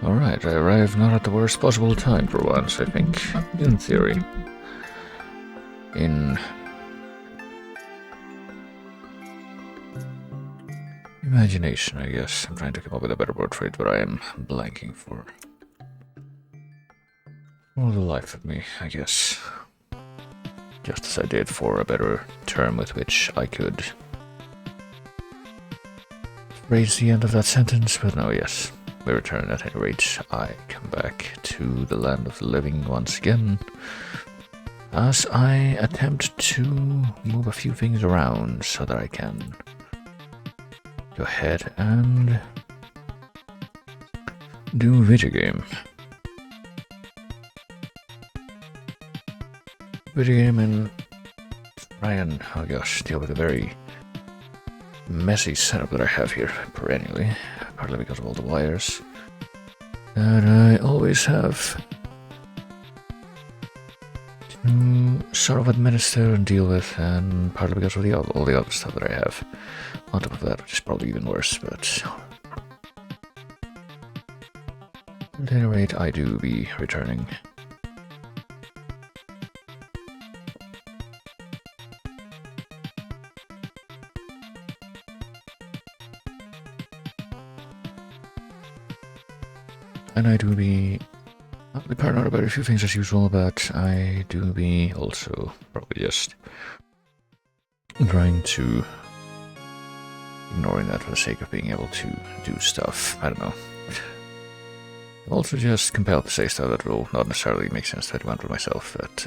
Alright, I arrived not at the worst possible time for once, I think. In theory. In imagination, I guess. I'm trying to come up with a better word for it, but I am blanking for the life of me, I guess. Just as I did for a better term with which I could phrase the end of that sentence, but no, yes. We return at any rate. I come back to the land of the living once again, as I attempt to move a few things around so that I can go ahead and do video game. And try and, oh gosh, deal with a very messy setup that I have here perennially, partly because of all the wires that I always have to sort of administer and deal with, and partly because of all the other stuff that I have on top of that, which is probably even worse, but at any rate, I do be returning. And I do be not really paranoid about a few things as usual, but I do be also probably just trying to ignoring that for the sake of being able to do stuff. I don't know. I'm also just compelled to say stuff that will not necessarily make sense to anyone but myself, but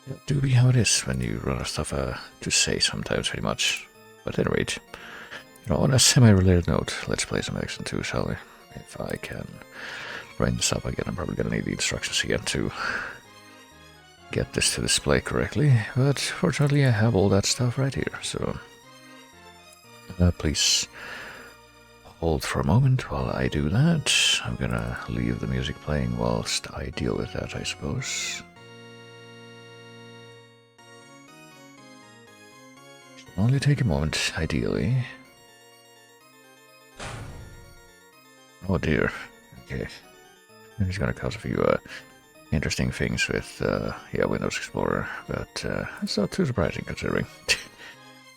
it do be how it is when you run out of stuff to say sometimes, pretty much. But at any rate, you know, on a semi-related note, let's play some Hexen II, shall we? If I can bring this up again, I'm probably going to need the instructions again to get this to display correctly, but fortunately I have all that stuff right here, so please hold for a moment while I do that. I'm going to leave the music playing whilst I deal with that, I suppose. Should only take a moment, ideally. Oh dear. Okay. I'm just gonna cause a few interesting things with Windows Explorer, but it's not too surprising considering.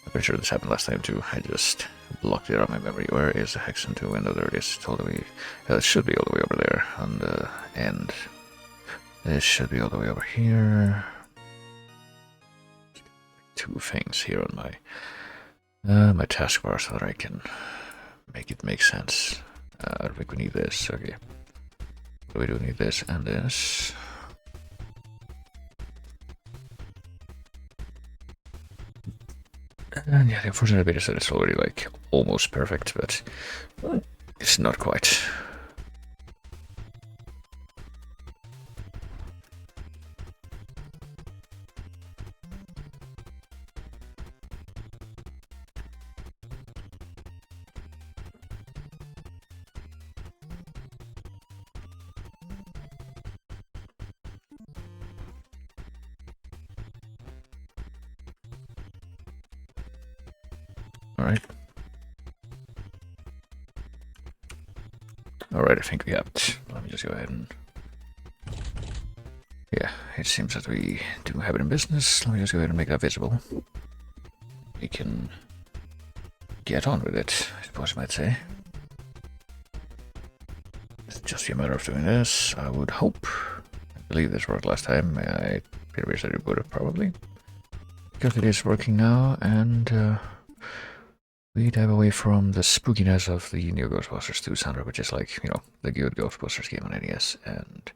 I'm pretty sure this happened last time too. I just blocked it on my memory. Where is the Hexen II window? There it is. It's all the way. It should be all the way over there on the end. This should be all the way over here. Two things here on my taskbar so that I can make it make sense. I think we need this, okay. We do need this and this. And yeah, the unfortunate bit is that it's already like almost perfect, but it's not quite. Alright, I think we have it. Let me just go ahead and... Yeah, it seems that we do have it in business. Let me just go ahead and make that visible. We can get on with it, I suppose you might say. It's just a matter of doing this, I would hope. I believe this worked last time. I pretty much said it would have probably. Because it is working now, and we dive away from the spookiness of the new Ghostbusters 2 soundtrack, which is like, you know, the good Ghostbusters game on NES, and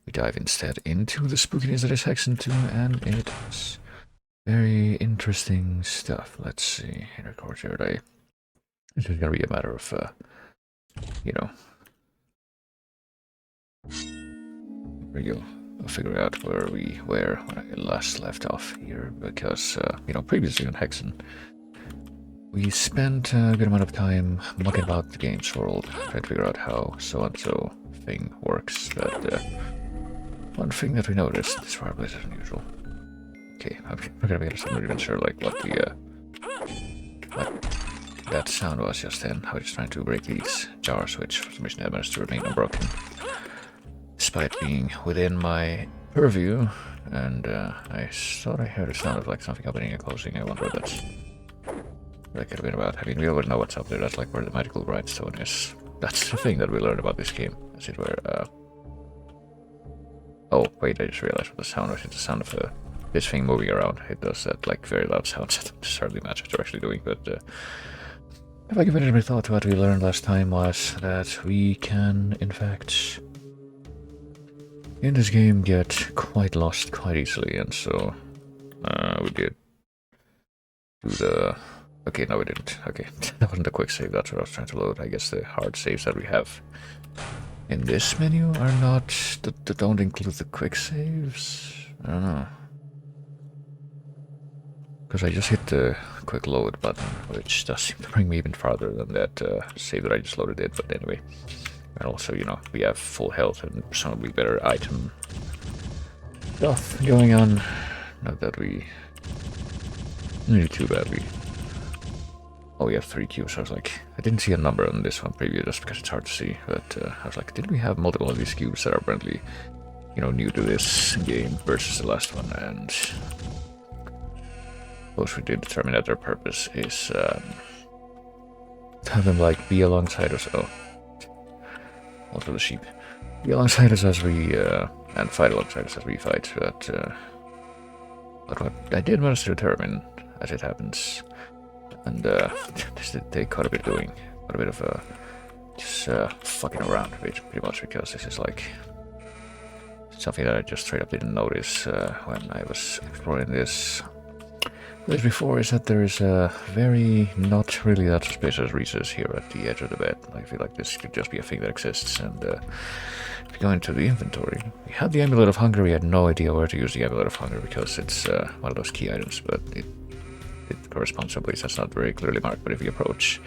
we dive instead into the spookiness that is Hexen 2, and it is very interesting stuff. Let's see, in record here today. It's just gonna be a matter of, you know, there you go. I'll figure out where we were when I last left off here, because, you know, previously on Hexen, we spent a good amount of time mucking about the game's world, trying to figure out how so-and-so thing works, but one thing that we noticed, this fireplace is unusual. Okay, I'm not gonna be honest, I'm not even sure like what the that sound was just then. I was just trying to break these jars, which for some reason I managed to remain unbroken, despite being within my purview. And I thought I heard a sound of like something opening and closing. I wonder what that could have been about. I mean, we already know what's up there. That's like where the magical grindstone is. That's the thing that we learned about this game, as it were. Oh, wait, I just realized what the sound was. It's the sound of this thing moving around. It does that, like, very loud sounds that don't necessarily match what you're actually doing, but if I give it any thought to what we learned last time was that we can, in fact, in this game, get quite lost quite easily, and so we did do the... Okay, no we didn't. Okay, that wasn't a quick save, that's what I was trying to load. I guess the hard saves that we have in this menu are not... that don't include the quick saves? I don't know. Because I just hit the quick load button, which does seem to bring me even farther than that save that I just loaded did, but anyway. And also, you know, we have full health and presumably better item stuff going on. Not that we need too badly. Oh, we have 3 cubes. I was like, I didn't see a number on this one preview just because it's hard to see. But I was like, didn't we have multiple of these cubes that are apparently, you know, new to this game versus the last one? And both we did determine that their purpose is to have them like be alongside us. Oh, also the sheep. Be alongside us as we and fight alongside us as we fight. But what I did manage to determine, as it happens. And this did take quite a bit doing, quite a bit of just fucking around, pretty much, because this is like something that I just straight up didn't notice when I was exploring this place before, is that there is a very not really that suspicious recess here at the edge of the bed. I feel like this could just be a thing that exists, and if you go into the inventory, we had the amulet of hunger. We had no idea where to use the amulet of hunger because it's one of those key items, but it corresponds to a place that's not very clearly marked. But if we approach,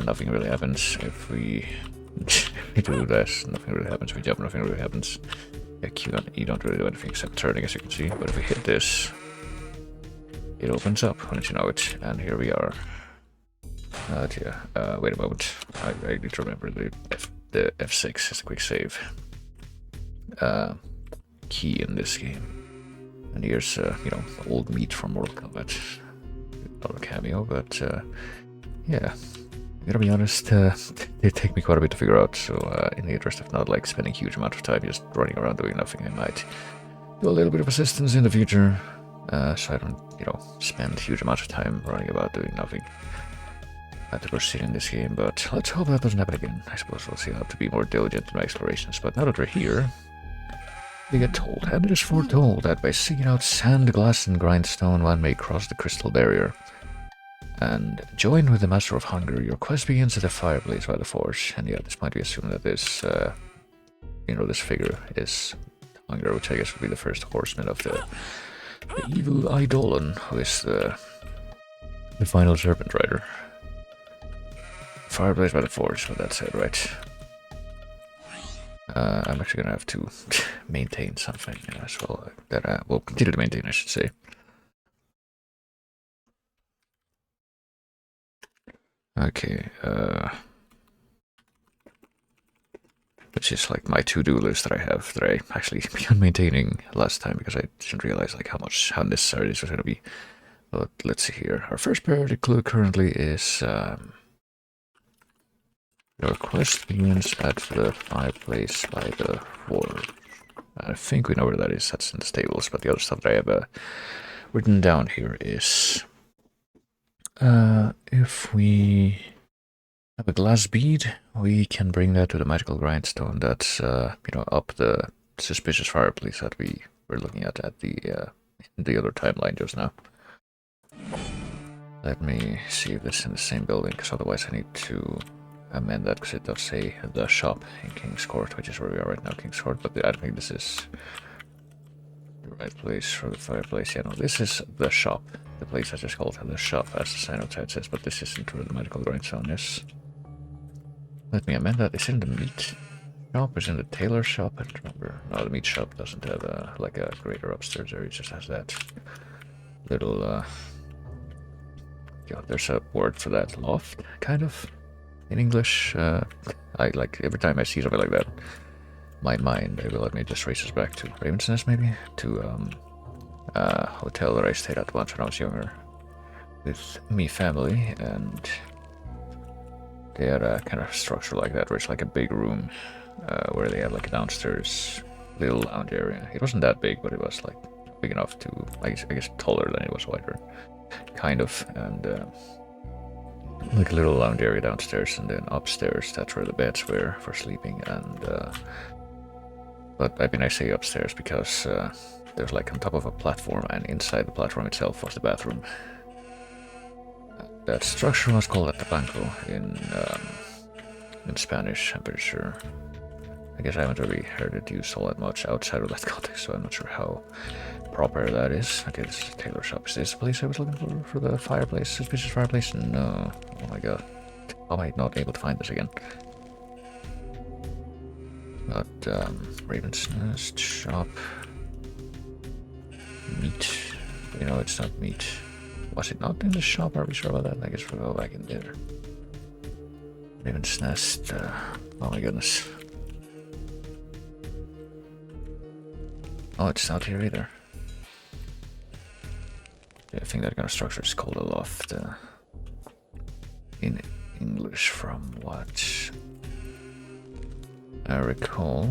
nothing really happens. If we do this, nothing really happens. If we jump, nothing really happens. Yeah, you don't really do anything except turning, as you can see. But if we hit this, it opens up, wouldn't you know it? And here we are. Yeah. Wait a moment. I need to remember the F6 is a quick save key in this game. And here's you know, old meat from Mortal Kombat. Not a cameo, but yeah. I gotta be honest, it take me quite a bit to figure out. So in the interest of not like spending a huge amount of time just running around doing nothing, I might do a little bit of assistance in the future. So I don't, you know, spend huge amounts of time running about doing nothing to proceed in this game, but let's hope that doesn't happen again. I suppose we'll see how to be more diligent in my explorations, but now that we're here, we get told, and it is foretold that by seeking out sand, glass, and grindstone, one may cross the crystal barrier and join with the Master of Hunger. Your quest begins at a fireplace by the forge, and yeah, at this point we assume that this, you know, this figure is Hunger, which I guess would be the first horseman of the evil Eidolon, who is the final serpent rider. Fireplace by the forge, what that said, right? I'm actually gonna have to maintain something as well, that I will continue to maintain, I should say. Okay, which is like my to-do list that I have that I actually began maintaining last time because I didn't realize like how necessary this was gonna be. But let's see here. Our first priority clue currently is your quest begins at the fireplace by the forge. I think we know where that is. That's in the stables. But the other stuff that I have written down here is if we have a glass bead, we can bring that to the magical grindstone that's you know, up the suspicious fireplace that we were looking at the other timeline just now. Let me see if it's in the same building, because otherwise I need to amend that, because it does say the shop in King's Court, which is where we are right now, King's Court, but I don't think this is the right place for the fireplace. Yeah, no, this is the shop. The place I just called the shop, as the sign outside says, but this isn't where the magical grindstone is. Let me amend that. Is it in the meat shop? Is it in the tailor shop? I don't remember. No, the meat shop doesn't have like a grater upstairs there. It just has that little Yeah, there's a word for that. Loft, kind of, in English. I like every time I see something like that, my mind will let me just races back to Raven's Nest, maybe to a hotel that I stayed at once when I was younger with me family, and they had a kind of structure like that where it's like a big room where they had like a downstairs little lounge area. It wasn't that big, but it was like big enough to, I guess taller than it was wider, kind of, and like a little lounge area downstairs, and then upstairs that's where the beds were for sleeping. And but I mean, I say upstairs because there's like on top of a platform, and inside the platform itself was the bathroom. That structure was called a tabanco in Spanish, I'm pretty sure. I guess I haven't really heard it used all that much outside of that context, so I'm not sure how proper that is. Okay, this is a tailor shop. Is this the place I was looking for the fireplace? Suspicious fireplace? No. Oh my god. How am I not able to find this again? But, Raven's Nest, shop. Meat. You know, it's not meat. Was it not in the shop? Are we sure about that? I guess we'll go back in there. Raven's Nest. Oh my goodness. Oh, it's not here either. I think that kind of structure is called a loft in English, from what I recall.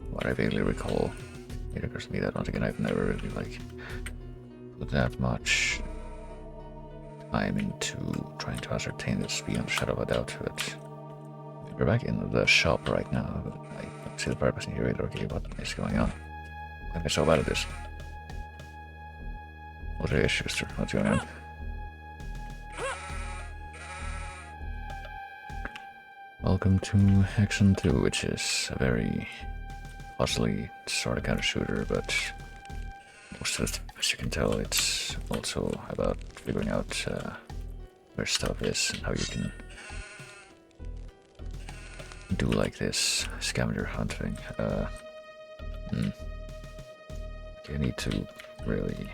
What I vaguely recall. It occurs to me that once again I've never really like put that much time into trying to ascertain this beyond a shadow of a doubt. But we're back in the shop right now. But I don't see the purpose in here either. Okay, what is going on? I'm so bad at this. What's your issues, sir? What's going on? Welcome to Hexen II, which is a very puzzly sort of kind of shooter, but most of the time, as you can tell, it's also about figuring out where stuff is and how you can do like this scavenger hunt thing. You need to really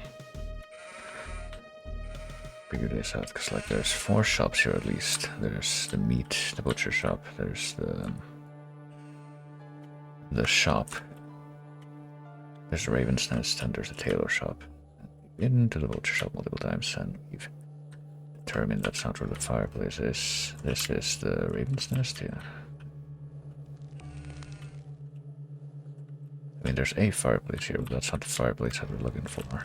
figure this out, because like there's 4 shops here at least. There's the meat, the butcher shop, there's the shop, there's the Raven's Nest, and there's the tailor shop. We've been to the butcher shop multiple times, and we've determined that's not where the fireplace is. This is the Raven's Nest, yeah. I mean, there's a fireplace here, but that's not the fireplace that we're looking for.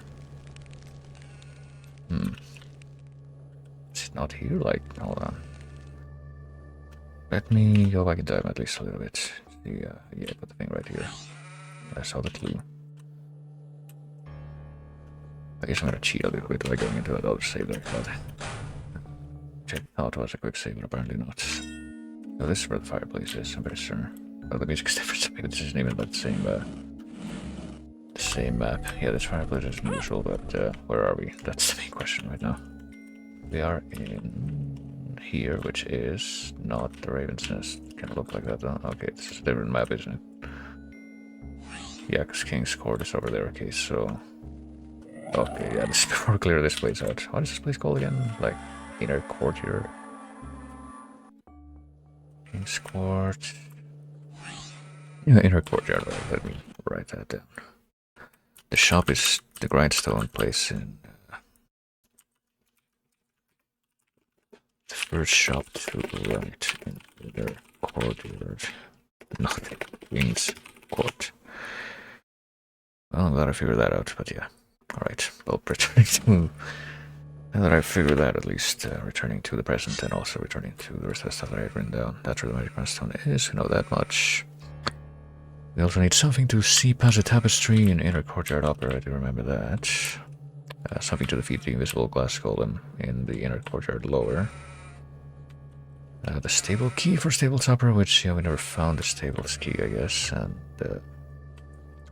Is it not here? Like, hold on. Let me go back in time at least a little bit. See, yeah, I got the thing right here. I saw the clue. I guess I'm gonna cheat a little bit by going into another save there, but which I thought was a quick save, but apparently not. So this is where the fireplace is, I'm pretty sure. Oh, the music's different, so maybe this isn't even like the same map. Yeah, this fireplace is unusual, but where are we? That's the main question right now. We are in here, which is not the Raven's Nest. Can look like that though. Okay, this is a different map, isn't it? Yeah, because King's Court is over there. Okay, so okay, yeah, this before we clear this place out. What is this place called again? Like Inner Courtyard. King's Court. Yeah, Inner Courtyard. Let me write that down. The shop is the Grindstone place in the first shop to the right in Inner Courtyard. Not King's Court. Well, I'm glad I figured that out, but yeah. Alright, well, returning to... Now that I've figured that, at least, returning to the present and also returning to the rest of the stuff that I had written down. That's where the magic grindstone is, we know that much. We also need something to see past the tapestry in Inner Courtyard Upper, I do remember that. Something to defeat the invisible glass golem in the Inner Courtyard Lower. The stable key for Stable's Upper, which, yeah, we never found the stable's key, I guess, and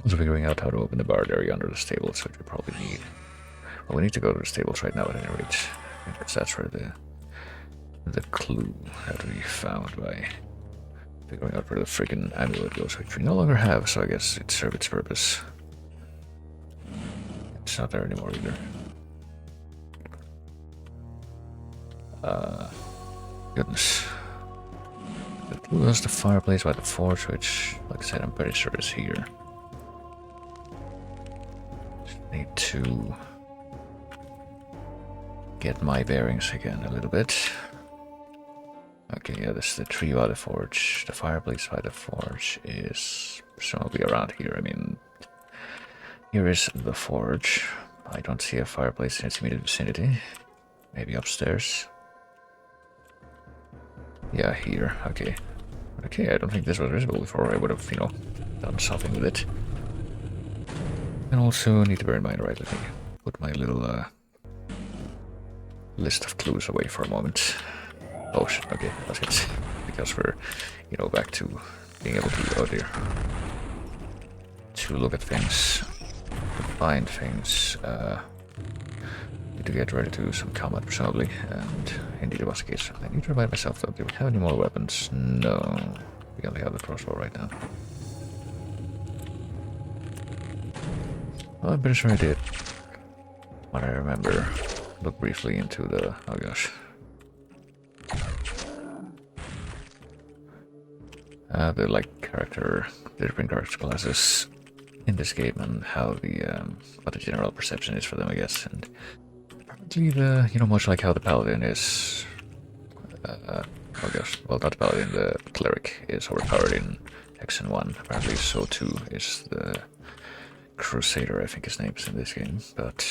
also figuring out how to open the barred area under the stables, which we probably need. Well, we need to go to the stables right now at any rate, because that's where the clue that we found by figuring out where the freaking amulet goes, which we no longer have, so I guess it served its purpose. It's not there anymore either. Goodness. It was the fireplace by the forge, which, like I said, I'm pretty sure is here. Just need to get my bearings again a little bit. Okay, yeah, this is the tree by the forge. The fireplace by the forge is presumably around here. I mean, here is the forge. I don't see a fireplace in its immediate vicinity. Maybe upstairs. Yeah, here. Okay. Okay, I don't think this was visible before. I would have, done something with it. And also need to bear in mind, right, let me put my little list of clues away for a moment. Oh shit, okay, that's good. Because we're, back to being able to, oh dear, to look at things, to find things. Need to get ready to do some combat, presumably, and indeed it was the case. I need to remind myself that do we have any more weapons? No, we only have the crossbow right now. Well, I'm pretty sure I did. What I remember, look briefly into the, oh gosh. The different character classes in this game and how what the general perception is for them, I guess. And probably much like how the paladin is, oh gosh, well, not the paladin, the cleric is overpowered in Hexen 1. Apparently so too is the crusader, I think his name is in this game, but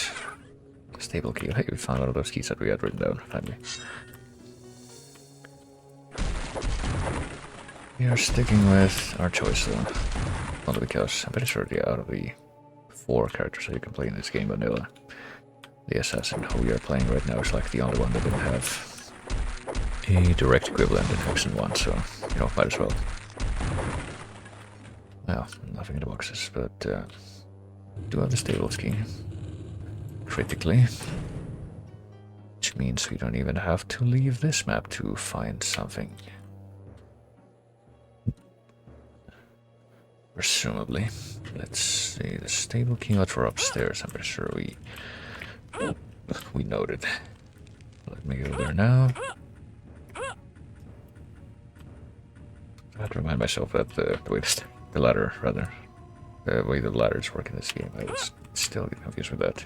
stable key. Hey, we found one of those keys that we had written down, finally. We are sticking with our choice though. Only because I'm pretty sure out of the 4 characters that you can play in this game, vanilla, the assassin who we are playing right now is like the only one that didn't have a direct equivalent in Hexen 1, so, might as well. Well, nothing in the boxes, but do have the stables key. Critically. Which means we don't even have to leave this map to find something. Presumably. Let's see, the stable key out for upstairs, I'm pretty sure we noted. Let me go there now. I have to remind myself that the way the ladder, rather, the way the ladders work in this game, I was still getting confused with that.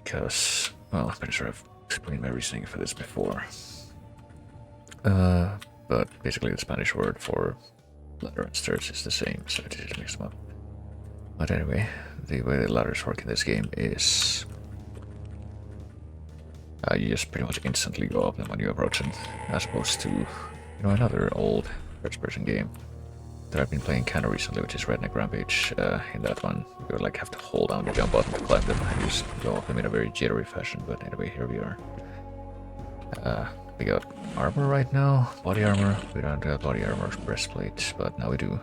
Because, well, I'm pretty sure I've explained my reasoning for this before. But basically the Spanish word for ladder and stairs is the same, so it just mix them up. But anyway, the way the ladders work in this game is you just pretty much instantly go up them when you approach them, as opposed to another old first-person game that I've been playing kind of recently, which is Redneck Rampage. In that one, you would like have to hold down the jump button to climb them and just go up them in a very jittery fashion. But anyway, here we are. We got armor right now, body armor. We don't have body armor breastplate, but now we do.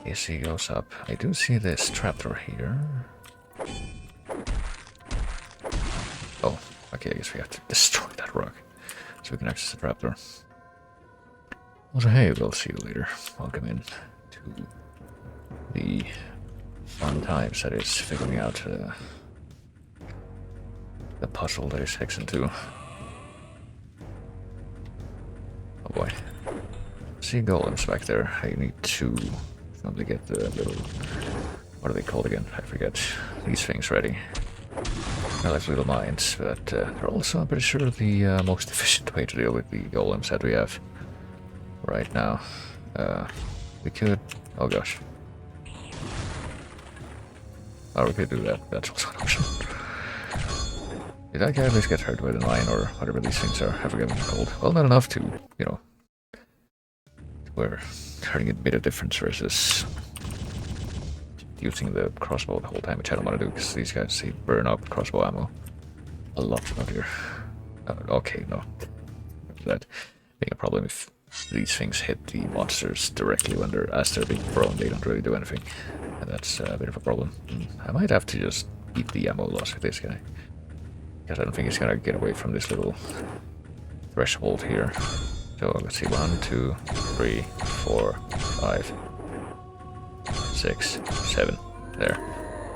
AC goes up. I do see this trapdoor here. Oh, okay, I guess we have to destroy that rock so we can access the trapdoor. Also, hey, we'll see you later. Welcome in to the fun times that is figuring out the puzzle that is Hexen II. Oh boy. See golems back there. I need to probably get the little, what are they called again? I forget. These things ready. I like little mines, but they're also, I'm pretty sure, the most efficient way to deal with the golems that we have right now. We could, oh gosh. Oh, we could do that. That's also an option. Did that guy at least get hurt by the mine or whatever these things are? I forget what they're called. Well, not enough to, we're hurting a bit of difference versus using the crossbow the whole time, which I don't want to do because these guys see burn up crossbow ammo a lot out here. Okay, no. That being a problem if these things hit the monsters directly when as they're being thrown, they don't really do anything. And that's a bit of a problem. I might have to just keep the ammo loss with this guy. Because I don't think he's gonna get away from this little threshold here. So let's see, 1, 2, 3, 4, 5, 6, 7. There.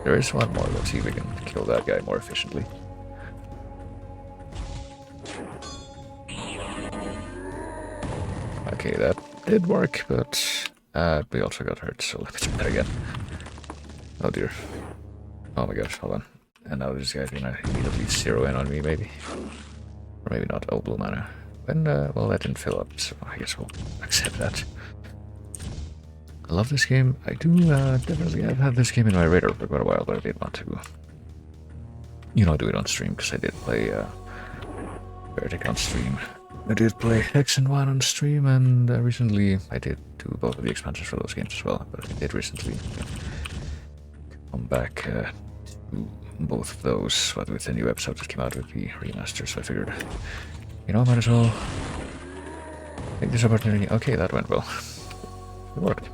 There is one more. Let's see if we can kill that guy more efficiently. Okay, that did work, but we also got hurt, so let me try that again. Oh dear. Oh my gosh, hold on. And now this guy's gonna immediately zero in on me, maybe. Or maybe not. Oh, blue mana. When, well, that didn't fill up, so I guess we'll accept that. I love this game. I do, definitely, I've had this game in my radar for quite a while, but I did want to, you know, do it on stream, because I did play, Vertic on stream. I did play Hexen II on stream, and recently I did do both of the expansions for those games as well, but I did recently come back to both of those, but with the new episode that came out with the remaster, so I figured, you know, I might as well take this opportunity. Okay, that went well. It worked.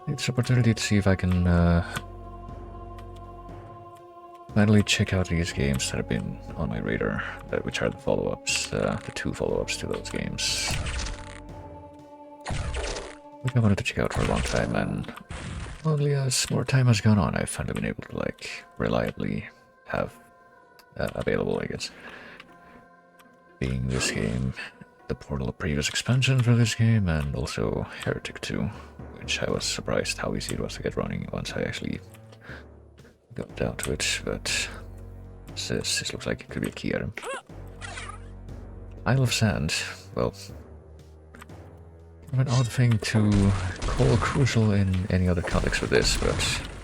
Take this opportunity to see if I can finally check out these games that have been on my radar, which are the follow-ups, the 2 follow-ups to those games. Which I wanted to check out for a long time, and only as more time has gone on, I've finally been able to, like, reliably have available, I guess. Being this game, the Portal previous expansion for this game, and also Heretic 2, which I was surprised how easy it was to get running once I actually got down to it, but this looks like it could be a key item. Isle of Sand, well, an odd thing to call crucial in any other context with this, but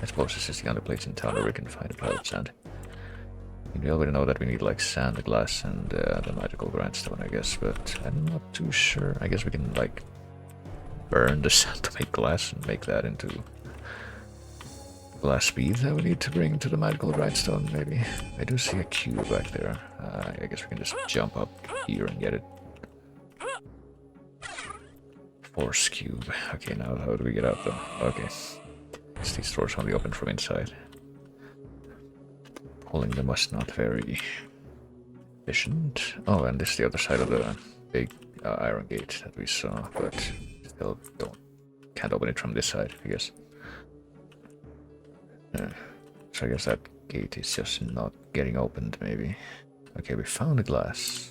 I suppose this is the only place in town where we can find a pile of sand. We already know that we need like sand, glass, and the magical grindstone, I guess, but I'm not too sure. I guess we can like burn the sand to make glass and make that into glass bead that we need to bring to the magical grindstone, maybe. I do see a cube back there. I guess we can just jump up here and get it. Force cube. Okay, now how do we get out though? Okay. These doors only open from inside. Pulling them was not very efficient. Oh, and this is the other side of the big iron gate that we saw, but still can't open it from this side, I guess. So I guess that gate is just not getting opened, maybe. Okay, we found the glass.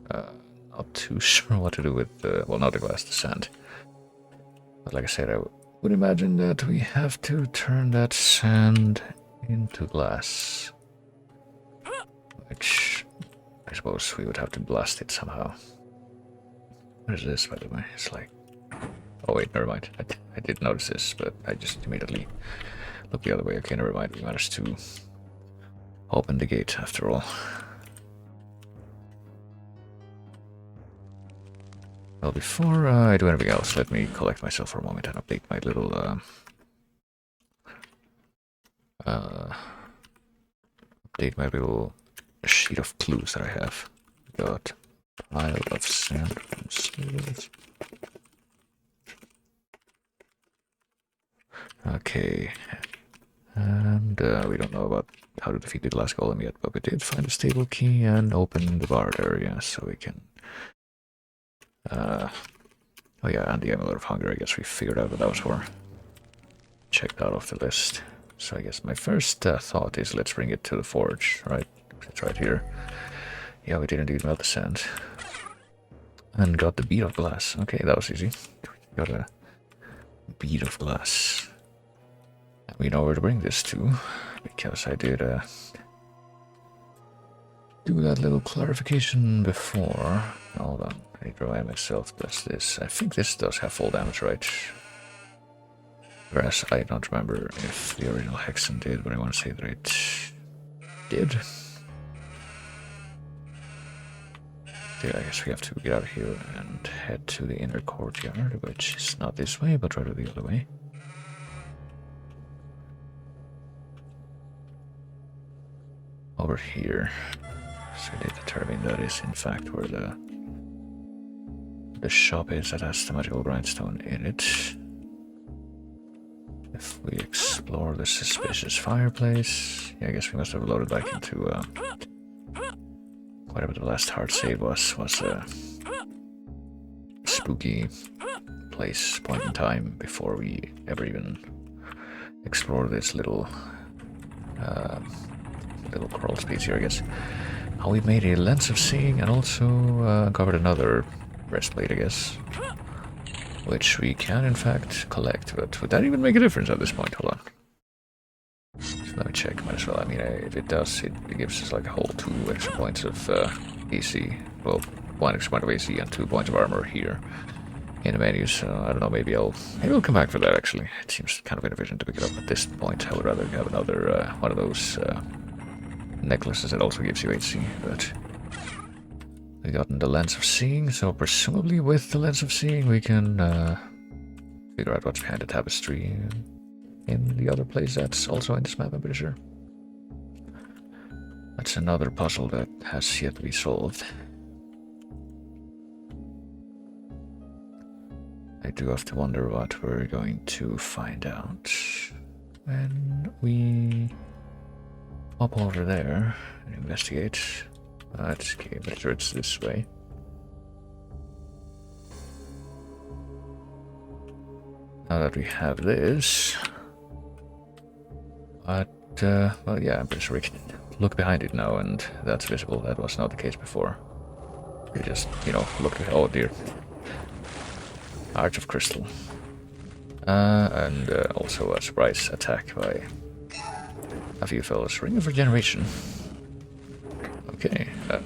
Not too sure what to do with the, well, not the glass, the sand. But like I said, I would imagine that we have to turn that sand into glass. Which, I suppose we would have to blast it somehow. What is this, by the way? It's like... Oh wait, never mind. I did notice this, but I just immediately looked the other way. Okay, never mind. We managed to open the gate after all. Well, before I do anything else, let me collect myself for a moment and update my little sheet of clues that I have. Got a pile of sand. Okay, and we don't know about how to defeat the glass golem yet, but we did find a stable key and open the barred area, so we can. Oh yeah, and the amulet of hunger. I guess we figured out what that was for. Checked out off the list. So I guess my first thought is let's bring it to the forge, right? It's right here. Yeah, we did indeed melt the sand. And got the bead of glass. Okay, that was easy. Got a bead of glass. And we know where to bring this to, because I did do that little clarification before. Hold on, I need to remind myself that's this. I think this does have full damage, right? Whereas I don't remember if the original Hexen did, but I want to say that it did. Yeah, I guess we have to get out of here and head to the inner courtyard, which is not this way, but rather the other way. Over here. So we did determine that is in fact where the shop is that has the magical grindstone in it. If we explore the suspicious fireplace, yeah, I guess we must have loaded back into whatever the last hard save was a spooky place, point in time, before we ever even explore this little crawl space here, I guess. We made a lens of seeing and also uncovered another breastplate, I guess. Which we can, in fact, collect. But would that even make a difference at this point? Hold on. Let me check, might as well. I mean, if it does, it gives us like a whole 2 extra points of AC. Well, 1 extra point of AC and 2 points of armor here in the menu. So I don't know, maybe I'll come back for that actually. It seems kind of inefficient to pick it up at this point. I would rather have another one of those necklaces that also gives you AC. But we gotten the lens of seeing, so presumably with the lens of seeing we can figure out what's behind the tapestry. In the other place that's also in this map, I'm pretty sure. That's another puzzle that has yet to be solved. I do have to wonder what we're going to find out when we hop over there and investigate. That's okay, but sure it's this way. Now that we have this... But, well, yeah, I'm pretty sure we can look behind it now, and that's visible. That was not the case before. We just, you know, looked at... Oh, dear. Arch of Crystal. And also a surprise attack by a few fellows. Ring of Regeneration. Okay. I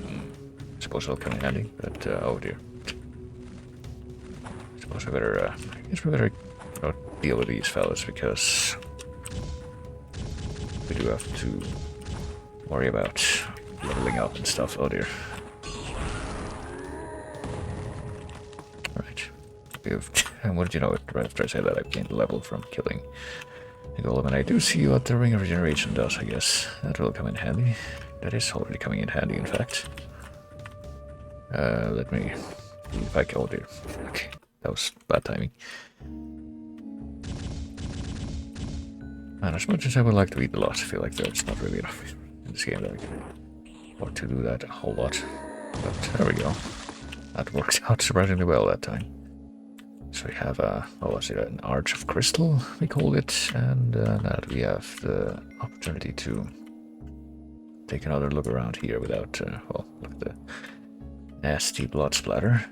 suppose it'll come in handy, but, oh, dear. I suppose we better, I guess we better deal with these fellows, because... we do have to worry about leveling up and stuff. Oh dear. Alright. And what did you know? After I say that, I've gained a level from killing the golem. And I do see what the Ring of Regeneration does, I guess. That will come in handy. That is already coming in handy, in fact. Let me see if I can... Oh dear. Okay. That was bad timing. And as much as I would like to eat a lot, I feel like there's not really enough in this game or to do that a whole lot. But there we go. That worked out surprisingly well that time. So we have what was it, an Arch of Crystal, we called it, and now that we have the opportunity to take another look around here without, well, look at the nasty blood splatter.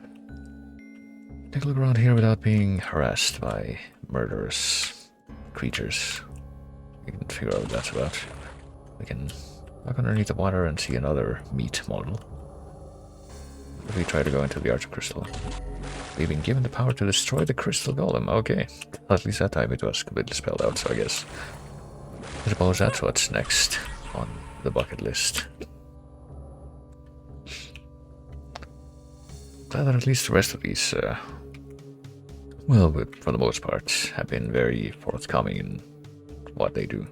Take a look around here without being harassed by murderous creatures. We can figure out what that's about. We can look underneath the water and see another meat model. If we try to go into the Arch of Crystal. We've been given the power to destroy the crystal golem. Okay. At least that time it was completely spelled out, so I guess. I suppose that's what's next on the bucket list. Glad that at least the rest of these, well, for the most part, have been very forthcoming in what they do.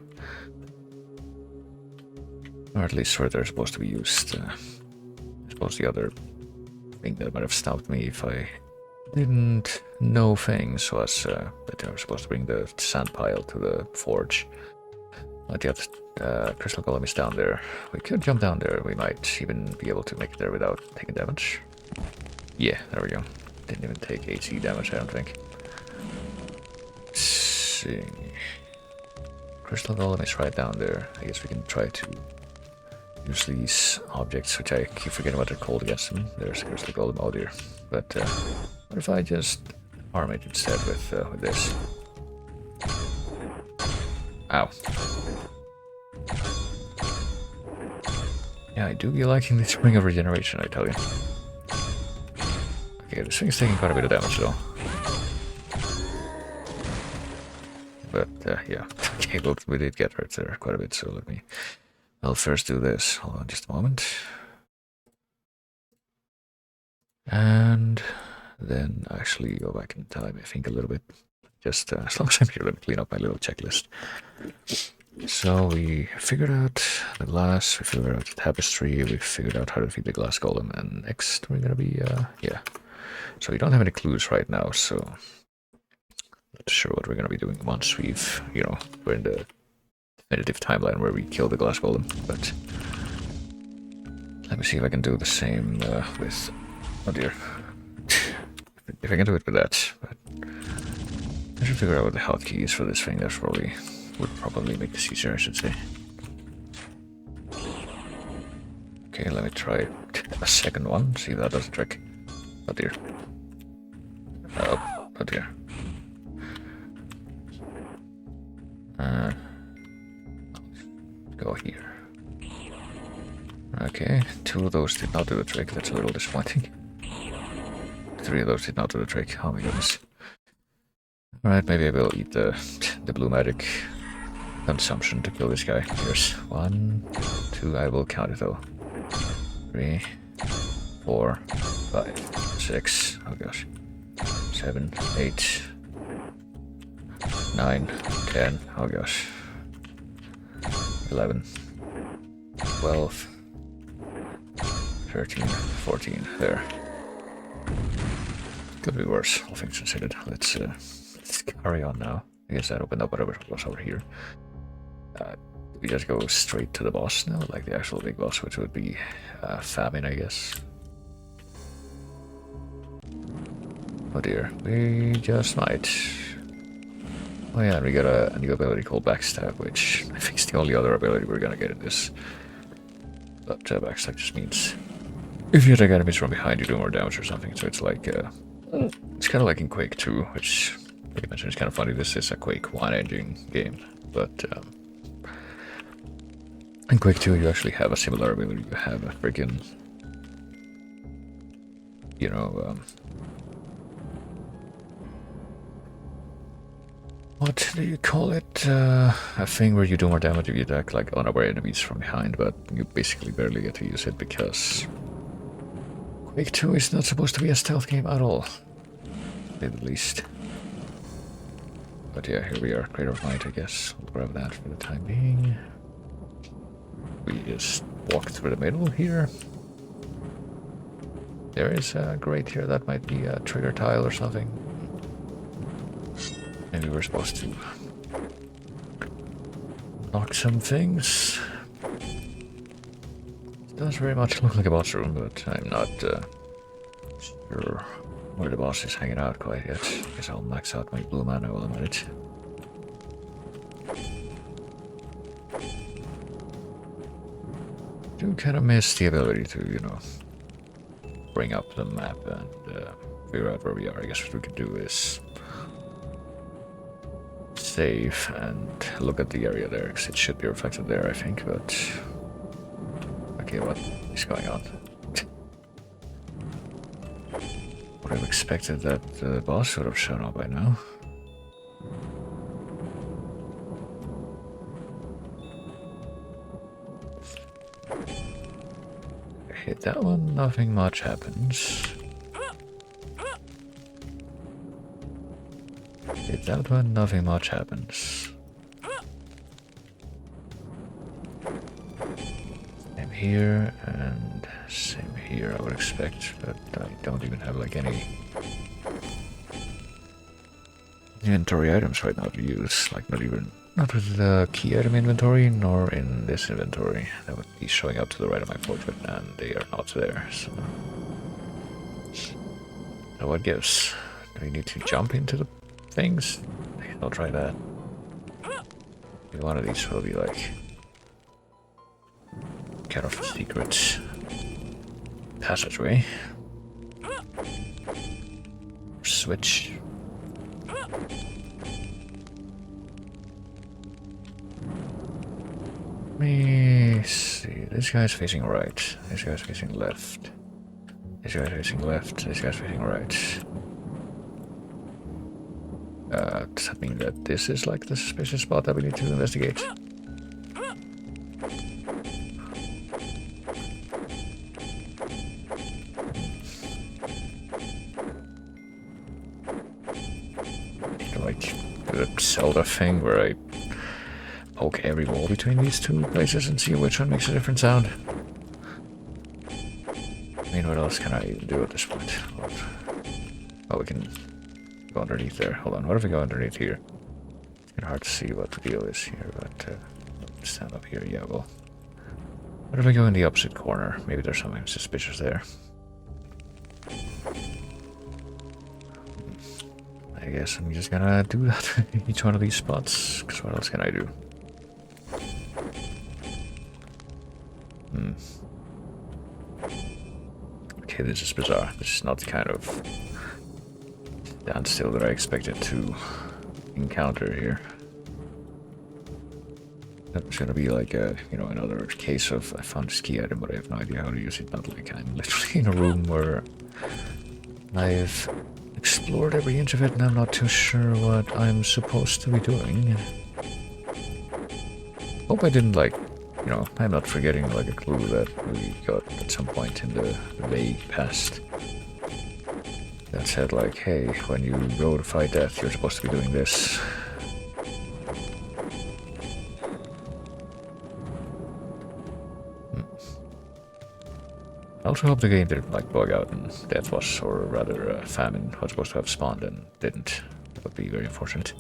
Or at least where they're supposed to be used. I suppose the other thing that might have stopped me if I didn't know things was that they were supposed to bring the sand pile to the forge. But yet, crystal golem is down there. We could jump down there. We might even be able to make it there without taking damage. Yeah, there we go. Didn't even take AC damage, I don't think. Let's see. Crystal golem is right down there. I guess we can try to use these objects, which I keep forgetting what they're called against them. There's crystal golem, oh dear. But what if I just arm it instead with this? Ow. Yeah, I do be liking this Ring of Regeneration, I tell you. Okay, this thing's taking quite a bit of damage though. But yeah, okay, well, we did get hurt there quite a bit, so let me... I'll first do this. Hold on just a moment. And then actually go back in time, I think, a little bit. Just as long as I'm here, let me clean up my little checklist. So we figured out the glass, we figured out the tapestry, we figured out how to feed the glass golem, and next we're gonna be, yeah. So we don't have any clues right now, so not sure what we're gonna be doing once we've, you know, we're in the definitive timeline where we kill the glass golem. But let me see if I can do the same with, oh dear, if I can do it with that. But I should figure out what the hotkey is for this thing. That's probably would probably make this easier, I should say. Okay, let me try a second one, see if that does the trick. Oh dear. Oh dear. Go here. Okay, 2 of those did not do the trick. That's a little disappointing. 3 of those did not do the trick. Oh my goodness. Alright, maybe I will eat the blue magic consumption to kill this guy. Here's 1, 2, I will count it though. 3, 4, 5, 6, oh gosh. 7, 8, 9, 10, oh gosh. 11, 12, 13, 14, there. Could be worse, all things considered. Let's carry on now. I guess that opened up whatever was over here. We just go straight to the boss now, like the actual big boss, which would be Famine, I guess. Oh dear, we just might. Oh yeah, and we got a new ability called Backstab, which I think is the only other ability we're gonna get in this. But Backstab just means if you attack enemies from behind, you do more damage or something. So it's like it's kind of like in Quake 2, which you mentioned is kind of funny. This is a Quake 1 engine game, but in Quake 2 you actually have a similar ability. You have a freaking, you know, what do you call it? A thing where you do more damage if you attack like unaware enemies from behind, but you basically barely get to use it because Quake 2 is not supposed to be a stealth game at all, at least. But yeah, here we are, Crater of Might, I guess. We'll grab that for the time being. We just walk through the middle here. There is a grate here, that might be a trigger tile or something. Maybe we're supposed to knock some things. It does very much look like a boss room, but I'm not sure where the boss is hanging out quite yet. Guess I'll max out my blue mana while I'm at it. Do kind of miss the ability to, you know, bring up the map and figure out where we are. I guess what we could do is save and look at the area there, because it should be reflected there, I think, but okay, what is going on? Would have expected that the boss would have shown up by now. Hit that one, nothing much happens. Hit that one, nothing much happens. Same here, and same here, I would expect, but I don't even have like any inventory items right now to use, like not with the key item inventory, nor in this inventory. That would be showing up to the right of my portrait, and they are not there, so what gives? Do we need to jump into the things? I'll try that. One of these will be like kind of a secret passageway. Switch. Let me see. This guy's facing right. This guy's facing left. This guy's facing left. This guy's facing right. Does that mean that this is like the suspicious spot that we need to investigate? Like the Zelda thing where I poke every wall between these two places and see which one makes a different sound. I mean, what else can I even do at this point? Oh, we can go underneath there. Hold on, what if we go underneath here? It's kind of hard to see what the deal is here, but stand up here, yeah, well. What if I go in the opposite corner? Maybe there's something suspicious there. I guess I'm just gonna do that in each one of these spots, because what else can I do? Okay, this is bizarre. This is not the kind of standstill that I expected to encounter here. That was gonna be like a, you know, another case of I found this key item, but I have no idea how to use it. Not like I'm literally in a room where I've explored every inch of it and I'm not too sure what I'm supposed to be doing. Hope I didn't, like, you know, I'm not forgetting like a clue that we got at some point in the vague past that said like, hey, when you go to fight death, you're supposed to be doing this. I also hope the game didn't like bug out and death was, or rather famine was supposed to have spawned and didn't. That would be very unfortunate.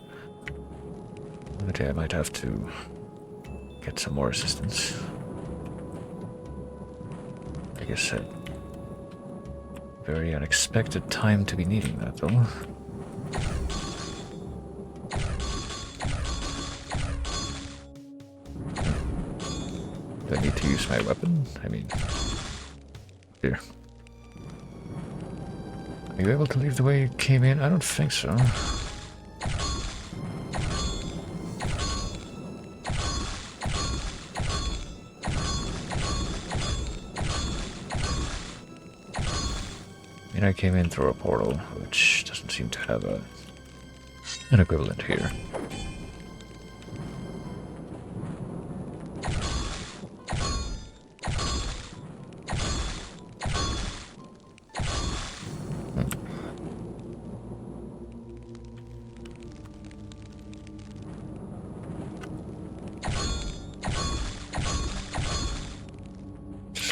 One day I might have to get some more assistance. I guess a very unexpected time to be needing that though. Do I need to use my weapon? I mean... Here. Are you able to leave the way you came in? I don't think so. I mean, I came in through a portal, which doesn't seem to have an equivalent here.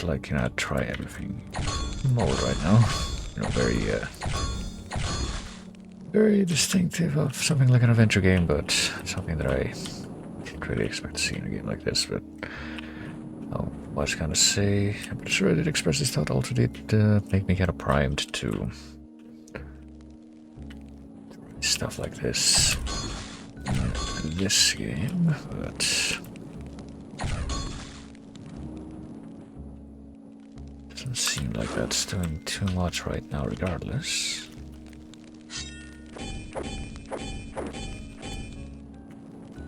Like, you know, try everything mode right now. You know, very distinctive of something like an adventure game, but something that I didn't really expect to see in a game like this. But I was gonna say, I'm pretty sure I did express this thought. Also, did make me kind of primed to stuff like this in this game, but. Doesn't seem like that's doing too much right now, regardless.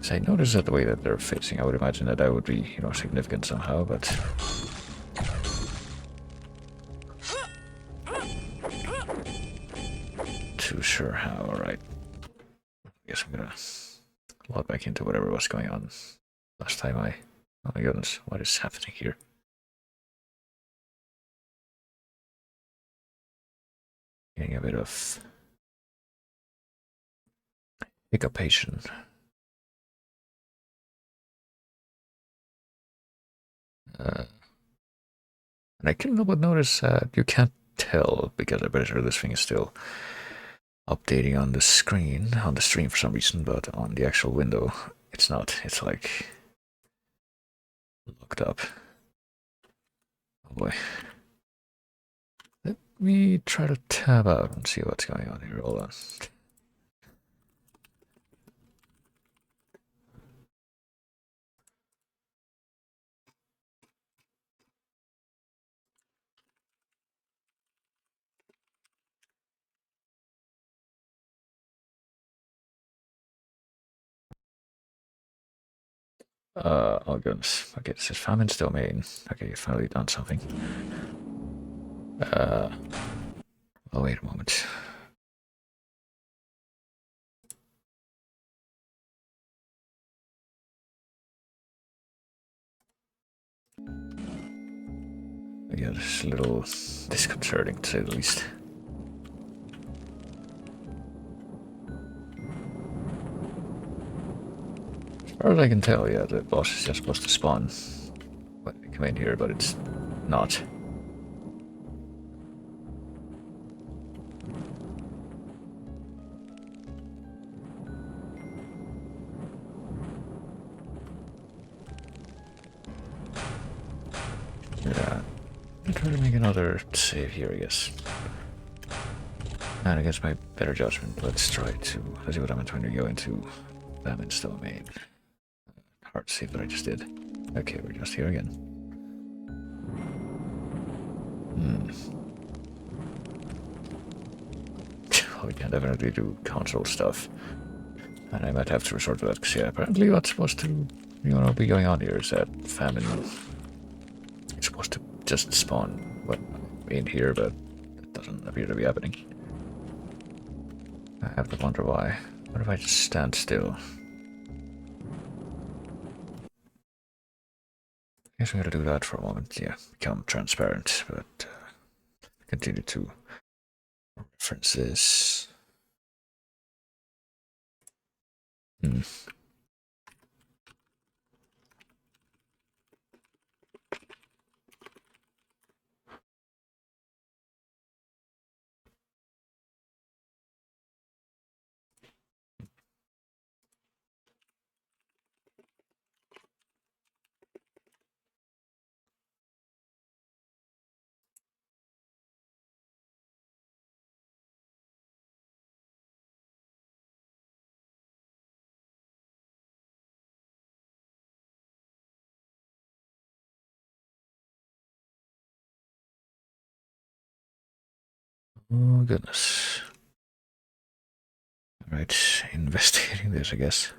So I noticed that the way that they're facing, I would imagine that would be, you know, significant somehow, but... Too sure how, alright. I guess I'm gonna log back into whatever was going on last time I... Oh my goodness, what is happening here? Getting a bit of hiccupation. And I couldn't help but notice that you can't tell, because I'm pretty sure this thing is still updating on the screen, on the stream for some reason, but on the actual window, it's not. It's like locked up. Oh boy. Let me try to tab out and see what's going on here. Hold on. Oh goodness. Okay, it says famine's domain. Okay, you finally done something. Oh, wait a moment. Yeah, this is a little disconcerting to say the least. As far as I can tell, yeah, the boss is just supposed to spawn when I come in here, but it's not. Yeah, I'll try to make another save here, I guess. And against my better judgment, let's see what I'm trying to go into famine's domain. Hard to save that I just did. Okay, we're just here again. we can definitely do console stuff. And I might have to resort to that, because yeah, apparently what's supposed to, be going on here is that famine is supposed to just spawn, in here, but it doesn't appear to be happening. I have to wonder why. What if I just stand still? I guess I'm gonna do that for a moment, yeah, become transparent, but continue to reference this. Oh, goodness. Alright, investigating this, I guess.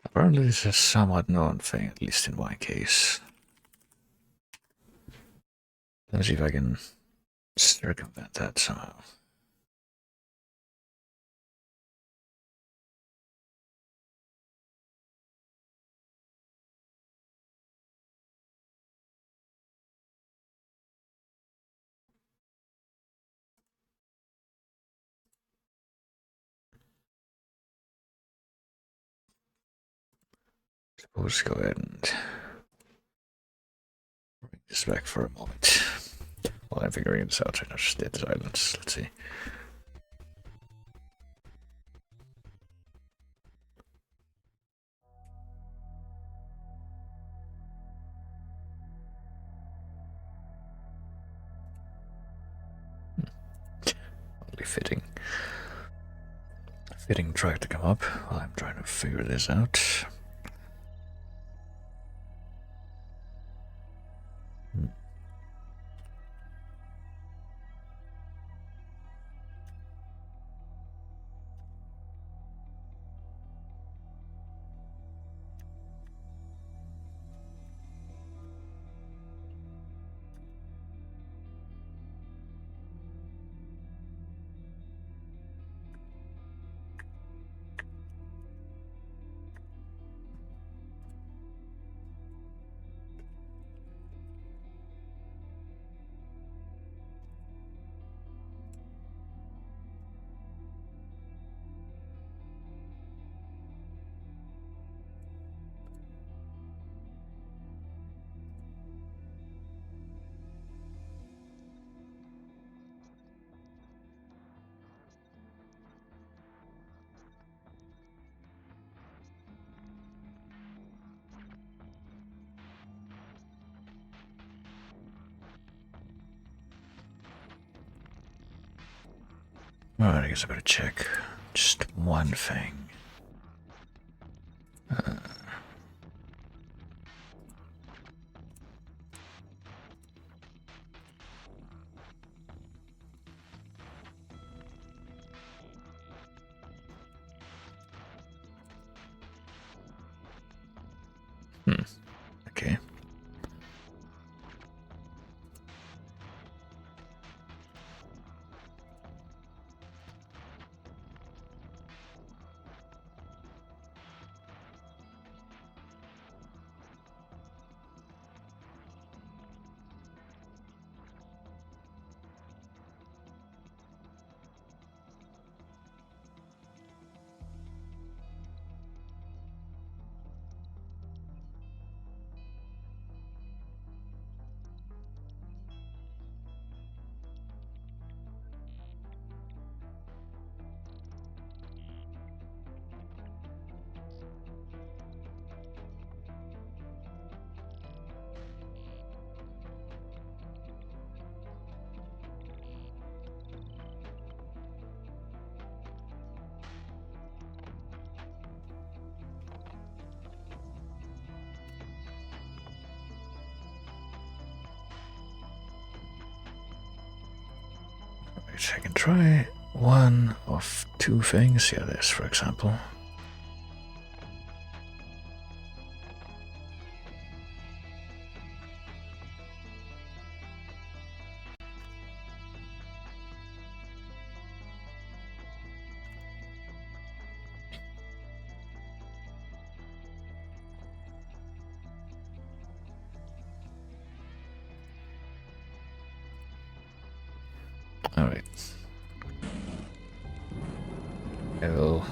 Apparently this is a somewhat known thing, at least in my case. Let me see if I can circumvent that somehow. Suppose go ahead and bring this back for a moment. While I'm figuring this out, I just did silence. Let's see. Only fitting. Fitting track to come up while I'm trying to figure this out. Alright, I guess I better check just one thing. Okay. Alright, I can try one of two things. Yeah, this, for example. Alright. I will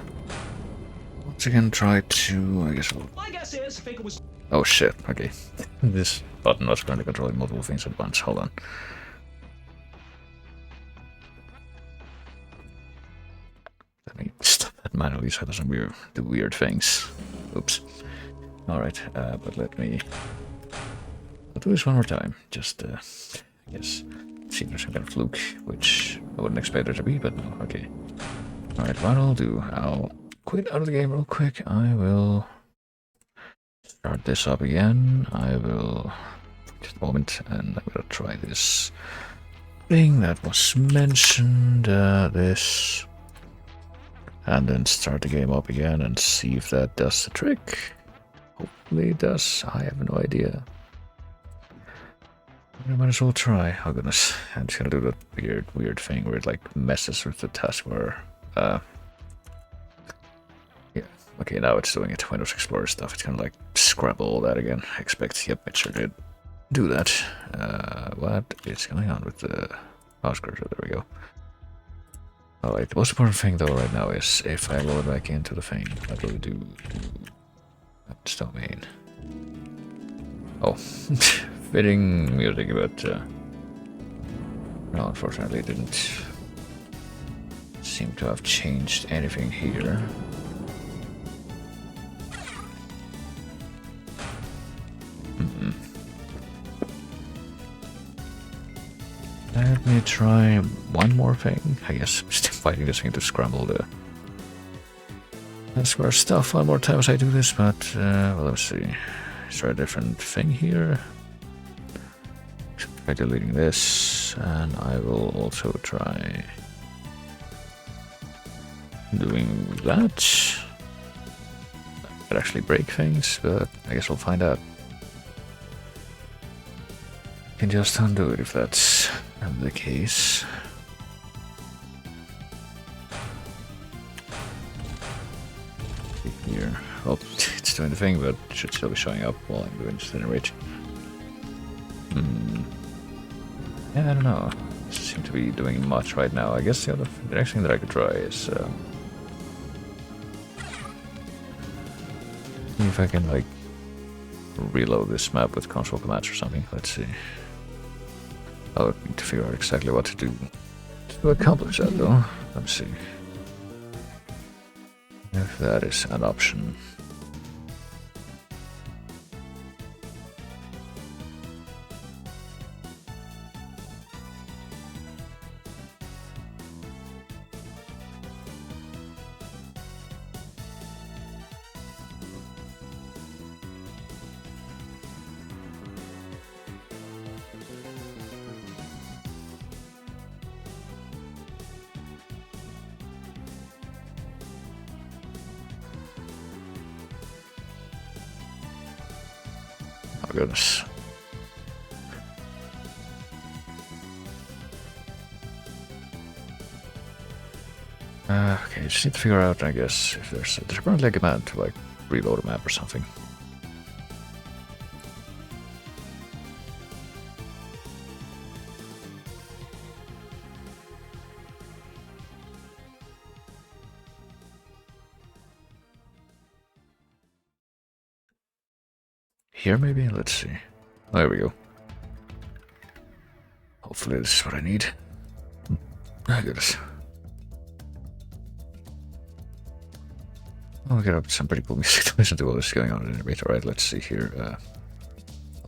once again try to, I guess we'll... My guess is Faker was. Oh shit, okay. This button was currently controlling multiple things at once. Hold on. Let me stop that manually so it doesn't do weird things. Oops. Alright, but let me... I'll do this one more time. Just, I guess, see if there's some kind of fluke, which I wouldn't expect there to be, but no, okay. Alright, what I'll do, I'll quit out of the game real quick. I will start this up again. I will, just a moment, and I'm gonna try this thing that was mentioned, this, and then start the game up again and see if that does the trick. Hopefully it does. I have no idea. I might as well try. Oh goodness, I'm just gonna do that weird thing where it like messes with the taskbar. Yeah, okay, now it's doing it. Windows Explorer stuff. It's gonna like scramble all that again. I expect, yep, it sure did do that. What is going on with the mouse cursor? There we go. Alright, the most important thing though right now is if I load back into the thing, what will it do? That's domain. Oh, fitting music, but no, unfortunately it didn't seem to have changed anything here. Let me try one more thing. I guess I'm still fighting this thing to scramble the square stuff one more time as I do this, but well, let's see. Let's try a different thing here. Try deleting this, and I will also try doing that. Could actually break things, but I guess we'll find out. I can just undo it if that's the case. Here. Oh, it's doing the thing, but it should still be showing up while I'm doing this anyway. Yeah, I don't know. Doesn't seem to be doing much right now. I guess the next thing that I could try is see if I can like reload this map with console commands or something. Let's see. I would need to figure out exactly what to do to accomplish that though. Let's see if that is an option. Oh goodness. Okay, just need to figure out, I guess, if there's apparently a command to like reload a map or something. Here maybe? Let's see. Oh, there we go. Hopefully this is what I need. Oh goodness. Oh, we got some pretty cool music to listen to while this is going on in a bit. Alright, let's see here. I'll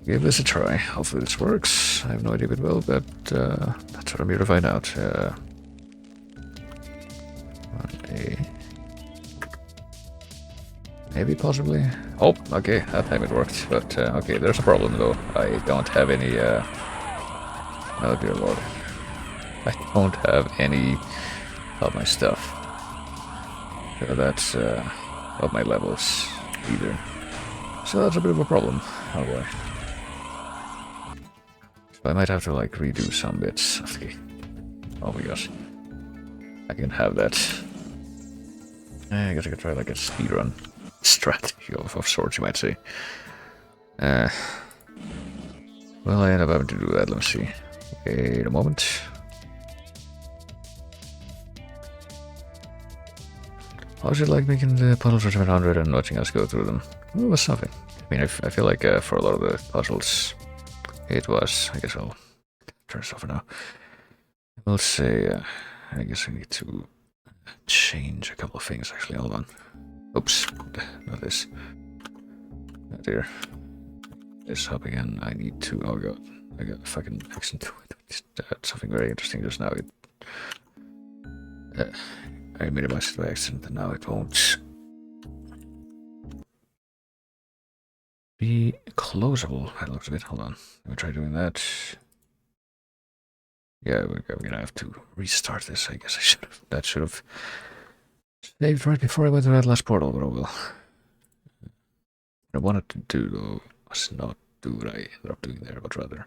give this a try. Hopefully this works. I have no idea if it will, but that's what I'm here to find out. 1A. Maybe, possibly. Oh, okay, that time it worked. But, okay, there's a problem though. I don't have any, oh dear lord. I don't have any of my stuff. So that's of my levels either. So that's a bit of a problem. Oh boy. So I might have to like redo some bits of the... Oh my gosh. I can have that. I guess I could try like a speedrun strategy of sorts, you might say. Well, I end up having to do that. Let me see. Wait a moment. How is it like making the puzzles for 700 and watching us go through them? Well, it was something. I mean, I feel like for a lot of the puzzles, it was. I guess I'll turn this off for now. We'll say, I guess I need to change a couple of things actually. Hold on. Oops, not this. Oh dear. This up again. I need to. Oh god, I got a fucking Hexen II. Something very interesting just now. I minimized it by accident and now it won't be closable. By the looks of it. Hold on. Let me try doing that. Yeah, we're gonna have to restart this. I guess I should have. That should have saved right before I went to that last portal, but oh well. What I wanted to do though was not do what I ended up doing there, but rather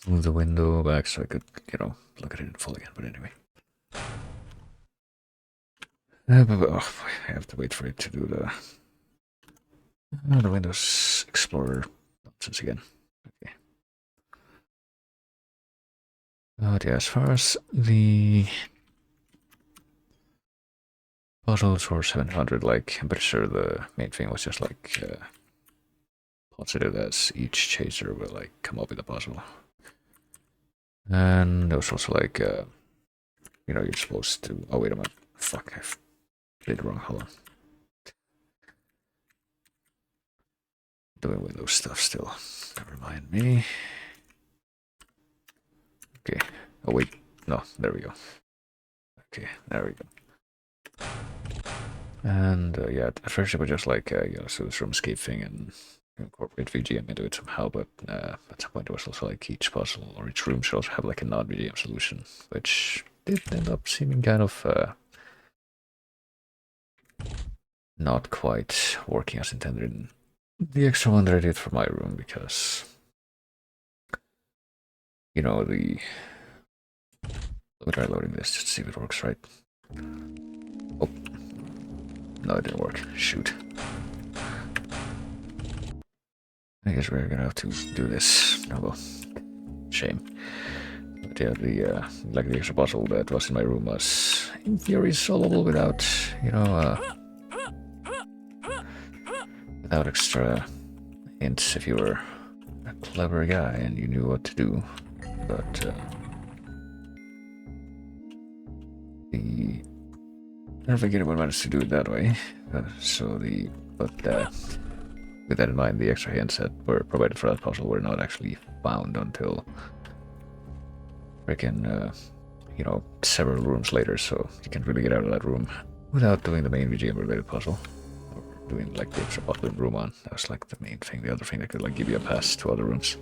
move the window back so I could, you know, look at it in full again. But anyway. But oh boy, I have to wait for it to do the Windows Explorer nonsense again. Okay. But yeah, as far as the puzzles for 700, like, I'm pretty sure the main thing was just like positive as each chaser will like come up with a puzzle. And there was also like, you know, you're supposed to. Oh, wait a minute. Fuck, I did it wrong. Hold on. Doing Windows stuff still. Never mind me. Okay. Oh, wait. No, there we go. Okay, there we go. And yeah, at first it was just like, you know, so this room escape thing and incorporate VGM into it somehow, but at some point it was also like each puzzle or each room should also have like a non-VGM solution, which did end up seeming kind of not quite working as intended in the extra one that I did for my room, because, you know, let me try loading this just to see if it works right. Oh, no, it didn't work. Shoot. I guess we're gonna have to do this. Oh well, shame. But yeah, the extra puzzle that was in my room was in theory solvable without, you know, without extra hints if you were a clever guy and you knew what to do. But I don't think anyone managed to do it that way. With that in mind, the extra hints that were provided for that puzzle were not actually found until freaking, you know, several rooms later, so you can't really get out of that room without doing the main VGM related puzzle. Or doing like the extra puzzle in room 1. That was like the main thing, the other thing that could like give you a pass to other rooms.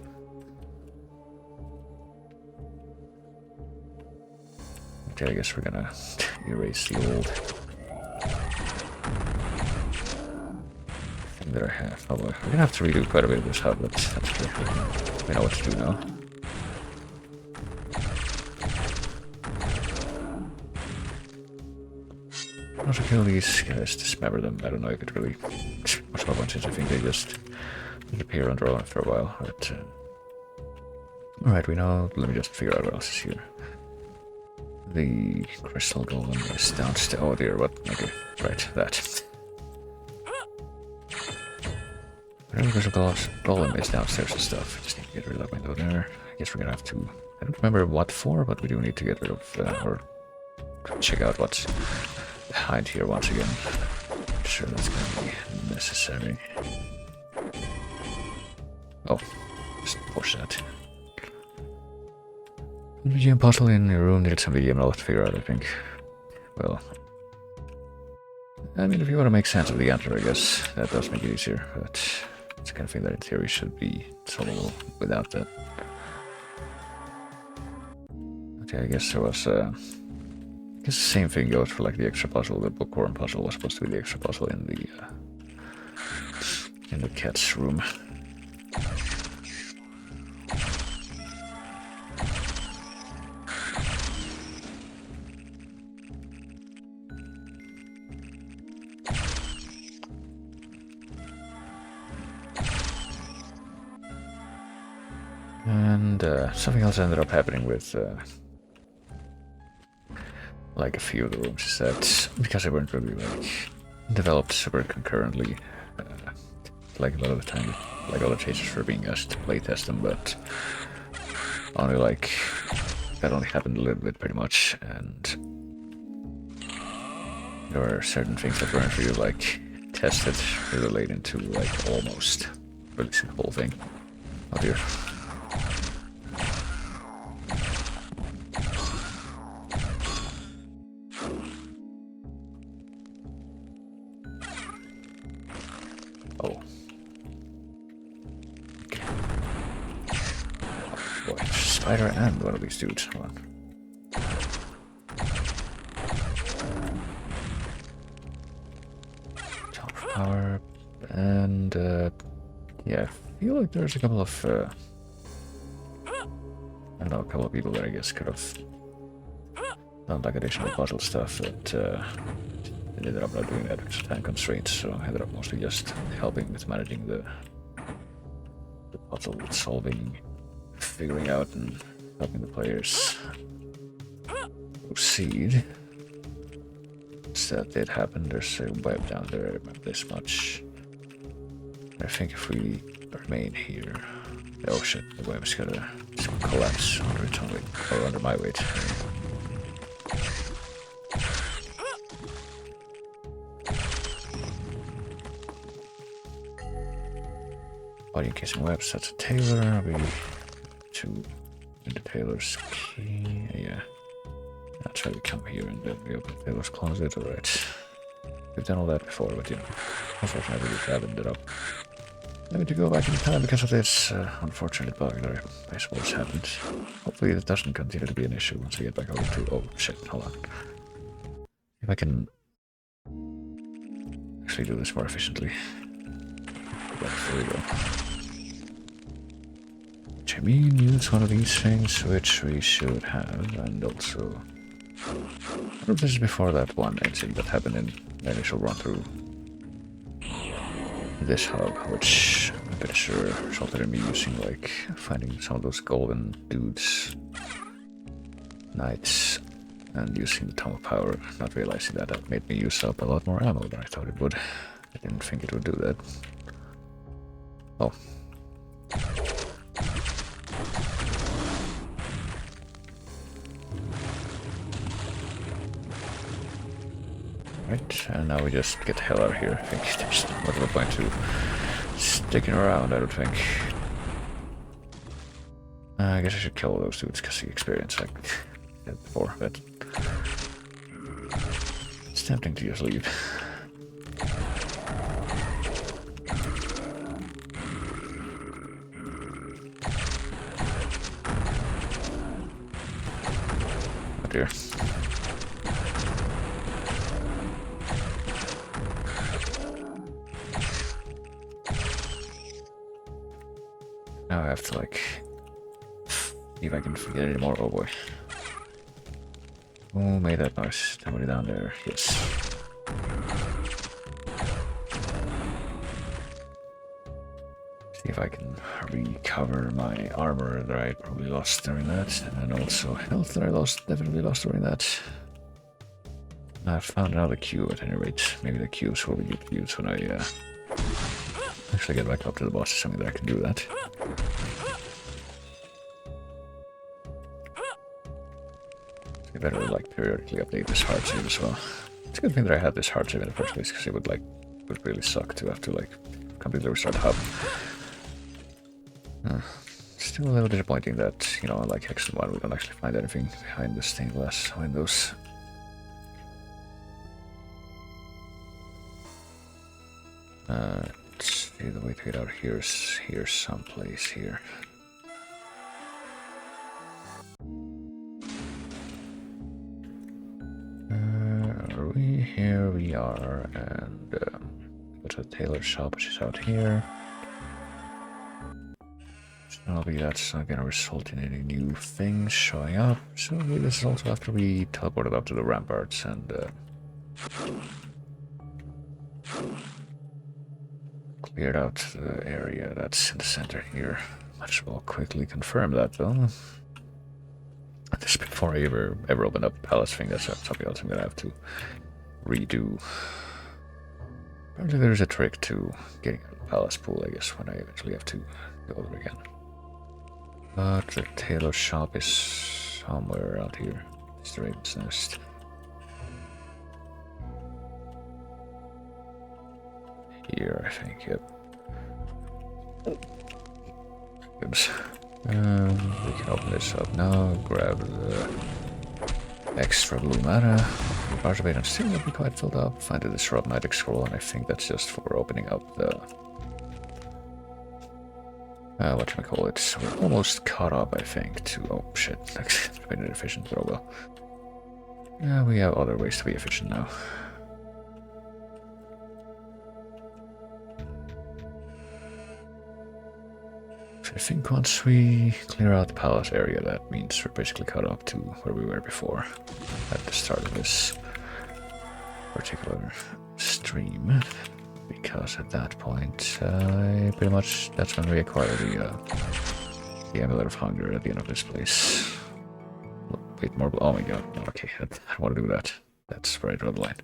Okay, I guess we're gonna erase the old that I have. Oh boy, we're gonna have to redo quite a bit of this hub, but that's okay. I know what to do now. Also kill these guys, dismember them. I don't know if it really much of a bunch, I think they just disappear on draw after a while. But alright, we know. Let me just figure out what else is here. The crystal golem is downstairs. Oh dear, what? Okay, right, that. Whatever crystal golem is downstairs and stuff. I just need to get rid of that window there. I guess we're gonna have to. I don't remember what for, but we do need to get rid of or check out what's behind here once again. I'm sure that's gonna be necessary. Oh, just push that. VGM puzzle in your room needed some VGM I'll have to figure out, I think. Well, I mean, if you want to make sense of the answer, I guess that does make it easier, but it's the kind of thing that in theory should be solvable without that. Yeah, I guess there was. I guess the same thing goes for like the extra puzzle. The bookworm puzzle was supposed to be the extra puzzle in the cat's room. And something else ended up happening with like a few of the rooms is that because they weren't really like developed super concurrently, like a lot of the time, like all the chasers were being asked to playtest them, but only like that only happened a little bit pretty much, and there were certain things that weren't really like tested really late into like almost releasing the whole thing. Oh dear. Oh. Okay. Oh boy, spider and one of these dudes. Hold on. Tower of power, and yeah, I feel like there's a couple of I don't know, a couple of people that I guess could have done like additional puzzle stuff that ended up not doing that because of time constraints, so I ended up mostly just helping with managing the puzzle solving, figuring out, and helping the players proceed. So that did happen. There's a web down there, I remember this much. I think if we remain here... Oh shit, the web's gonna collapse under its own weight, or under my weight. Body encasing webs, that's a tailor. We to the tailor's key. Yeah. That's why we come here and then we open the tailor's closet. Alright. We've done all that before, but you know, unfortunately we have ended up having to go back in time because of this unfortunate bug that I suppose happened. Hopefully it doesn't continue to be an issue once we get back over to... Oh shit, hold on. If I can actually do this more efficiently. But there we go. Which I mean, use one of these things, which we should have, and also... I wonder if this is before that one incident that happened in the initial run through this hub, which I'm pretty sure resulted in me using, like, finding some of those golden dudes, knights, and using the Tome of Power, not realizing that that made me use up a lot more ammo than I thought it would. I didn't think it would do that. Oh. Right, and now we just get the hell out of here. I think there's not much of a point to sticking around, I don't think. I guess I should kill those dudes because the experience like that before, but it's tempting to just leave. Oh dear. Now I have to like see if I can get any more. Oh boy. Who made that noise? Somebody down there. Yes. See if I can recover my armor that I probably lost during that, and also health that I definitely lost during that. I found another cube at any rate. Maybe the cubes will be good to use when I actually get back up to the boss, assuming that I can do that. I better like periodically update this hard save as well. It's a good thing that I had this hard save in the first place, because it would really suck to have to like completely restart the hub. Still a little disappointing that, you know, like Hexen 1, we don't actually find anything behind the stained glass windows. Let's see, the way to get out here is here someplace here. here we are, and go to the tailor shop, which is out here. Probably that's not gonna result in any new things showing up. So this is also after we teleported up to the ramparts and cleared out the area that's in the center here. Might as well quickly confirm that though. Just before I ever open up the palace thing, that's something else I'm gonna have to redo. Apparently there's a trick to getting out of the palace pool, I guess, when I eventually have to go there again. But the tailor shop is somewhere around here. It's the Raven's Nest. Here, I think, yep. Oops. We can open this up now, grab the extra blue mana. Large debate, I'm still not be quite filled up. Find the disrupt magic scroll, and I think that's just for opening up the whatchamacallit. So we're almost caught up, I think, to oh shit, it's been inefficient, but oh well. Yeah, we have other ways to be efficient now. So I think once we clear out the palace area, that means we're basically caught up to where we were before at the start of this particular stream. Because at that point, pretty much that's when we acquire the amulet of hunger at the end of this place. Wait, more. Oh my god! Okay, I don't want to do that. That's right on the line.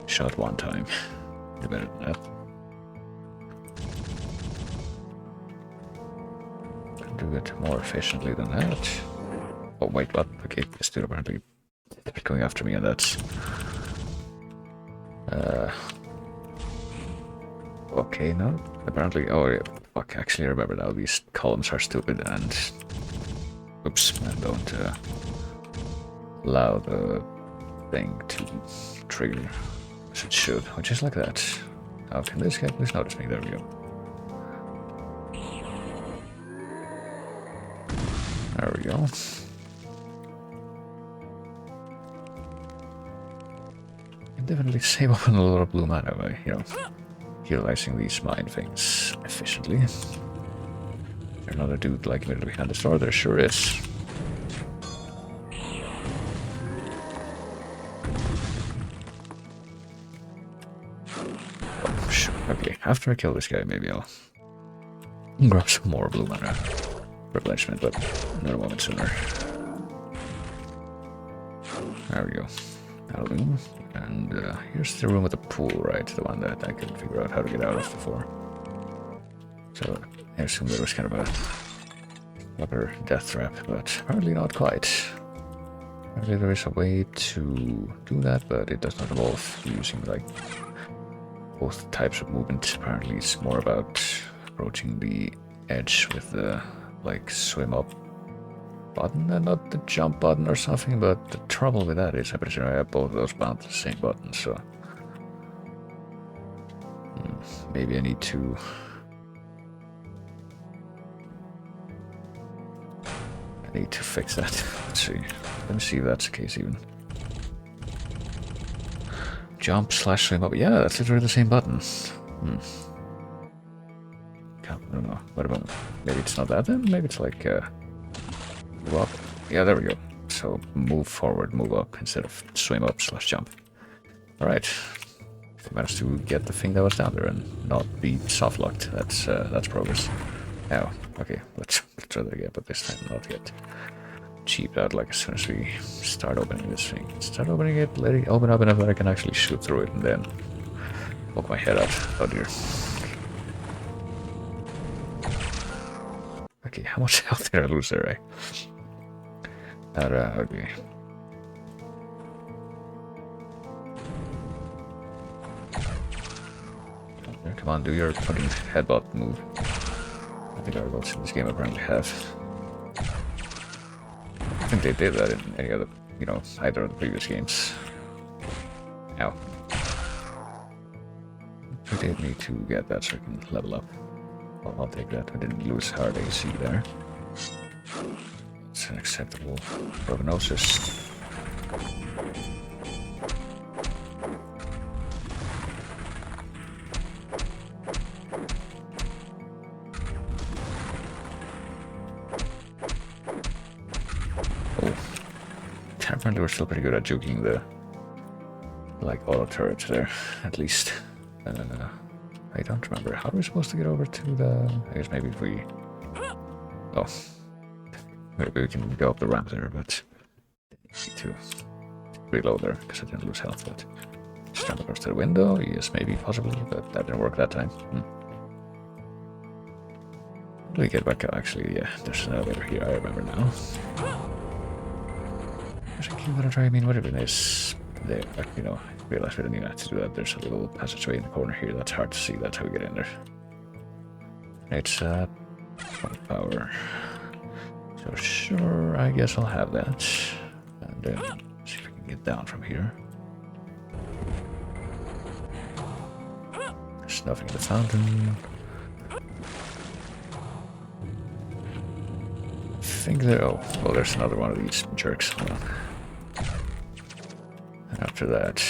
Shot one time. Do better than that. Can do it more efficiently than that. Oh wait, what? Okay, this dude apparently going after me, and that's okay. No, apparently. Oh yeah, fuck. Actually, I remember now. These columns are stupid, and oops, and don't allow the thing to trigger as it should, which is like that. How can this guy please notice me? There we go. There we go. Definitely save up on a lot of blue mana by, you know, utilizing these mine things efficiently. Is there another dude like me behind the store? There sure is. Oh, sure. Okay, after I kill this guy, maybe I'll grab some more blue mana replenishment, but not a moment sooner. There we go. That'll do. And here's the room with the pool, right? The one that I couldn't figure out how to get out of before. So I assume there was kind of a clever death trap, but apparently not quite. Apparently there is a way to do that, but it does not involve using like both types of movement. Apparently it's more about approaching the edge with the like swim up button and not the jump button or something, but the trouble with that is I'm pretty sure I have both of those bound to the same button, so maybe I need to fix that. Let's see. Let me see if that's the case even. Jump / swim up. Yeah, that's literally the same button. I don't know. What about maybe it's not that then? Maybe it's like move up. Yeah, there we go. So move forward, move up instead of swim up / jump. Alright. I managed to get the thing that was down there and not be soft locked. That's progress. Now, okay, let's try that again, but this time not get cheaped out like as soon as we start opening this thing. Start opening it, let it open up enough that I can actually shoot through it and then poke my head out. Oh dear. Okay, how much health did I lose there, eh? Okay. Come on, do your fucking headbutt move. I think our bots in this game apparently have. I think they did that in any other, you know, either of the previous games. Ow. I did need to get that so I can level up. I'll take that. I didn't lose hard AC there. an acceptable prognosis. Oh, apparently we're still pretty good at juking the like auto turrets there, at least. I don't remember how we're supposed to get over to the. I guess maybe if we. Oh, maybe we can go up the ramp there, but need to reload there because I didn't lose health. But just jump across to the window, yes, maybe, possibly, but that didn't work that time. How do we get back out? Actually, yeah, there's an elevator here. I remember now. I should give that a try. I mean, would have been nice there, but you know, I realized we didn't even have to do that. There's a little passageway in the corner here. That's hard to see. That's how we get in there. It's power. So sure, I guess I'll have that. And then see if we can get down from here. There's nothing in the fountain. I think there. Oh, well, there's another one of these jerks. Hold on. And after that.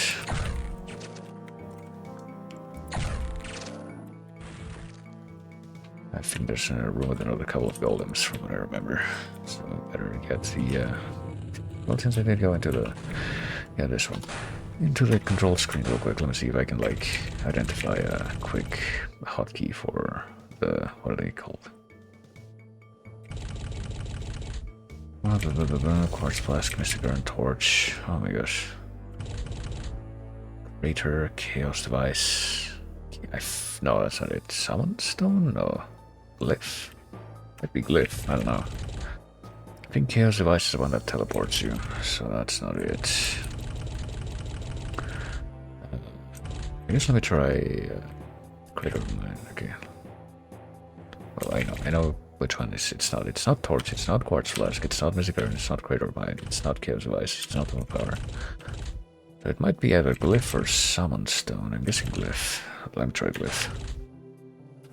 I think there's a room with another couple of golems from what I remember. So I better get the well, since I did go into the this one. Into the control screen real quick. Let me see if I can like identify a quick hotkey for the what are they called? Quartz flask, mystic iron torch. Oh my gosh. Crater, chaos device. No, that's not it. Summon stone? No. Glyph? Might be glyph, I don't know. I think chaos device is the one that teleports you, so that's not it. I guess let me try Crater Mine. Okay. Well, I know which one is. It's not torch, it's not quartz flask, it's not mystic iron, it's not Crater Mine, it's not chaos device, it's not power. So it might be either glyph or summon stone. I'm guessing glyph. Let me try glyph.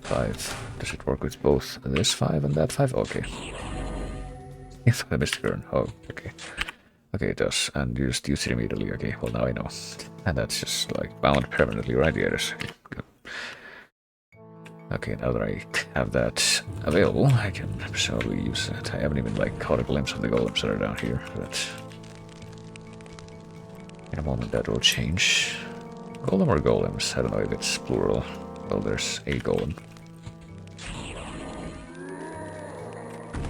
5. Does it work with both this 5 and that 5? Okay. If I missed turn. Oh, okay. Okay, it does. And you just use it immediately. Okay, well now I know. And that's just like bound permanently, right? Yeah, it is. Okay, good. Okay, now that I have that available, I can presumably use it. I haven't even like caught a glimpse of the golems that are down here, but in a moment that will change. Golem or golems? I don't know if it's plural. Well, there's a golem.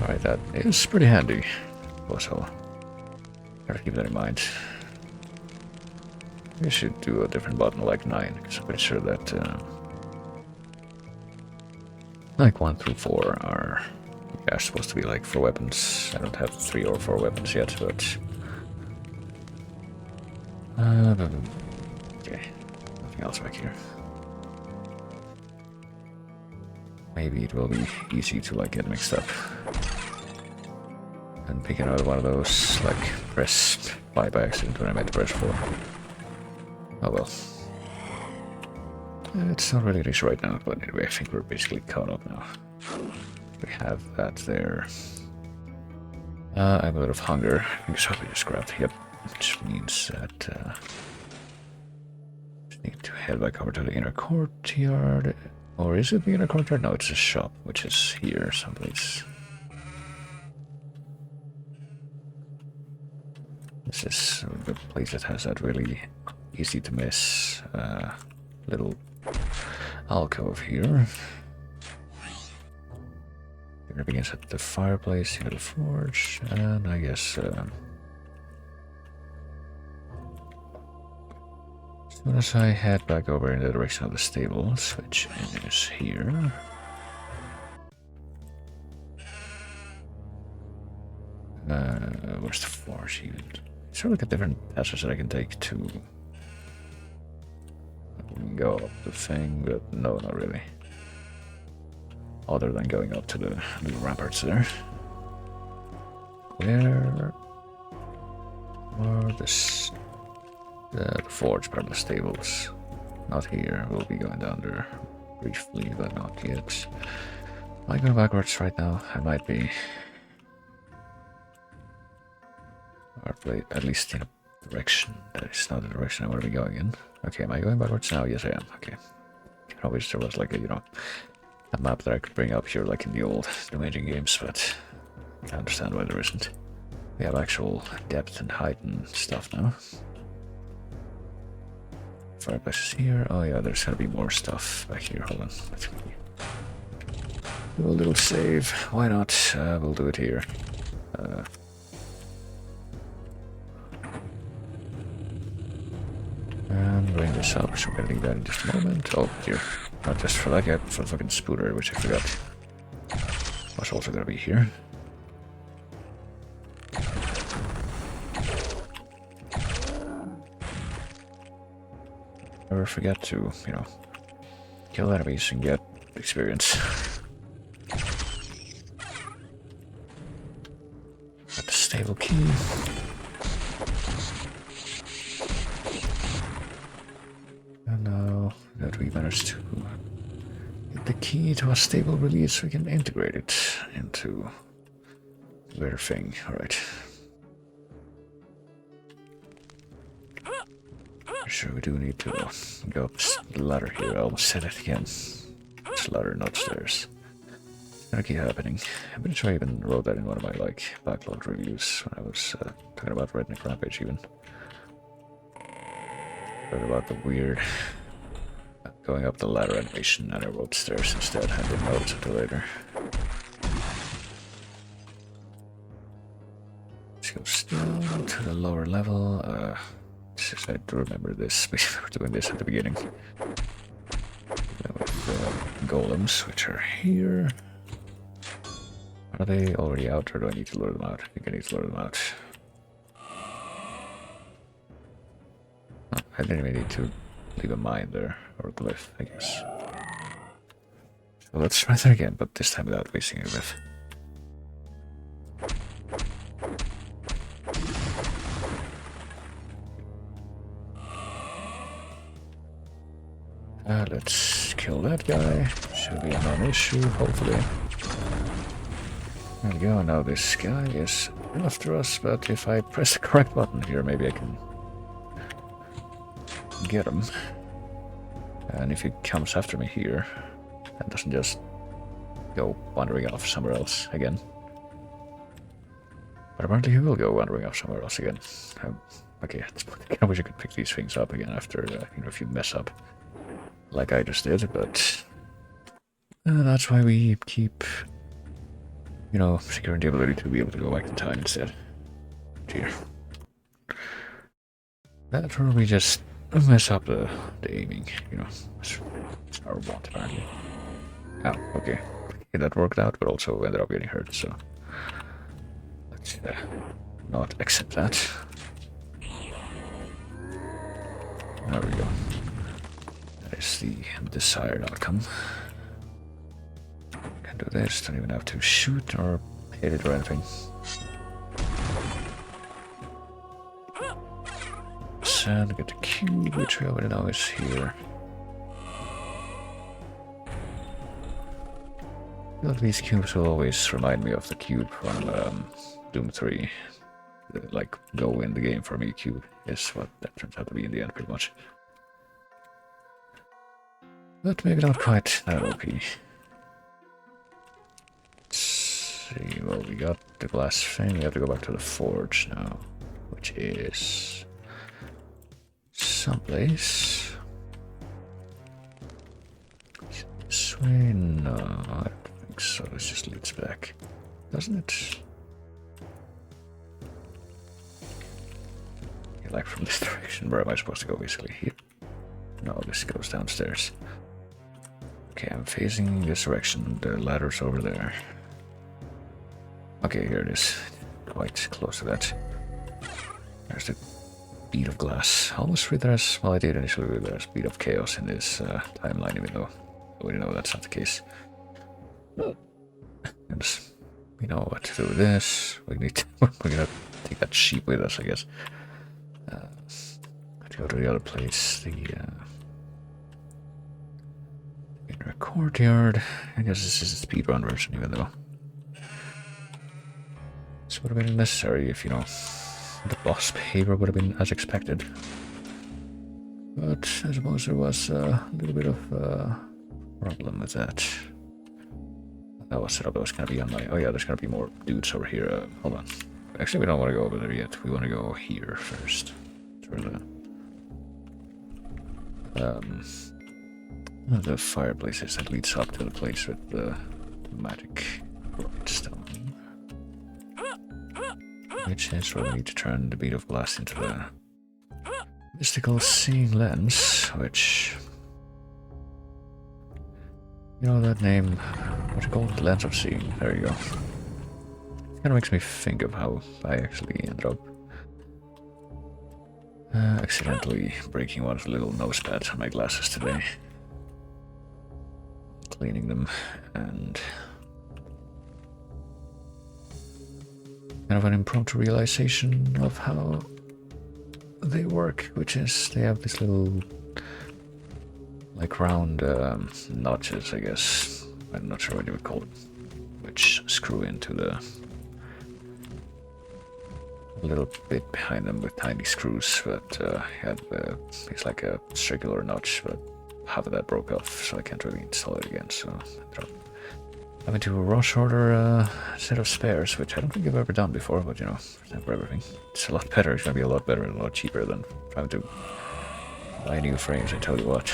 Alright, that is pretty handy. Also, gotta keep that in mind. We should do a different button like 9, because I'm pretty sure that like 1 through 4 are supposed to be like for weapons. I don't have 3 or 4 weapons yet, but okay, nothing else back here. Maybe it will be easy to like get mixed up and pick another one of those, like press 5 by accident when I meant to press 4. Oh well. It's not really an issue right now, but anyway, I think we're basically caught up now. We have that there. I have a bit of hunger. I think so. We just grabbed. Yep. Which means that just need to head back over to the inner courtyard. Or is it the inner courtyard? No, it's a shop, which is here someplace. This is the place that has that really easy to miss little alcove here. It begins at the fireplace, here the forge, and I guess as soon as I head back over in the direction of the stables, which is here. Where's the forge even? Is there like a different passage that I can take to go up the thing? But no, not really. Other than going up to the little ramparts there. Where are the forge part of the stables? Not here. We'll be going down there briefly, but not yet. Am I going backwards right now? I might be. Wait, at least in a direction that is not the direction I want to be going in. Okay, am I going backwards now? Yes, I am. Okay. I wish there was like a, a map that I could bring up here like in the old New Aging games, but I understand why there isn't. We have actual depth and height and stuff now. Fireplaces here. Oh yeah, there's gonna be more stuff back here. Hold on. Let's do a little save. Why not? We'll do it here. And bring this up. So we're gonna leave that in just a moment. Oh, here. Not just for that guy, but for the fucking spooter, which I forgot was also gonna be here. Never forget to, kill enemies and get experience. Got the stable key. And now that we managed to get the key to a stable release, we can integrate it into the better thing. Alright. Sure, we do need to go up the ladder here. I almost said it again. It's ladder, not stairs. It's gonna keep happening. I'm pretty sure I even wrote that in one of my backlog reviews when I was talking about Redneck Rampage even. Heard about the weird going up the ladder animation, and I wrote stairs instead. I didn't notice until later. Let's go still to the lower level. I do remember this. We were doing this at the beginning. With golems, which are here. Are they already out, or do I need to lure them out? I think I need to lure them out. Oh, I didn't even need to leave a mine there, or a glyph, I guess. So let's try that again, but this time without wasting a glyph. Let's kill that guy. Should be a non-issue, hopefully. There we go, now this guy is after us, but if I press the correct button here, maybe I can get him. And if he comes after me here, and doesn't just go wandering off somewhere else again. But apparently he will go wandering off somewhere else again. Okay, I wish I could pick these things up again after, if you mess up. Like I just did, but that's why we keep, securing the ability to be able to go back in time instead. Here. That's where we just mess up the aiming, It's our want, apparently. Oh, okay. Yeah, that worked out, but also ended up getting hurt, so let's not accept that. There we go. That is the desired outcome. Can do this, don't even have to shoot or hit it or anything. And get the cube, which we already know is here. These cubes will always remind me of the cube from Doom 3. Like, go in the game for me cube is what that turns out to be in the end, pretty much. But maybe not quite that OP. Let's see, well, we got the glass thing. We have to go back to the forge now, which is someplace. This way? No, I don't think so. It just leads back, doesn't it? Yeah, like from this direction. Where am I supposed to go? Basically here. No, this goes downstairs. Okay, I'm facing this direction. The ladder's over there. Okay, here it is. Quite close to that. There's the bead of glass. Almost read there's, well, I did initially read there's bead of chaos in this timeline, even though we know that's not the case. And we know what to do with this. We're gonna take that sheep with us, I guess. Let's go to the other place. The inner courtyard. I guess this is a speedrun version, even though this would have been necessary if the boss behavior would have been as expected. But I suppose there was a little bit of a problem with that. That was set up, that was gonna be on my... Oh yeah, there's gonna be more dudes over here. Hold on. Actually, we don't want to go over there yet. We want to go here first. Through the fireplaces that leads up to the place with the magic stone. Which is where we need to turn the bead of glass into the mystical seeing lens, which... You know that name, what's it called? The lens of seeing. There you go. It kind of makes me think of how I actually ended up accidentally breaking one of the little nose pads on my glasses today. Cleaning them and kind of an impromptu realization of how they work, which is they have this little like round notches, I guess. I'm not sure what you would call it, which screw into the little bit behind them with tiny screws, but it's like a circular notch, but half of that broke off, so I can't really install it again, so I'm having to rush order a set of spares, which I don't think I've ever done before, but you know, for everything. It's a lot better, it's gonna be a lot better and a lot cheaper than trying to buy new frames, I tell you what.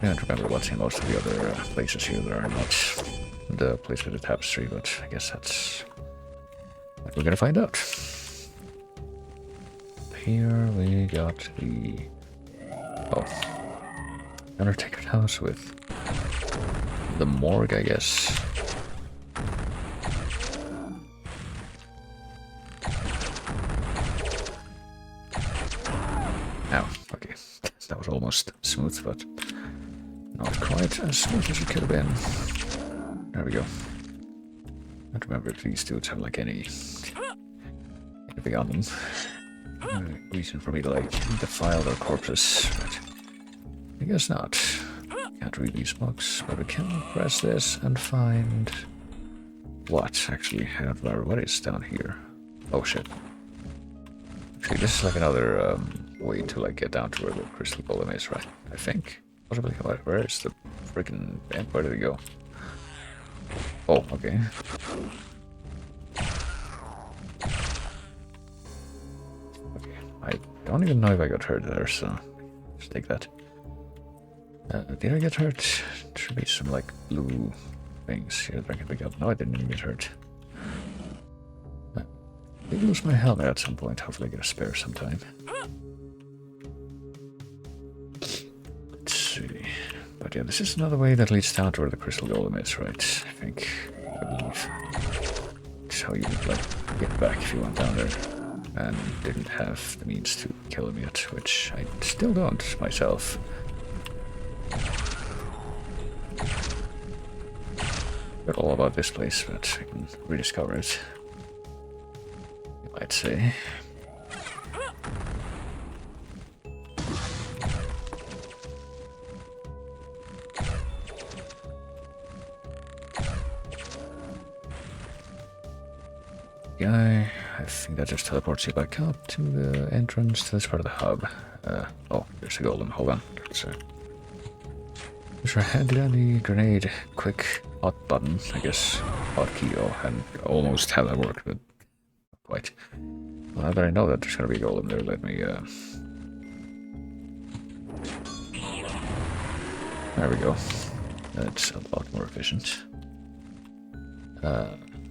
I don't remember what's in most of the other places here that are not the place with the tapestry, but I guess that's what we're gonna find out. Here we got the Undertaker's house with the morgue, I guess. Ow, okay. That was almost smooth, but not quite as smooth as it could have been. There we go. I don't remember if these dudes have like anything on them. Reason for me to like defile their corpses, but I guess not. Can't read these books, but we can press this and find what? Actually, I don't remember what is down here. Oh shit. Actually, this is like another way to like get down to where the crystal golem is, right? I think. Possibly. Where is the freaking end? Where did it go? Oh, okay. Okay. I don't even know if I got hurt there, so just take that. Did I get hurt? There should be some like blue things here that I can pick up. No, I didn't even get hurt. I did lose my helmet at some point. Hopefully I get a spare sometime. Let's see. But yeah, this is another way that leads down to where the crystal golem is, right? I believe. It's how you would like get back if you went down there and didn't have the means to kill him yet, which I still don't myself. Forgot all about this place, but I can rediscover it, you might say. Guy, I think that just teleports you back up to the entrance to this part of the hub. Oh, there's a golem. Hold on. There's a hand dandy grenade, quick hot button, I guess, hot key, and almost how that worked, but not quite. Well, now that I know that there's gonna be a golem there, let me, there we go. That's a lot more efficient.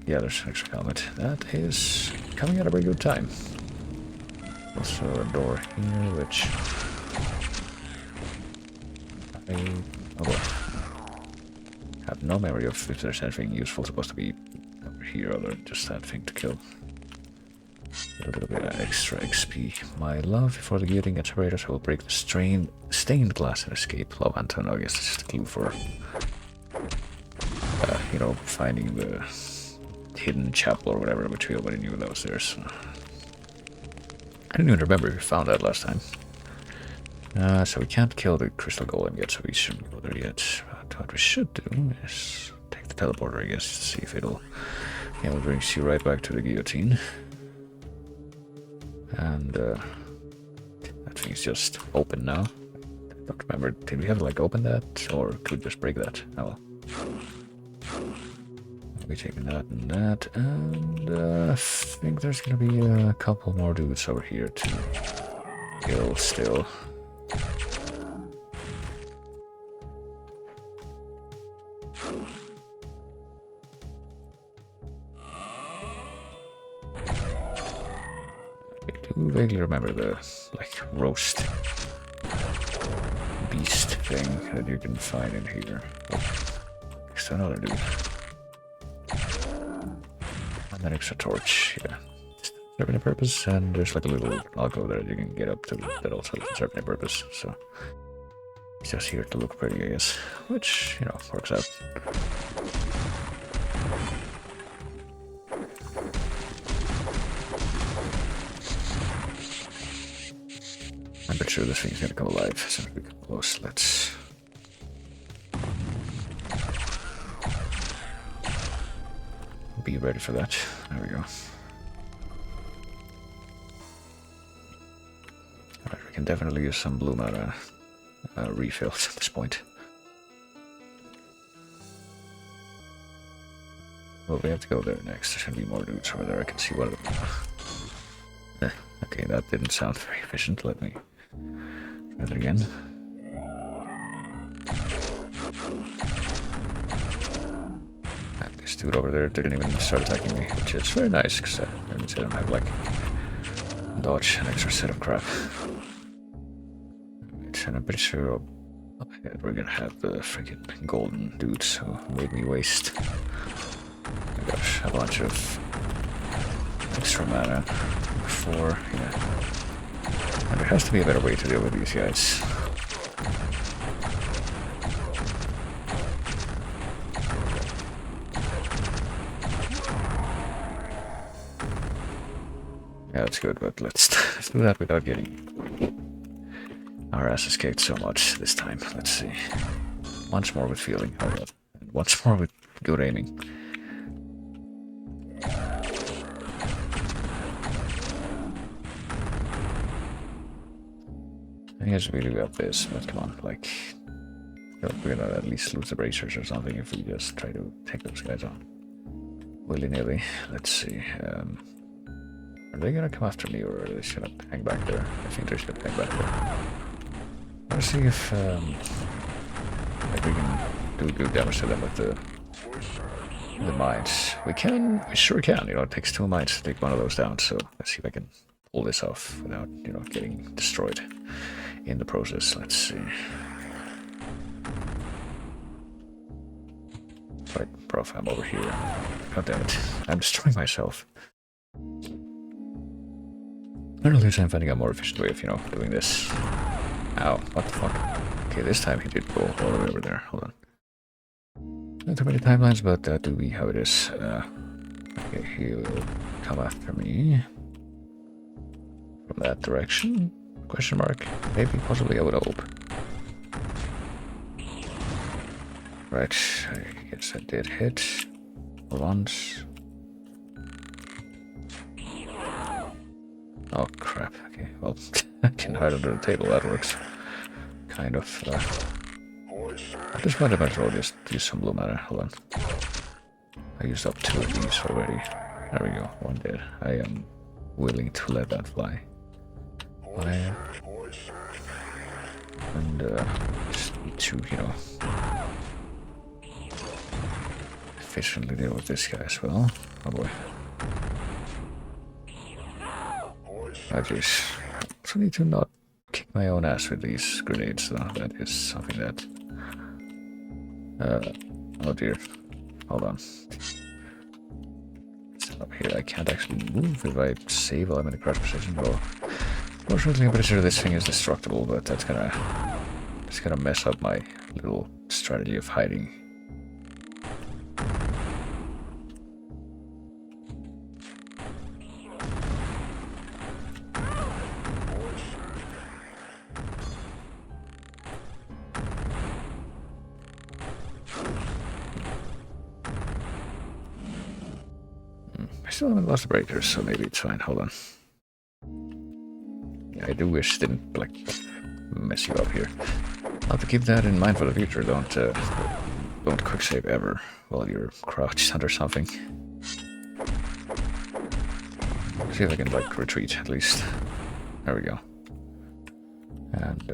Yeah, there's an extra helmet. That is coming at a very good time. Also a door here, which I have no memory of if there's anything useful supposed to be over here other than just that thing to kill. A little bit of extra XP. My love before the guillotine gets separated, I will break the stained glass and escape. Love Anton, I guess it's just a clue for you know, finding the hidden chapel or whatever, which we already knew that was there, so I didn't even remember if we found that last time. So we can't kill the crystal golem yet, so we shouldn't go there yet. But what we should do is take the teleporter, I guess, to see if it'll bring you right back to the guillotine. And that thing is just open now. I don't remember, did we have to like open that, or could we just break that? Oh well. I'll be taking that and that, and I think there's gonna be a couple more dudes over here to kill still. I do vaguely remember the like roast beast thing that you can find in here. Oh, it's another dude. And an extra torch, yeah. Serving a purpose, and there's like a little alcove there that you can get up to that also serving a purpose, so it's just here to look pretty, I guess, which, you know, works out. I'm pretty sure this thing's gonna come alive as soon as we come close. Let's be ready for that. There we go. Alright, we can definitely use some blue mana refills at this point. Well, we have to go there next. There's gonna be more dudes over there. I can see one of them. Okay, that didn't sound very efficient. Let me try that again. And this dude over there didn't even start attacking me, which is very nice, because that means I don't have, like, dodge an extra set of crap. And I'm pretty sure we're gonna have the freaking golden dudes who made me waste, oh gosh, a bunch of extra mana before, yeah. And there has to be a better way to deal with these guys. Yeah, that's good, but let's do that without getting our asses kicked so much this time. Let's see. Once more with feeling. Oh god. And once more with good aiming. I guess we really got this, but come on, like, we're gonna at least lose the bracers or something if we just try to take those guys on willy-nilly. Let's see. Are they gonna come after me, or are they just gonna hang back there? I think they're just gonna hang back there. Let's see if like we can do good damage to them with the mines. We sure can. You know, it takes 2 mines to take one of those down. So let's see if I can pull this off without, you know, getting destroyed in the process. Let's see. Right, prof, I'm over here. God damn it, I'm destroying myself. I don't know if I'm finding a more efficient way of, you know, doing this. Ow, what the fuck? Okay, this time he did go all the way over there. Hold on. Not too many timelines, but that do be how it is. Okay, he will come after me. From that direction? Question mark? Maybe, possibly, I would hope. Right, I guess I did hit once. Oh crap, okay, well, I can hide under the table, that works. Kind of, at this point I might as well just use some blue mana, hold on. I used up 2 of these already. There we go, 1 dead. I am willing to let that fly. And, just need to, you know, efficiently deal with this guy as well. Oh boy. I just also need to not kick my own ass with these grenades, though. That is something that... oh dear. Hold on. Up here, I can't actually move if I save while I'm in a crouch position. Well, fortunately, I'm pretty sure this thing is destructible, but that's gonna mess up my little strategy of hiding. still haven't lost the breakers, so maybe it's fine. Hold on. Yeah, I do wish it didn't, like, mess you up here. I'll have to keep that in mind for the future. Don't quick save ever while you're crouched under something. See if I can, like, retreat at least. There we go. And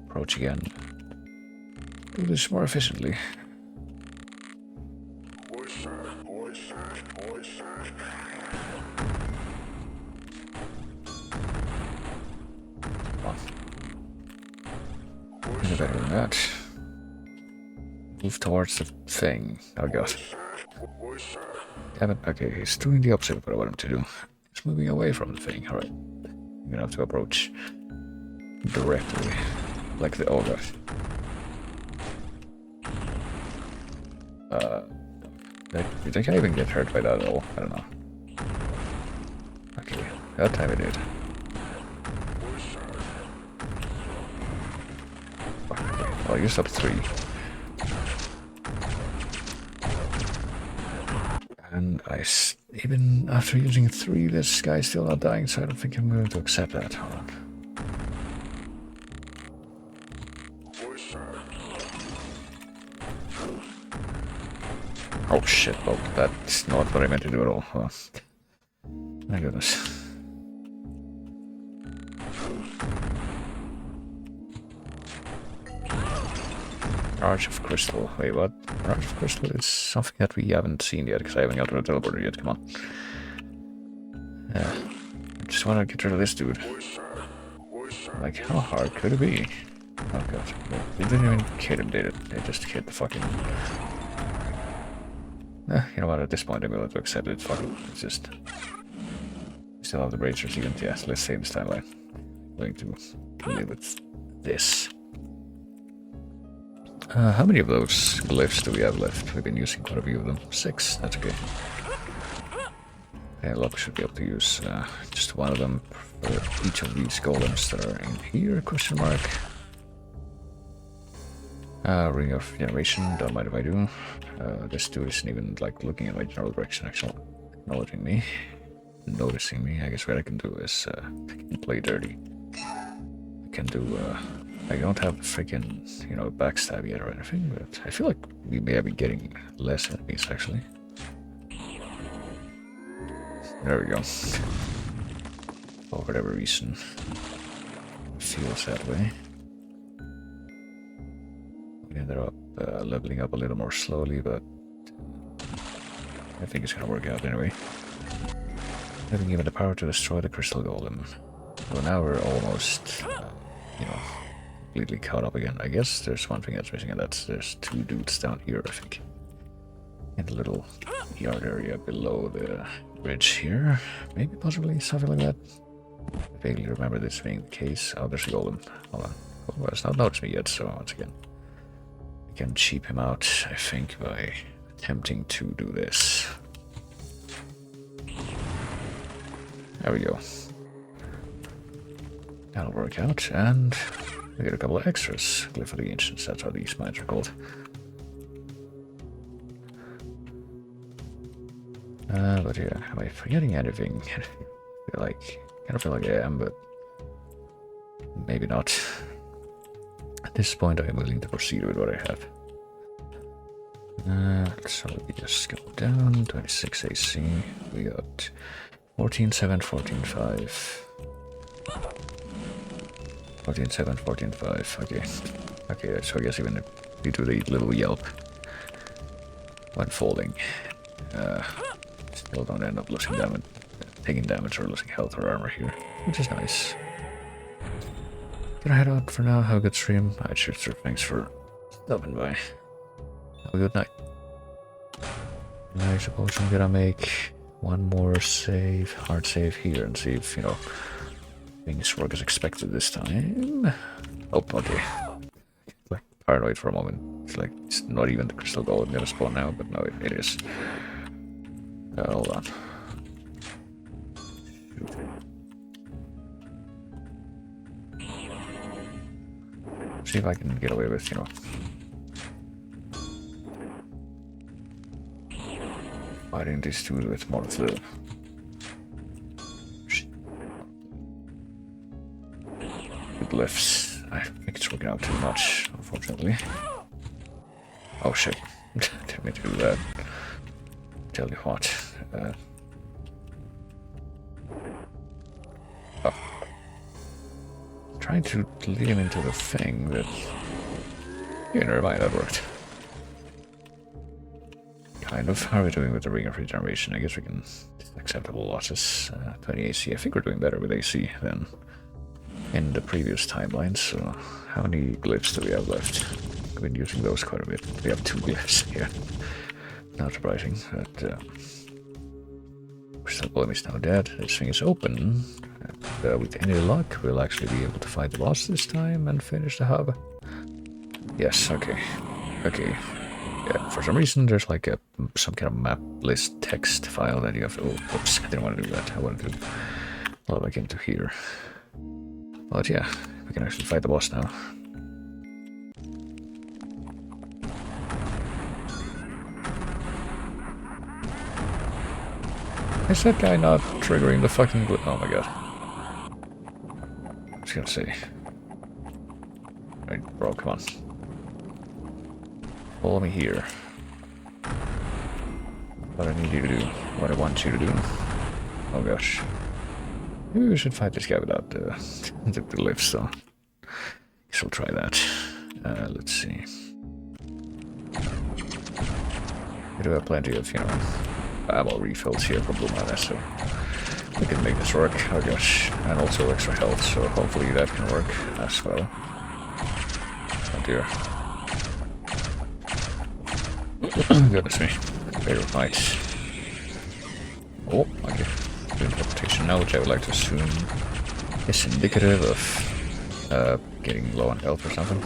approach again. Do this more efficiently. Come on. Do better than that. Move towards the thing. Oh god. Damn it. Okay, he's doing the opposite of what I want him to do. He's moving away from the thing. Alright. I'm gonna have to approach directly. Like the... oh gosh. Did I even get hurt by that at all? I don't know. Okay, that time I did. Okay, well, I used up 3. And even after using 3, this guy's still not dying, so I don't think I'm going to accept that. Hold on. Oh shit, well, that's not what I meant to do at all. Oh, my goodness. Arch of Crystal. Wait, what? Arch of Crystal is something that we haven't seen yet, because I haven't gotten a teleporter yet. Come on. Yeah. I just want to get rid of this dude. Like, how hard could it be? Oh god. They didn't even hit him, did it? They just hit the fucking... you know what, at this point I'm willing to accept it. Fuck it. It's just... we still have the bracers even. Yes, let's save this timeline. I'm going to live with this. How many of those glyphs do we have left? We've been using quite a few of them. 6, that's okay. Yeah, Locke should be able to use just one of them for each of these golems that are in here, question mark. Ring of Generation, don't mind if I do. This dude isn't even like looking at my general direction, actually acknowledging me. Noticing me. I guess what I can do is play dirty. I can do I don't have freaking, you know, backstab yet or anything, but I feel like we may be getting less enemies actually. There we go. For whatever reason, it feels that way. We ended up leveling up a little more slowly, but I think it's gonna work out anyway. Having given the power to destroy the crystal golem. So now we're almost, you know, completely caught up again. I guess there's one thing that's missing, and that's there's 2 dudes down here, I think. In the little yard area below the bridge here. Maybe, possibly, something like that. I vaguely remember this being the case. Oh, there's a golem. Hold on. Oh, it's not noticed me yet, so once again. I can cheap him out, I think, by attempting to do this. There we go. That'll work out, and we get a couple of extras. Glyph of the Ancients, that's how these mines are called. But yeah, am I forgetting anything? I kind of feel like I am, but maybe not. At this point, I am willing to proceed with what I have. So we just go down, 26 AC, we got 14.7, 14.5. 14.7, 14.5, okay. Okay, so I guess even if you do the little yelp when falling, still don't end up losing damage, taking damage or losing health or armor here, which is nice. Gonna head out for now, have a good stream. Alright, sure, thanks for stopping by. Have a good night. I suppose I'm gonna make one more save, hard save here, and see if, you know, things work as expected this time. Oh, okay. Like, paranoid for a moment. It's like, it's not even the crystal golem gonna spawn now, but no, it is. Hold on. Shoot. See if I can get away with, you know. fighting these two with more of the glyphs. I think it's working out too much, unfortunately. Oh shit. Didn't mean to do that. Tell you what. Trying to lead him into the thing that... Yeah, never mind, that worked. Kind of. How are we doing with the Ring of Regeneration? I guess we can... Acceptable losses. 20 AC. I think we're doing better with AC than in the previous timeline. So, how many glyphs do we have left? I've been using those quite a bit. We have 2 glyphs here. Not surprising, but... Crystal Golem is now dead. This thing is open. And, with any luck, we'll actually be able to fight the boss this time and finish the hub. Yes, okay. Okay. Yeah, for some reason there's like some kind of map list text file that you have to... Oh, oops, I didn't want to do that. I wanted to log back into here. But yeah, we can actually fight the boss now. Is that guy not triggering the fucking... Oh my god. I was gonna say... Alright, bro, come on. Follow me here. What I need you to do. What I want you to do. Oh gosh. Maybe we should fight this guy without the glyphs, so... Guess we'll try that. Let's see. We do have plenty of, you know... ammo refills here for Blue Mana, so we can make this work. Oh gosh, and also extra health, so hopefully that can work as well. Oh dear. Goodness me. Favorite might. Oh, okay. Good interpretation now, which I would like to assume is indicative of getting low on health or something.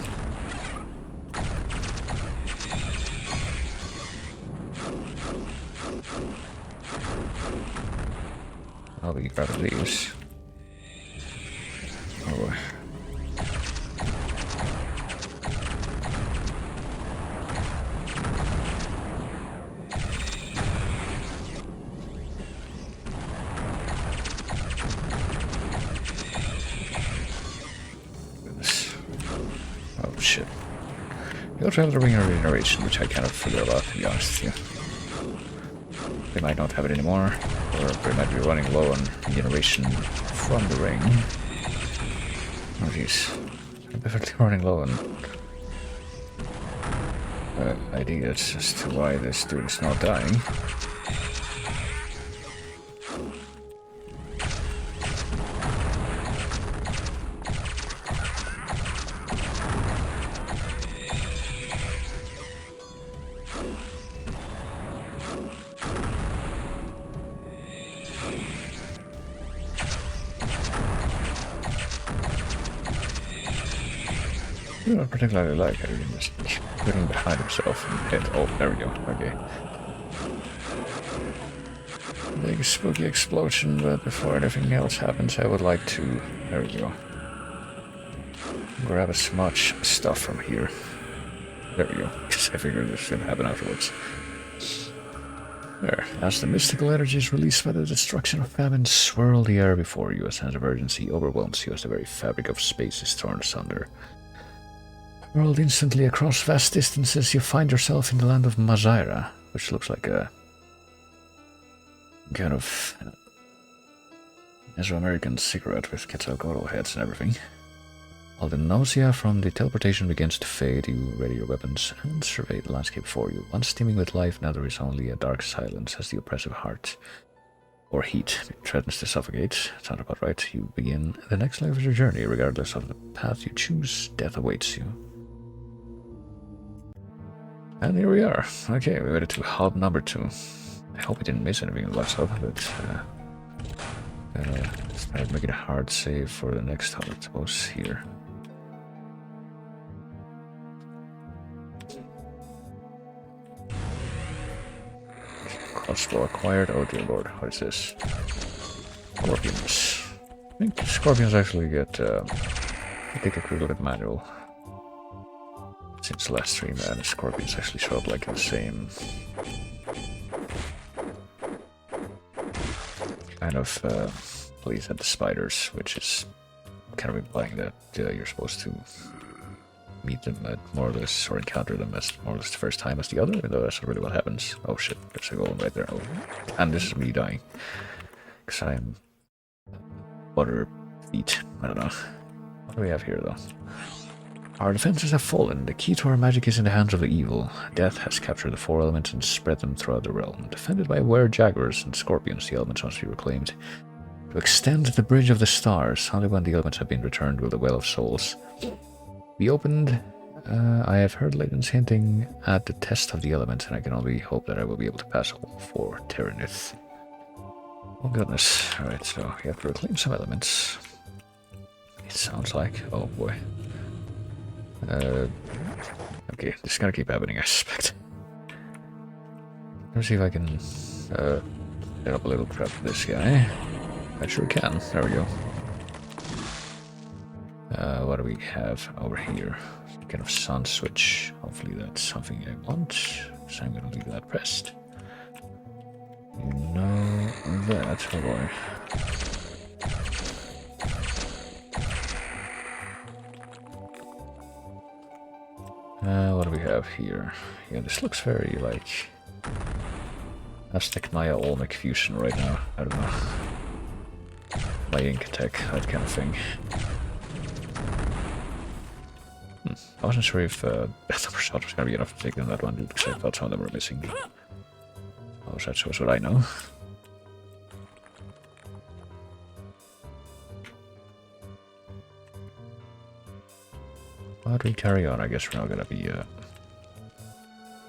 I'll be grabbing these. Oh boy. Goodness. Oh shit. You also have the Ring of Regeneration, which I kind of forgot about, to be honest with you. They might not have it anymore. Or they might be running low on regeneration from the ring. Oh jeez. I'm definitely running low on ideas as to why this dude is not dying. I don't particularly like how you can just put him behind himself and hit. Oh, there we go. Okay. Big spooky explosion, but before anything else happens, I would like to... There we go. Grab as much stuff from here. There we go. Because I figured this should happen afterwards. There. As the mystical energies released by the destruction of famine swirl the air before you, a sense of urgency overwhelms you as the very fabric of space is torn asunder. Whirled instantly across vast distances, you find yourself in the land of Mazaira, which looks like a kind of Mesoamerican cigarette with Quetzalcoatl heads and everything. While the nausea from the teleportation begins to fade, you ready your weapons and survey the landscape before you. Once teeming with life, now there is only a dark silence as the oppressive heart or heat threatens to suffocate. Sounds about right. You begin the next leg of your journey. Regardless of the path you choose, death awaits you. And here we are. Okay, we made it to hub number 2. I hope we didn't miss anything in the last hub, but let's try to make it a hard save for the next hub, I suppose, here. Crossbow acquired. Oh dear lord, what is this? Scorpions. I think scorpions actually get addicted to the manual. Since last stream, and scorpions actually show up like the same kind of plays at the spiders, which is kind of implying that you're supposed to meet them at more or less, or encounter them as more or less the first time as the other, even though that's not really what happens. Oh shit, there's a golem right there. Oh, and this is me dying. Because I'm water feet. I don't know. What do we have here though? Our defenses have fallen. The key to our magic is in the hands of the evil. Death has captured the 4 elements and spread them throughout the realm. Defended by were-jaguars and scorpions, the elements must be reclaimed. To extend the bridge of the stars, only when the elements have been returned will the well of souls be opened. I have heard legends hinting at the test of the elements, and I can only hope that I will be able to pass all 4 Tyrannith. Oh goodness. Alright, so you have to reclaim some elements. It sounds like. Oh boy. Okay, this is gonna keep happening, I suspect. Let me see if I can set up a little trap for this guy. I sure can. There we go. What do we have over here? Some kind of sun switch. Hopefully that's something I want. So I'm gonna leave that pressed. You know that. Oh boy. What do we have here? Yeah, this looks very like Aztec Maya Olmec fusion right now. I don't know. My ink attack, that kind of thing. I wasn't sure if that number shot was gonna be enough to take down that one dude, because I thought some of them were missing. Oh, that shows what I know. How do we carry on? I guess we're not gonna be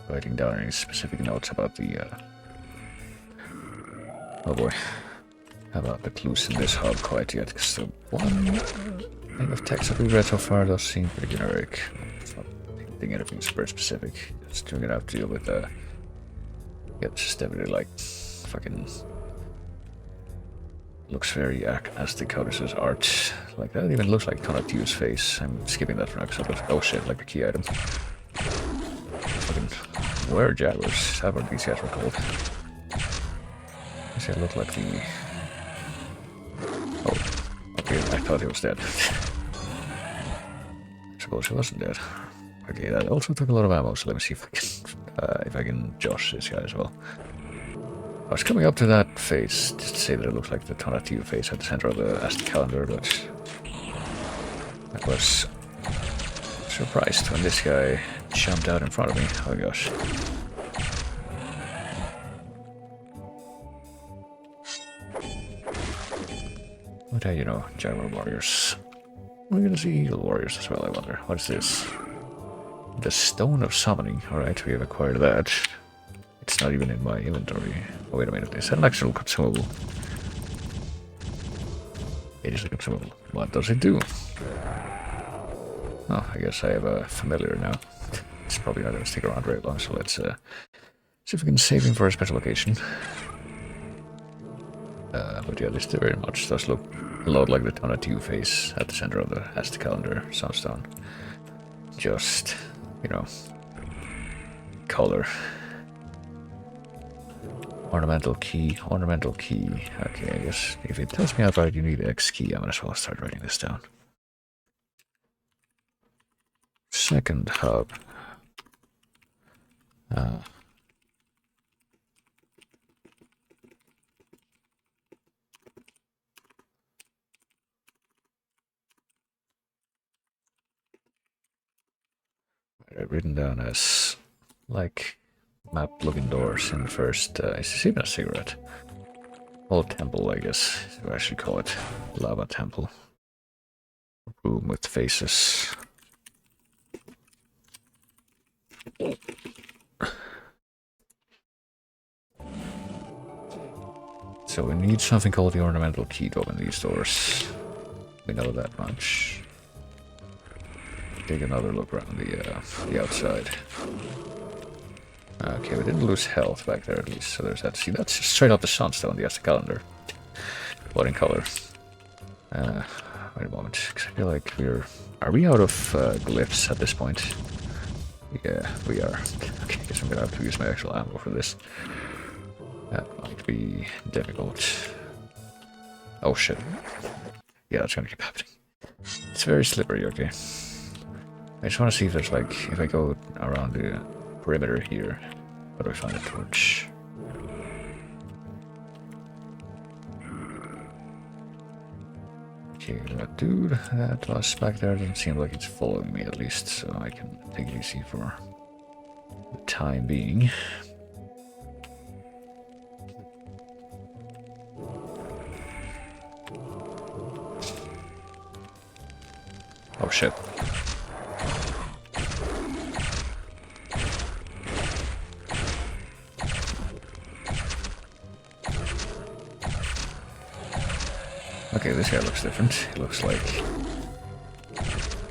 writing down any specific notes about the oh boy. About the clues in this hub quite yet, because the one thing of text that we've read so far does seem pretty generic. It's not hinting anything super specific. Just gonna have to deal with yeah, this is definitely like fucking looks very Aztec. How this is art. Like that even looks like Tonatiuh's face. I'm skipping that for now because I thought, oh shit, like the key item. Fucking where jaguars? Is that what these guys were called? Does it look like the oh, okay, I thought he was dead. I suppose he wasn't dead. Okay, that also took a lot of ammo, so let me see if I can josh this guy as well. I was coming up to that face just to say that it looks like the Tonatiuh face at the center of the Aztec calendar, but I was surprised when this guy jumped out in front of me. Oh gosh. What do you know, Jaguar Warriors? We're gonna see Eagle Warriors as well, I wonder. What is this? The Stone of Summoning. Alright, we have acquired that. It's not even in my inventory. Oh, wait a minute, is that an actual consumable? It is a consumable. What does it do? Oh, I guess I have a familiar now. It's probably not going to stick around very long, so let's see if we can save him for a special occasion. But yeah, this very much does look a lot like the Tonatiuh face at the center of the Aztec calendar sunstone. Just, you know, color. Ornamental key, ornamental key. Okay, I guess if it tells me outright you need X key, I might as well start writing this down. Second hub. Written down as like map looking doors in the first. Is this even a cigarette? Or temple, I guess I should call it. Lava temple. Room with faces. So we need something called the ornamental key to open these doors. We know that much. Take another look around the outside. Okay, we didn't lose health back there at least, so there's that. See, that's straight up the sunstone, the Aztec calendar. What in color? Wait a moment, because I feel like are we out of glyphs at this point? Yeah, we are. Okay, guess I'm gonna have to use my actual ammo for this. That might be difficult. Oh shit. Yeah, that's gonna keep happening. It's very slippery, okay. I just want to see if there's like, if I go around the perimeter here, how do I find a torch? Okay, that dude, that was back there, doesn't seem like it's following me at least, so I can take it easy for the time being. Oh shit. Okay, this guy looks different. He looks like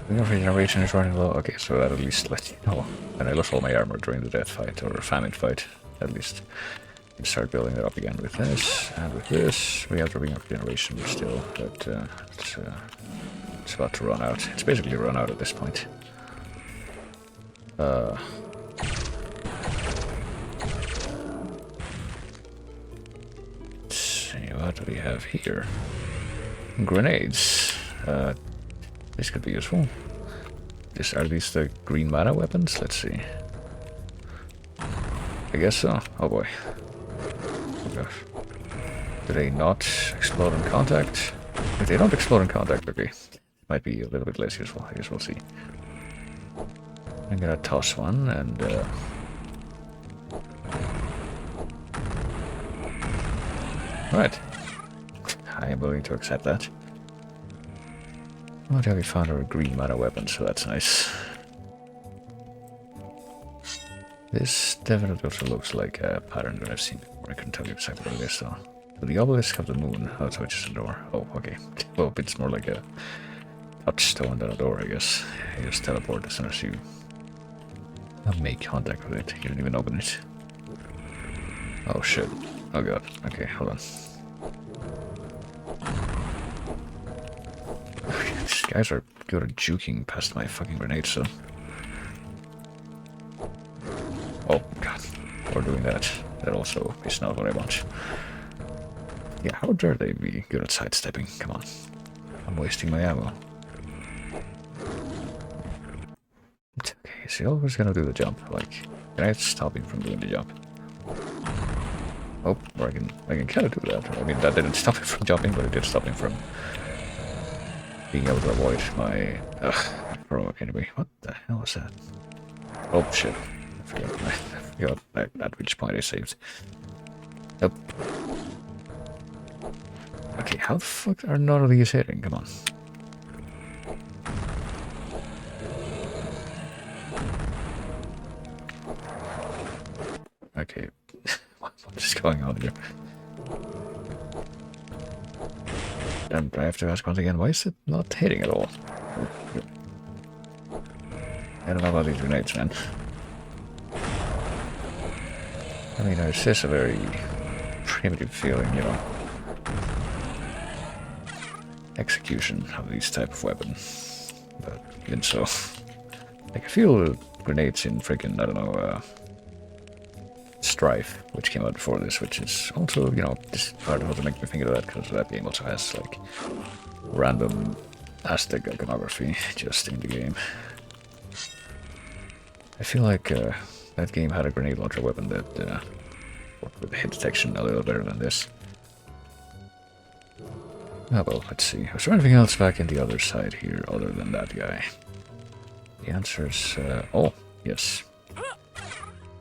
the regeneration is running low. Okay, so that at least lets you know. And I lost all my armor during the death fight, or famine fight, at least. You start building it up again with this, and with this. We have the ring of regeneration still, but it's about to run out. It's basically run out at this point. Let's see, what do we have here? Grenades. This could be useful. Are these the green mana weapons? Let's see. I guess so. Oh boy. Oh gosh. Do they not explode in contact? If they don't explode in contact, okay. Might be a little bit less useful. I guess we'll see. I'm gonna toss one and right. I am willing to accept that. What have we found our green mana weapon, so that's nice. This definitely also looks like a pattern that I've seen before. I couldn't tell you exactly what it is though. So the obelisk of the moon. Oh, so it's just a door. Oh, okay. Well, it's more like a touchstone than a door, I guess. You just teleport as soon as you make contact with it. You didn't even open it. Oh shit. Oh god. Okay, hold on. These guys are good at juking past my fucking grenades, so. Oh god. Or doing that. That also is not what I want. Yeah, how dare they be good at sidestepping? Come on. I'm wasting my ammo. Okay, is he always gonna do the jump? Like, can I stop him from doing the jump? Oh, or I can kind of do that. I mean, that didn't stop him from jumping, but it did stop him from being able to avoid my throw. Anyway, what the hell was that? Oh shit! I forgot at which point I saved. Nope. Okay, how the fuck are none of these hitting? Come on. Okay, what is going on here? And I have to ask once again, why is it not hitting at all? I don't know about these grenades, man. I mean, it's just a very primitive feeling, you know. Execution of these type of weapons. But even so, like, I feel grenades in freaking, I don't know, Strife, which came out before this, which is also, you know, this part of what make me think of that, because that game also has, like, random Aztec iconography just in the game. I feel like that game had a grenade launcher weapon that worked with the hit detection a little better than this. Oh well, let's see. Was there anything else back in the other side here other than that guy? The answer is, oh, yes.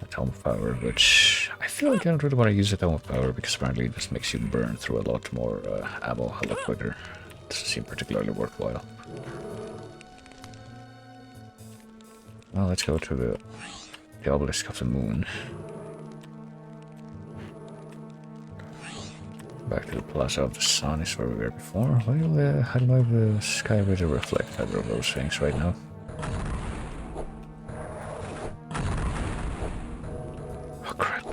A Tome of Power, which I feel like I don't really want to use a Tome of Power because apparently this makes you burn through a lot more ammo a lot quicker. It doesn't seem particularly worthwhile. Well, let's go to the obelisk of the moon. Back to the Plaza of the Sun is where we were before. Well, I don't know if the sky really reflect either of those things right now. Oh crap.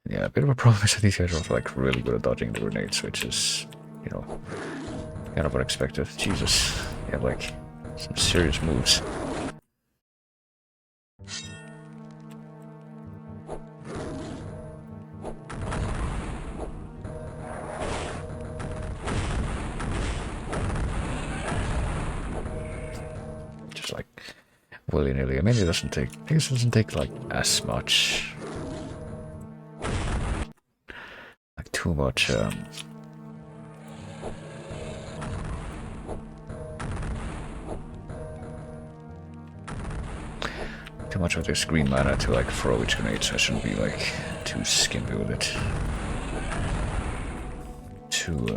Yeah, a bit of a problem is that these guys are also like really good at dodging the grenades, which is, you know, kind of unexpected. Jesus, they have like some serious moves. willy-nilly. I mean, it doesn't take like as much, like too much. Too much of this green mana to like throw each grenade, so I shouldn't be like too skimpy with it. Too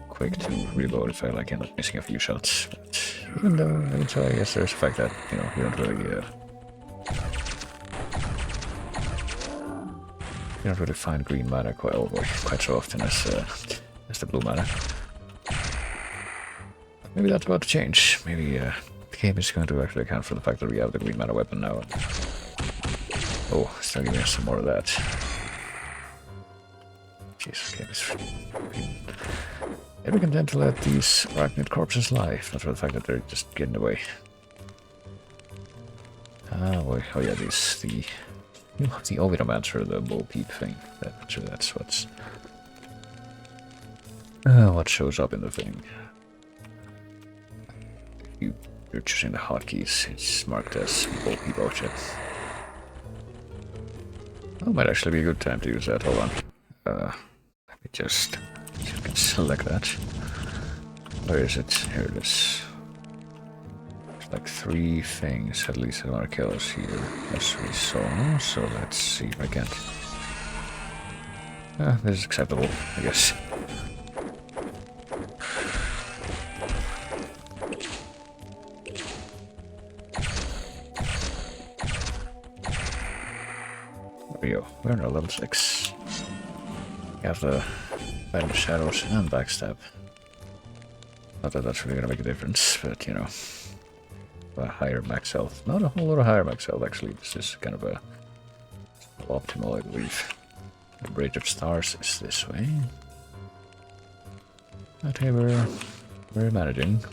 quick to reload if I like end up missing a few shots. But even though, so I guess there's the fact that, you know, we don't really find green mana quite so often as the blue mana. Maybe that's about to change. Maybe the game is going to actually account for the fact that we have the green mana weapon now. Oh, still giving us some more of that. Jeez, okay, this maybe content to let these arachnid corpses lie, not for the fact that they're just getting away. Ah, boy. Oh yeah, the Ovidomancer, the Bo Peep thing. That's what shows up in the thing. You're choosing the hotkeys, it's marked as Bo Peep object. Oh, might actually be a good time to use that. Hold on. Let me just... You can select that. Where is it? Here it is. There's like 3 things at least I want to kill us here, as we saw. So let's see if I can. This is acceptable, I guess. There we go. We're now level 6. We have the Bite of Shadows and Backstab. Not that that's really gonna make a difference, but you know. A higher max health. Not a whole lot of higher max health actually. This is kind of a optimal, I believe. The Bridge of Stars is this way. Okay, we're managing.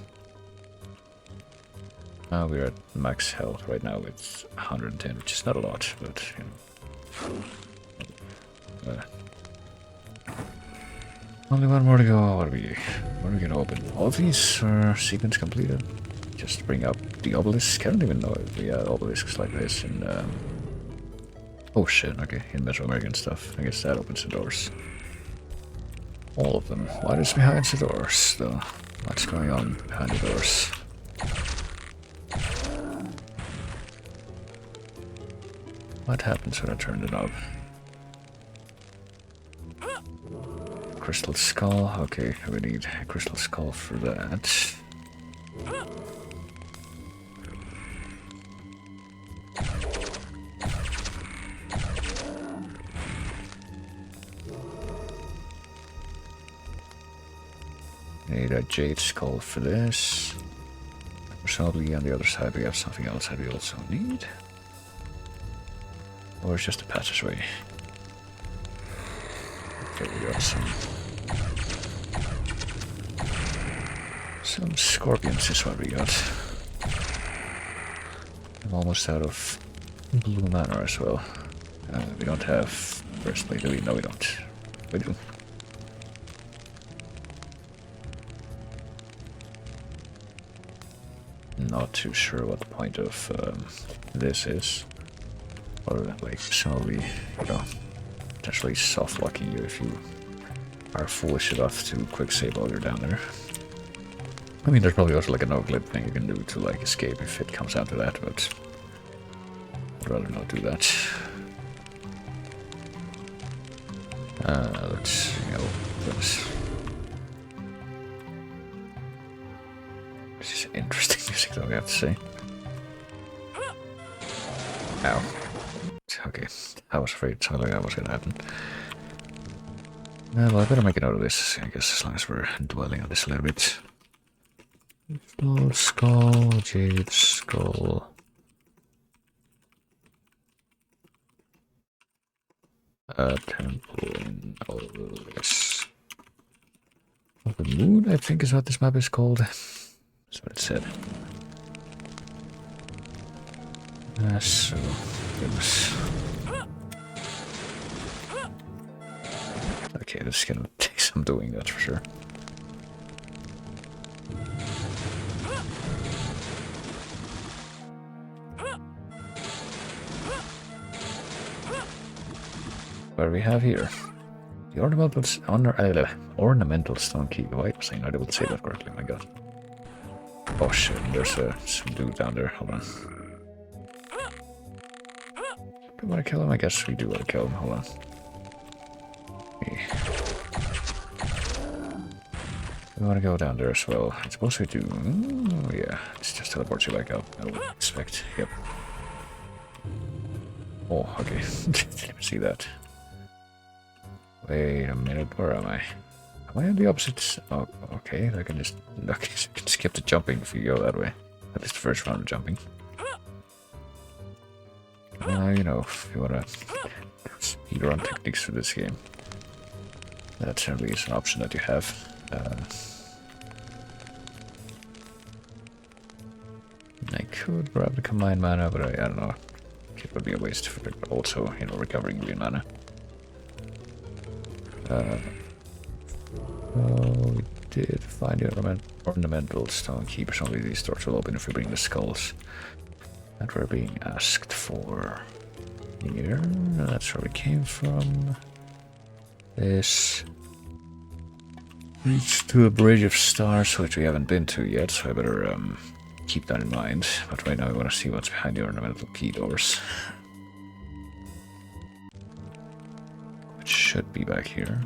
We're at max health right now with 110, which is not a lot, but you know. Only one more to go. What are we gonna open? All of these are sequence completed. Just bring up the obelisk. I don't even know if we had obelisks like this in oh shit, okay, in Mesoamerican stuff. I guess that opens the doors. All of them. What is behind the doors though? What's going on behind the doors? What happens when I turn the knob? Crystal skull. Okay, we need a crystal skull for that. Need a jade skull for this. Presumably on the other side we have something else that we also need. Or it's just a passageway. Okay, we got some scorpions is what we got. I'm almost out of blue mana as well. We don't have breastplate, do we? No, we don't. We do. Not too sure what the point of this is. Or like slowly, you know, potentially soft locking you if you are foolish enough to quick save while you're down there. I mean, there's probably also like a no-clip thing you can do to like escape if it comes down to that, but I'd rather not do that. Let's, you know, this is interesting music though, I have to say. Ow. Okay, I was afraid something like that was gonna happen. Well, I better make a note of this, I guess, as long as we're dwelling on this a little bit. Skull, jade skull. Temple in Olis. The moon, I think, is what this map is called. That's what it said. So goodness. Okay, this is gonna take some doing, that's for sure. What do we have here? The ornamental stone key. Why was I not able to say that correctly? My god. Oh shit, there's some dude down there. Hold on. Do we want to kill him? I guess we do want to kill him. Hold on. We want to go down there as well. It's supposed to do. Yeah, it's just teleports you back up. I would expect. Yep. Oh, okay. Didn't see that. Wait a minute. Where am I? Am I on the opposite? Oh, okay. I can just. Okay, so you can skip the jumping if you go that way. At least the first round of jumping. You know, if you want to speedrun techniques for this game, that certainly is an option that you have. I could grab the combined mana, but I don't know. It would be a waste for also, you know, recovering green mana. We did find the ornamental stone key. Presumably these doors will open if we bring the skulls that we're being asked for here. That's where we came from. This leads to a bridge of stars, which we haven't been to yet, so I better keep that in mind. But right now we want to see what's behind the ornamental key doors. Which should be back here.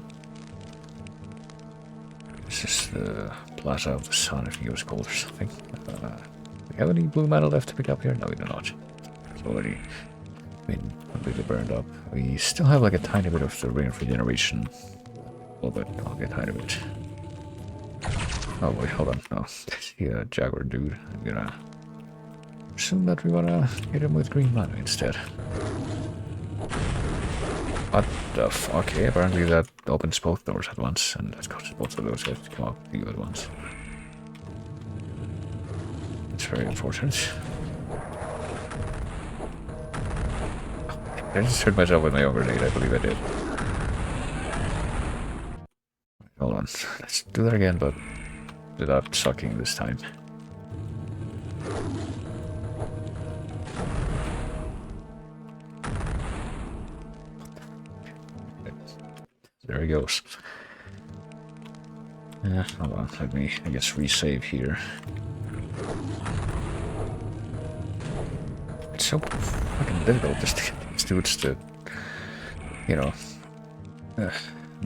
This is the Plaza of the Sun, I think it was called, or something. We have any blue metal left to pick up here? No, we do not. It's already been completely burned up. We still have like a tiny bit of the ring of regeneration. A little bit, I'll get a tiny bit. Oh wait, hold on. No, the Jaguar dude. I'm gonna assume that we wanna hit him with green mana instead. What the fuck? Okay, apparently that opens both doors at once, and that causes both of those guys to come out to you at once. It's very unfortunate. I just hurt myself with my own grenade, I believe I did. Hold on, let's do that again, but without sucking this time. There he goes. Hold on, let me, I guess, resave here. It's so fucking difficult just to get these dudes to, you know,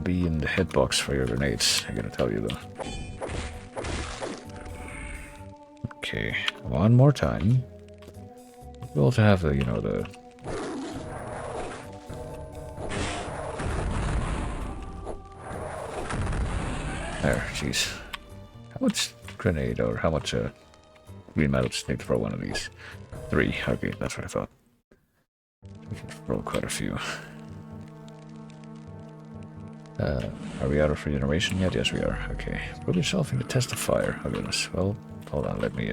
be in the hitbox for your grenades, I gotta tell you though. Okay, one more time. We also have the, you know, the... There, jeez. How much grenade or how much green metal does it take to throw one of these? 3, okay, that's what I thought. We can throw quite a few. Are we out of regeneration yet? Yes, we are. Okay. Put yourself in the test of fire. Oh goodness. Well, hold on, let me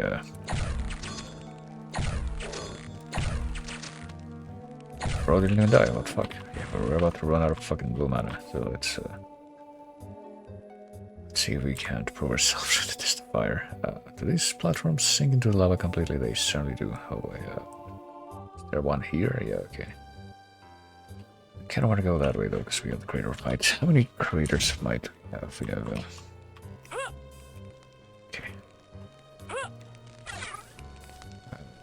Probably gonna die, what the fuck? Yeah, but we're about to run out of fucking blue mana, so let's see if we can't prove ourselves with the test of fire. Do these platforms sink into the lava completely? They certainly do. Oh, is there one here? Yeah, okay. I kinda wanna go that way though, because we have the crater of might. How many craters might we have? We have okay.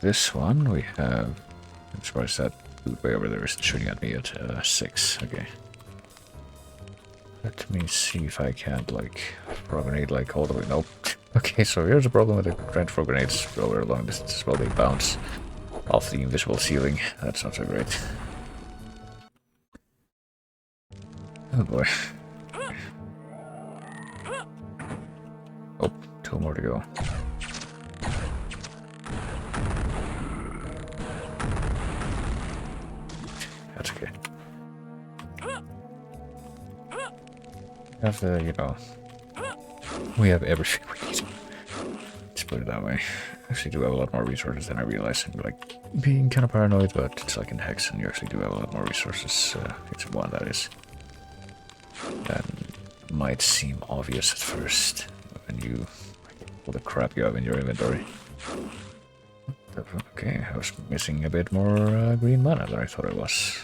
This one we have. I'm surprised that dude way over there is shooting at me at 6. Okay. Let me see if I can't like throw a grenade like all the way. Nope. Okay, so here's a problem with the trying to throw grenades over long distances. Well, they bounce off the invisible ceiling. That's not so great. Oh boy. Oh, 2 more to go. That's okay. Have the, you know, we have everything we need. Let's put it that way. Actually do have a lot more resources than I realized. I'm like being kind of paranoid, but it's like in Hexen, you actually do have a lot more resources. It's one that is that might seem obvious at first when you all the crap you have in your inventory. Okay, I was missing a bit more green mana than I thought I was.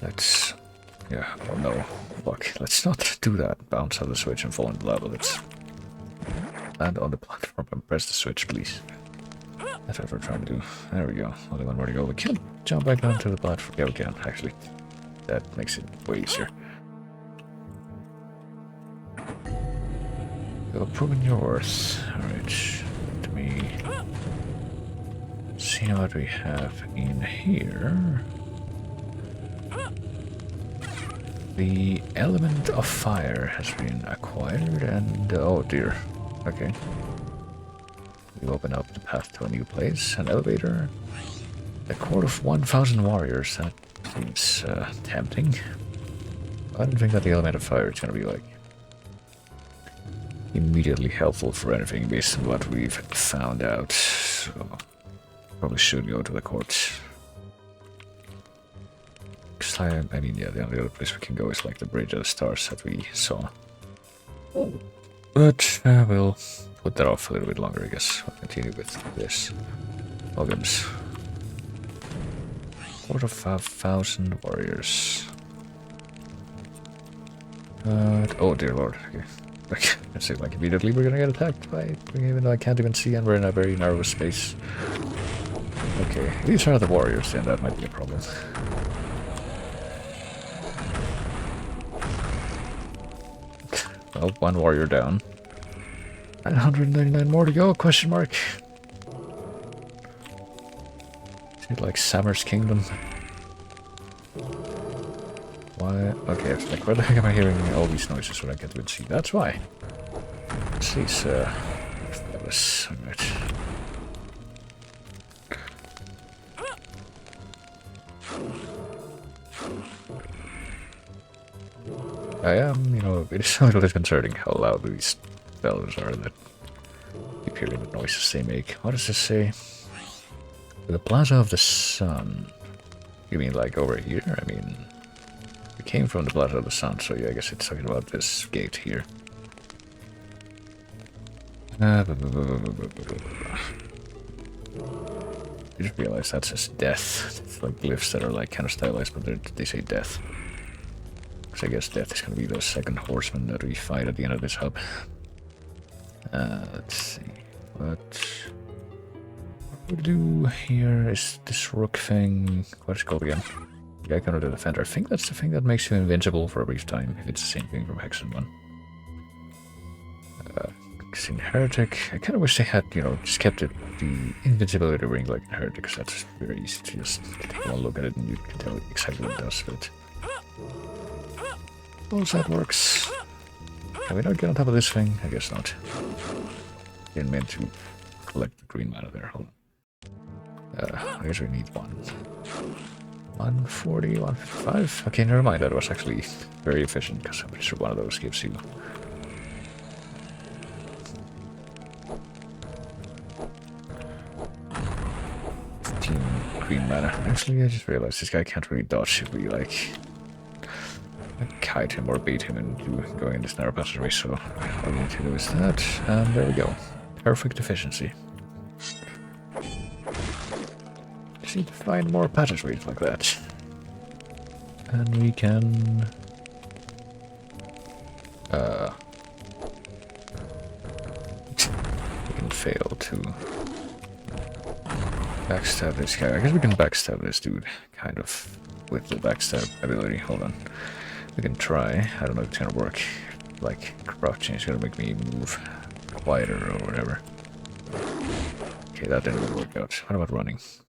let's... Yeah, oh no. Fuck, let's not do that. Bounce out the switch and fall into lava. Let's land on the platform and press the switch, please. That's what we're trying to do. There we go. Only one more to go. We can't jump back onto the platform. Yeah, we can, actually. That makes it way easier. You're proving your worth. Alright. Let me see what we have in here. The element of fire has been acquired and... oh dear. Okay. We open up the path to a new place. An elevator. A court of 1,000 warriors. That seems tempting. I don't think that the element of fire is going to be like immediately helpful for anything based on what we've found out. So probably should go to the court. I mean, yeah, the only other place we can go is like the Bridge of the Stars that we saw. But we'll put that off a little bit longer, I guess. We'll continue with this. Ogums. Court of 1,000 warriors. Oh dear lord. Okay. Let's say like immediately we're gonna get attacked by, even though I can't even see and we're in a very narrow space. Okay, these are the warriors, then that might be a problem. Well, one warrior down. 999 more to go, question mark. Is it like Summer's Kingdom? Why? Okay, it's like, where the heck am I hearing all these noises when I can't even see? That's why. These, that was... alright. I am, you know, it is a little disconcerting how loud these bells are that keep hearing the noises they make. What does this say? The Plaza of the Sun. You mean like over here? I mean, we came from the Plaza of the Sun, so yeah, I guess it's talking about this gate here. I just realized that says death. It's like glyphs that are like kind of stylized, but they say death. So I guess death is going to be the second horseman that we fight at the end of this hub. Let's see. What we do here is this rook thing. What is it called again? The Icon of the Defender. I think that's the thing that makes you invincible for a brief time, if it's the same thing from Hexen 1. In Heretic, I kind of wish they had, you know, just kept it the invincibility ring like in Heretic, because that's very easy to just take one look at it and you can tell exactly what it does. But suppose that works. Can we not get on top of this thing? I guess not. Didn't mean to collect the green mana there. Hold on. I guess we need one. 140, 155. Okay, never mind. That was actually very efficient because I'm pretty sure one of those gives you. Green mana. Actually, I just realized this guy can't really dodge if we like kite him or bait him into going in this narrow passageway, so all we need to do is that, and there we go. Perfect efficiency. Just need to find more passageways like that. And we can... we can fail to backstab this guy. I guess we can backstab this dude, kind of, with the backstab ability. Hold on. We can try. I don't know if it's gonna work. Like, crouching is gonna make me move quieter or whatever. Okay, that didn't really work out. What about running? Is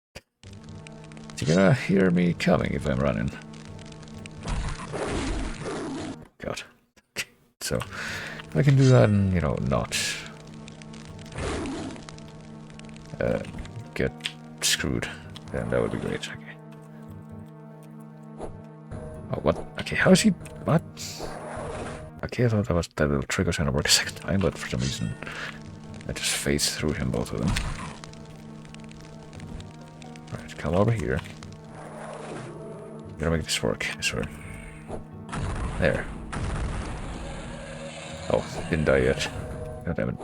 he gonna hear me coming if I'm running? God. So, if I can do that and, you know, not get screwed, then that would be great. Okay. Oh, what? Okay, how is he... what? Okay, I thought that little trick was gonna work a second time, but for some reason I just phased through him, both of them. Alright, come over here. I'm gonna make this work, I swear. There. Oh, didn't die yet. God damn it.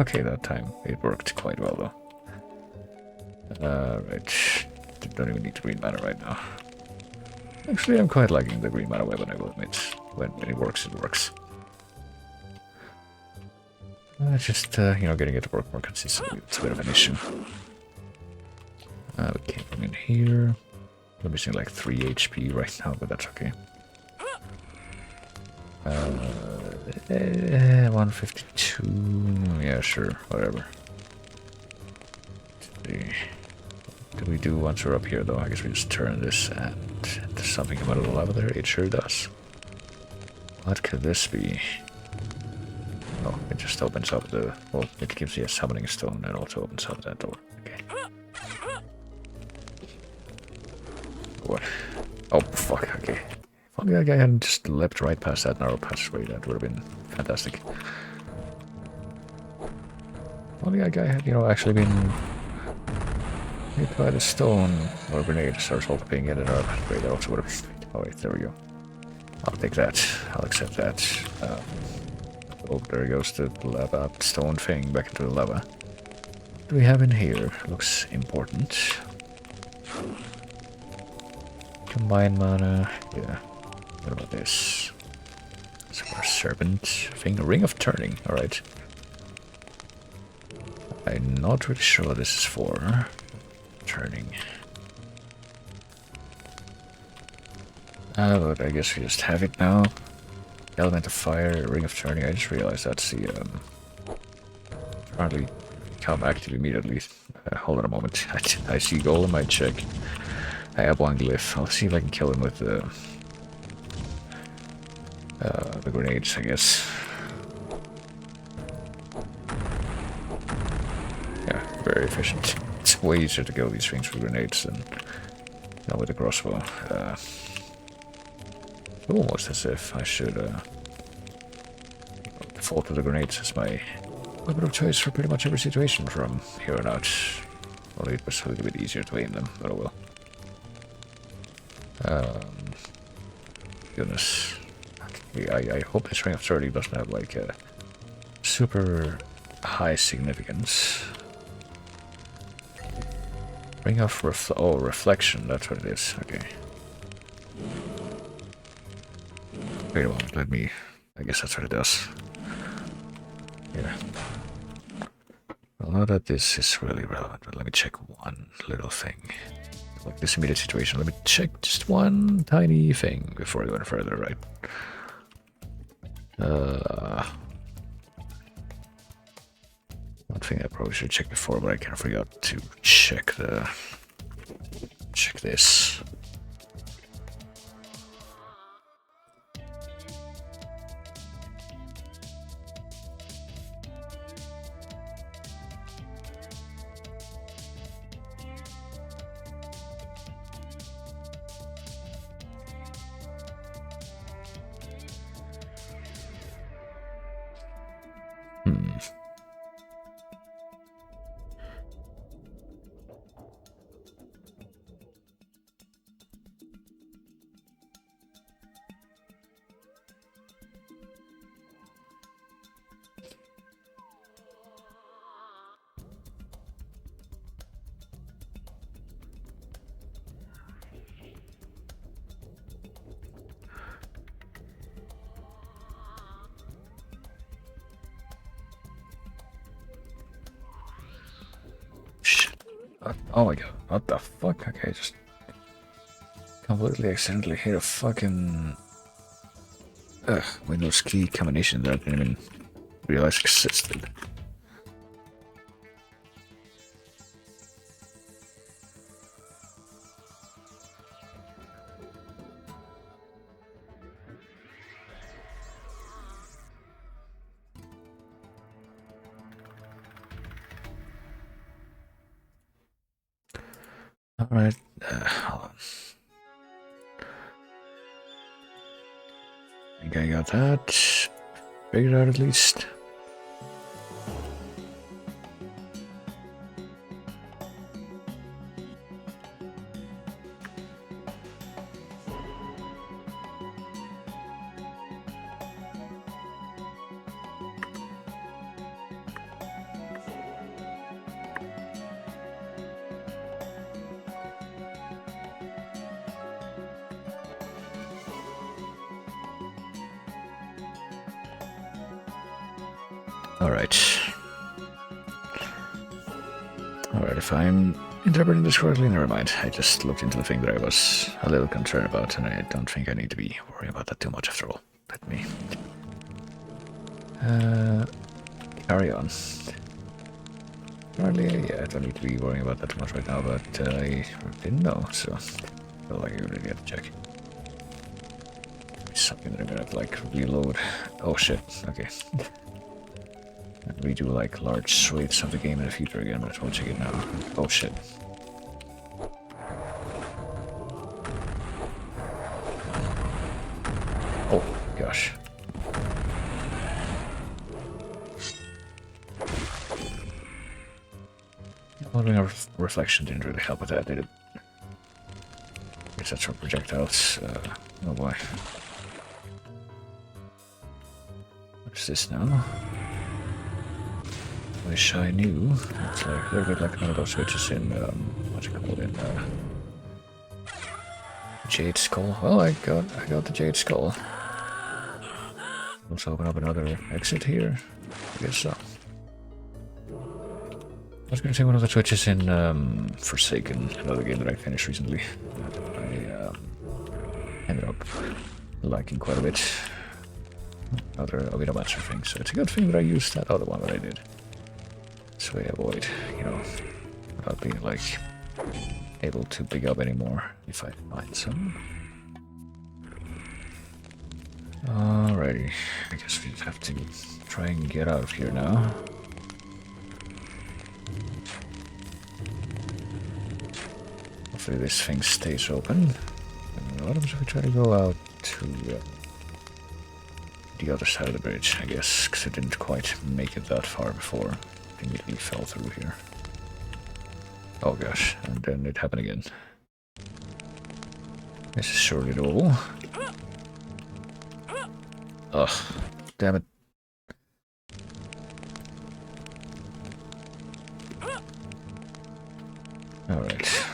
Okay, that time it worked quite well, though. Right. Don't even need to read mana right now. Actually, I'm quite liking the green mana weapon, I will admit. When it works, it works. Just, you know, getting it to work more consistently, it's a bit of an issue. We came from in here. We're missing like 3 HP right now, but that's okay. 152. Yeah, sure, whatever. Do we do once we're up here though? I guess we just turn this and does something come out of the lava there? It sure does. What could this be? Oh, it just opens up the... Well, it gives you a summoning stone and also opens up that door. Okay. What? Oh, fuck, okay. If only that guy hadn't just leapt right past that narrow passageway, that would have been fantastic. If only that guy had, you know, actually been hit by the stone or grenade starts ulting in and out. Wait, that also would have... Oh wait, there we go. I'll take that. I'll accept that. Oh, there goes the lava stone thing back into the lava. What do we have in here? Looks important. Combine mana. Yeah. What about this? Super serpent thing. Ring of turning. Alright. I'm not really sure what this is for. Turning. But I guess we just have it now. Element of fire, ring of turning. I just realized that's the apparently come active immediately. Hold on a moment. I see golem, I check. I have one glyph. I'll see if I can kill him with the grenades, I guess. Yeah, very efficient. It's way easier to kill these things with grenades than with the crossbow. Almost as if I should default to the grenades as my weapon of choice for pretty much every situation from here on out. Only it was a little bit easier to aim them, but oh well. Goodness. I hope this ring of 30 doesn't have like a super high significance. Ring of reflection, that's what it is. Okay. Wait a moment, let me... I guess that's what it does. Yeah. Well, not that this is really relevant, but let me check one little thing. Like this immediate situation, let me check just one tiny thing before I go any further, right? One thing I probably should check before, but I kind of forgot to check the... Check this. Oh my god, what the fuck? Okay, just completely accidentally hit a fucking Windows key combination that I didn't even realize existed. Alright, hold on. I think I got that figured out at least. Alright. Alright, if I'm interpreting this correctly, never mind. I just looked into the thing that I was a little concerned about, and I don't think I need to be worrying about that too much after all. Let me carry on. Apparently, yeah, I don't need to be worrying about that too much right now, but I didn't know, so I feel like I really have to check. Something that I'm gonna have to like reload. Oh shit, okay. And redo like large swathes of the game in the future again, but I won't check it now. Oh shit. Oh gosh. Modeling of reflection didn't really help with that, did it? Guess that's from projectiles. Oh boy. What's this now? Wish I knew. It's like a little bit like one of those switches in what's it called in Jade Skull. Well, I got the Jade Skull. Let's open up another exit here. I guess so. I was gonna say one of the switches in Forsaken, another game that I finished recently. I ended up liking quite a bit. Other Ovidomancer thing, so it's a good thing that I used that other one that I did. So I avoid, you know, without being like able to pick up anymore if I find some. Alrighty, I guess we have to try and get out of here now. Hopefully this thing stays open. And what happens if we try to go out to the other side of the bridge, I guess, because it didn't quite make it that far before. I immediately fell through here. Oh gosh, and then it happened again. This is surely doable. Ugh, damn it. Alright.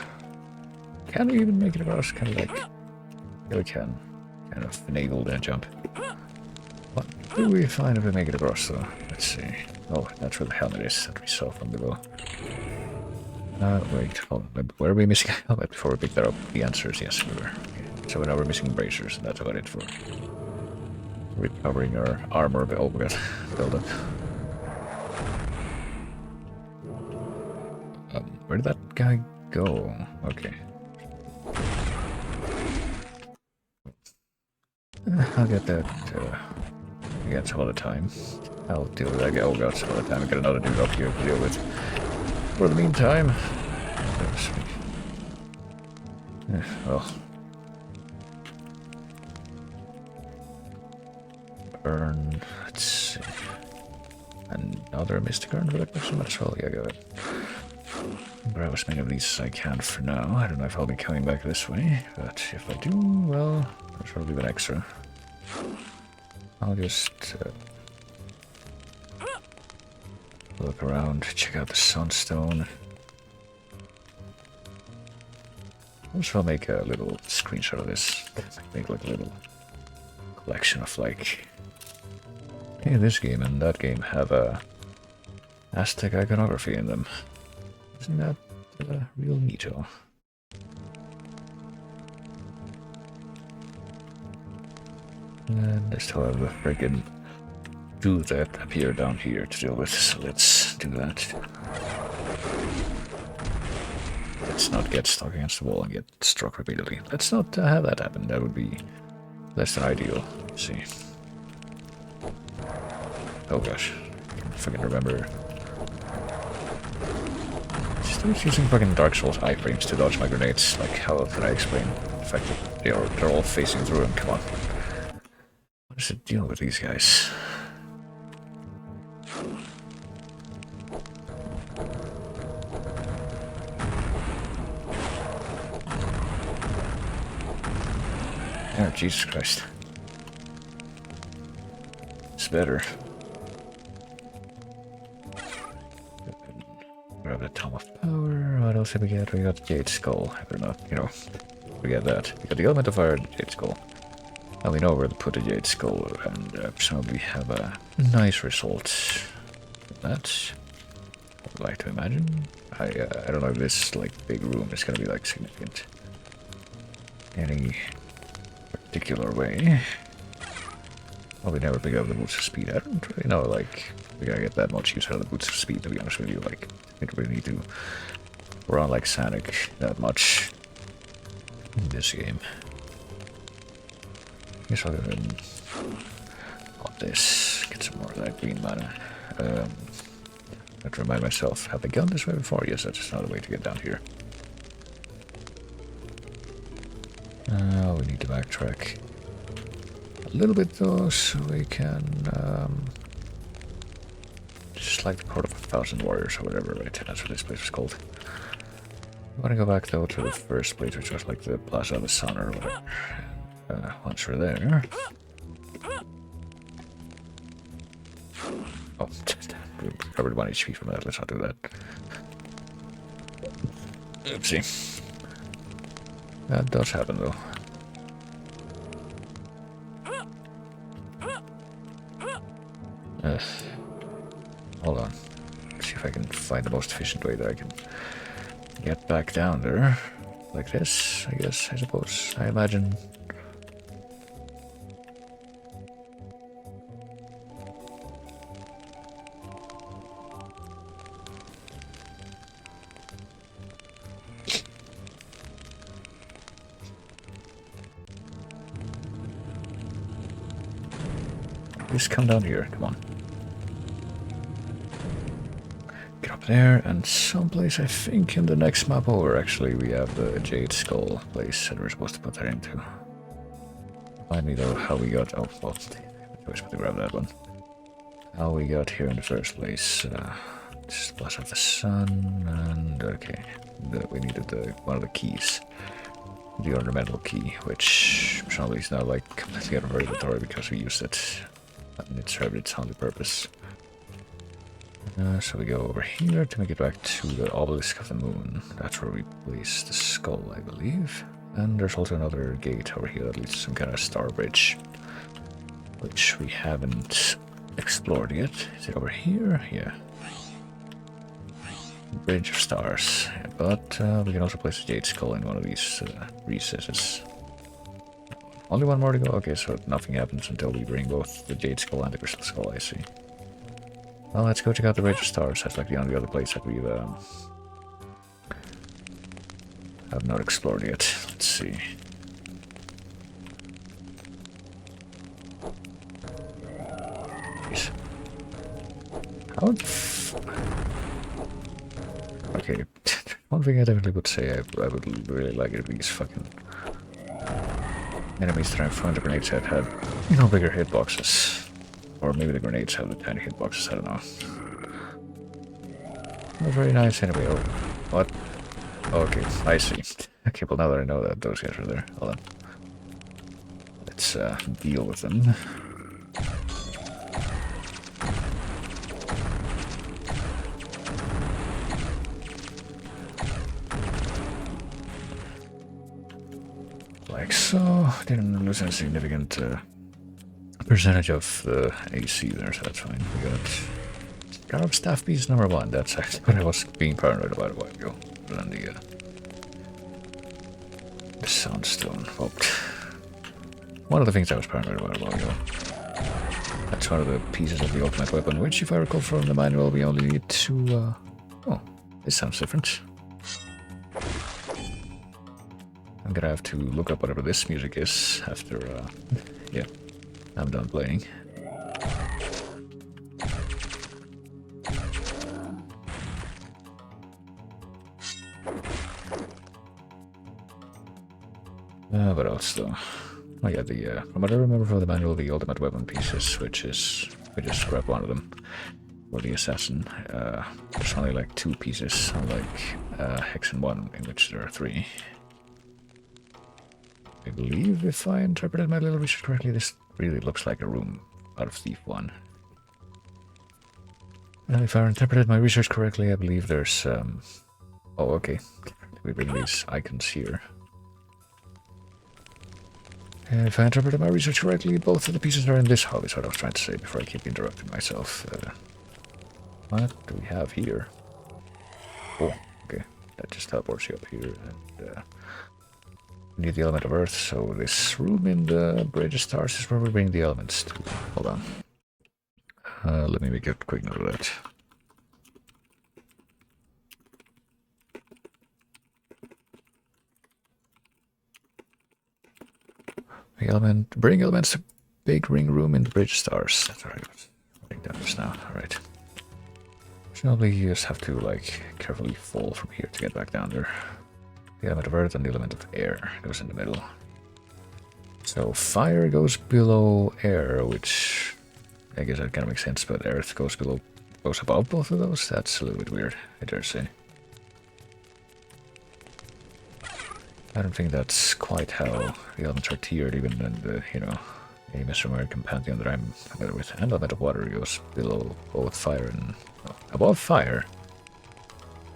Can we even make it across? Kind of like... Yeah, we can. Kind of finagle that jump. What do we find if we make it across, though? Let's see. Oh, that's where the helmet is that we saw from below. Wait, hold on. Were we missing a helmet before we picked that up? The answer is yes, we were. Okay. So now we're missing bracers, and that's about it for recovering our armor. Oh my god, build up. Where did that guy go? Okay. I'll get that again some other time. I'll deal with that guy. Oh god, some other time. I got another dude up here to deal with. For the meantime, well, burn. Let's see. Another mystic urn, but I might as well. Yeah, go ahead. Grab as many of these as I can for now. I don't know if I'll be coming back this way, but if I do, well, I'll try to leave an extra. I'll just look around, check out the sunstone. I'll make a little screenshot of this. Make like a little collection of like, hey, this game and that game have a Aztec iconography in them. Isn't that real neato? And I still have the friggin' dude that appear down here to deal with, so let's do that. Let's not get stuck against the wall and get struck repeatedly. Let's not have that happen. That would be less than ideal. Let's see. Oh gosh. I can't fucking remember. Still using fucking Dark Souls iframes to dodge my grenades. Like, how can I explain the fact that they're all facing through them? Come on. What is the deal with these guys? Oh, Jesus Christ. It's better. Grab the Tome of Power. What else did we get? We got the Jade Skull. I don't know, you know, we get that. We got the Element of Fire and the Jade Skull. And we know where to put the Jade Skull and presumably have a nice result that. I would like to imagine. I don't know if this like big room is gonna be like significant in any particular way. Probably never pick up the boots of speed. I don't really know like we're gonna get that much use out of the boots of speed, to be honest with you. Like I don't really need to run like Sonic that much in this game. Guess I'll go ahead and pop this, get some more of that green mana. I have to remind myself, have I gone this way before? Yes, that's another way to get down here. We need to backtrack a little bit though, so we can just like the Court of 1,000 Warriors or whatever, right? That's what this place was called. I want to go back though to the first place, which was like the Plaza of the Sun or whatever. Once we're there. Oh, we recovered 1 HP from that. Let's not do that. Oopsie. That does happen though. Hold on. Let's see if I can find the most efficient way that I can get back down there. Like this, I guess, I suppose. I imagine. Just come down here, come on. Get up there, and someplace I think in the next map over, actually, we have the Jade Skull place that we're supposed to put that into. Remind me though how we got, oh, well, I was supposed to grab that one. How we got here in the first place. Just Blast of the Sun, and okay, we needed one of the keys. The ornamental key, which probably is now like completely out of our inventory because we used it. And it served its only purpose. So we go over here to make it back to the Obelisk of the Moon. That's where we place the skull, I believe. And there's also another gate over here that leads to some kind of star bridge, which we haven't explored yet. Is it over here? Yeah. Bridge of Stars. Yeah, but we can also place the Jade Skull in one of these recesses. Only one more to go? Okay, so nothing happens until we bring both the Jade Skull and the Crystal Skull, I see. Well, let's go check out the Bridge of Stars. That's like the only other place that we've have not explored yet. Let's see. Jeez. How the okay, one thing I definitely would say I would really like if these fucking enemies trying to find the grenades had you know, bigger hitboxes. Or maybe the grenades have the tiny hitboxes, I don't know. Oh, very nice anyway. Oh, what? Okay, I see. Okay, well now that I know that those guys are there, hold on. Let's deal with them. Like so. Didn't lose any significant percentage of the AC there, so that's fine. We got Scarab Staff piece number 1. That's actually what I was being paranoid about a while ago. And the Soundstone. Well, one of the things I was paranoid about a while ago. That's one of the pieces of the ultimate weapon, which, if I recall from the manual, we only need to. Oh, this sounds different. I'm gonna have to look up whatever this music is after. Yeah. I'm done playing. What else though? Oh yeah, from what I remember from the manual, the ultimate weapon pieces, which is, we just grab one of them for the assassin. There's only like 2 pieces, unlike Hexen 1, in which there are 3. I believe, if I interpreted my little research correctly, this really looks like a room out of Thief 1. And if I interpreted my research correctly, I believe there's, oh, okay. We bring these icons here. And if I interpreted my research correctly, both of the pieces are in this hall, is what I was trying to say before I keep interrupting myself. What do we have here? Oh, okay. That just teleports you up here. And we need the element of earth, so this room in the Bridge of Stars is where we bring the elements to. Hold on. Let me make a quick note of that. Bring elements to big ring room in the Bridge of Stars. That's right. Writing down just now. Alright. Presumably you just have to like carefully fall from here to get back down there. The element of earth and the element of air goes in the middle. So fire goes below air, which I guess that kind of makes sense, but earth goes above both of those? That's a little bit weird, I dare say. I don't think that's quite how the elements are tiered, even in the, you know, a Mesoamerican pantheon that I'm familiar with. And element of water goes below both fire and... Oh, above fire,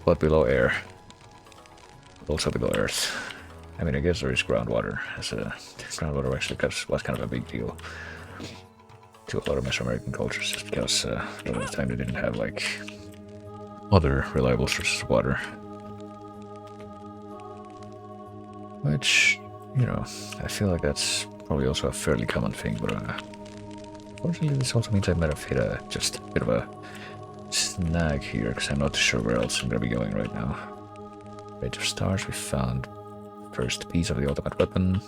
but below air. Also below earth. I mean, I guess there is groundwater. Groundwater actually was kind of a big deal to a lot of Mesoamerican cultures, just because a lot of the time they didn't have, like, other reliable sources of water. Which, you know, I feel like that's probably also a fairly common thing, but unfortunately this also means I might have hit just a bit of a snag here, because I'm not sure where else I'm going to be going right now. Rage of Stars, we found first piece of the ultimate weapon.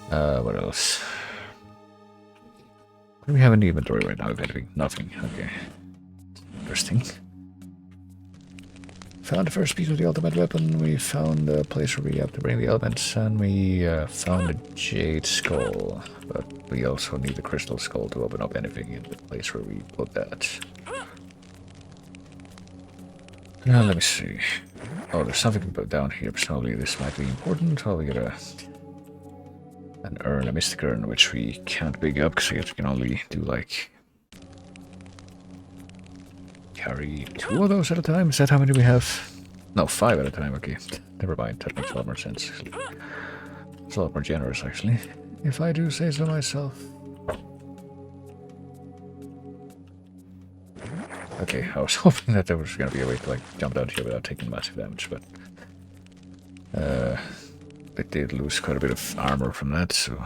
What else? What do we have in the inventory right now? We've had nothing. Okay. Interesting. Found the first piece of the ultimate weapon, we found a place where we have to bring the elements, and we found a jade skull, but we also need the crystal skull to open up anything in the place where we put that. Now let me see. Oh, there's something down here, presumably this might be important. Oh, we got an urn, a mystic urn, which we can't pick up, because I guess we can only do like... carry 2 of those at a time? Is that how many we have? No, 5 at a time, okay. Never mind, that makes a lot more sense. It's a lot more generous, actually. If I do say so myself. Okay, I was hoping that there was going to be a way to like jump down here without taking massive damage, but... I did lose quite a bit of armor from that, so...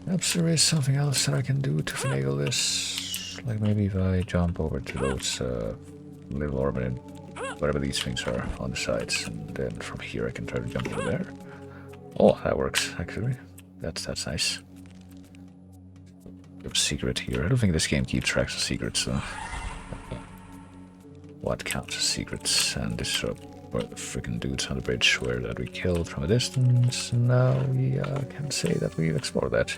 Perhaps there is something else that I can do to finagle this. Like maybe if I jump over to those little orbited, whatever these things are on the sides, and then from here I can try to jump over there. Oh, that works, actually. That's nice. There's a secret here. I don't think this game keeps tracks of secrets, though. What counts as secrets? And this is where the freaking dudes on the bridge were that we killed from a distance. Now we can say that we've explored that.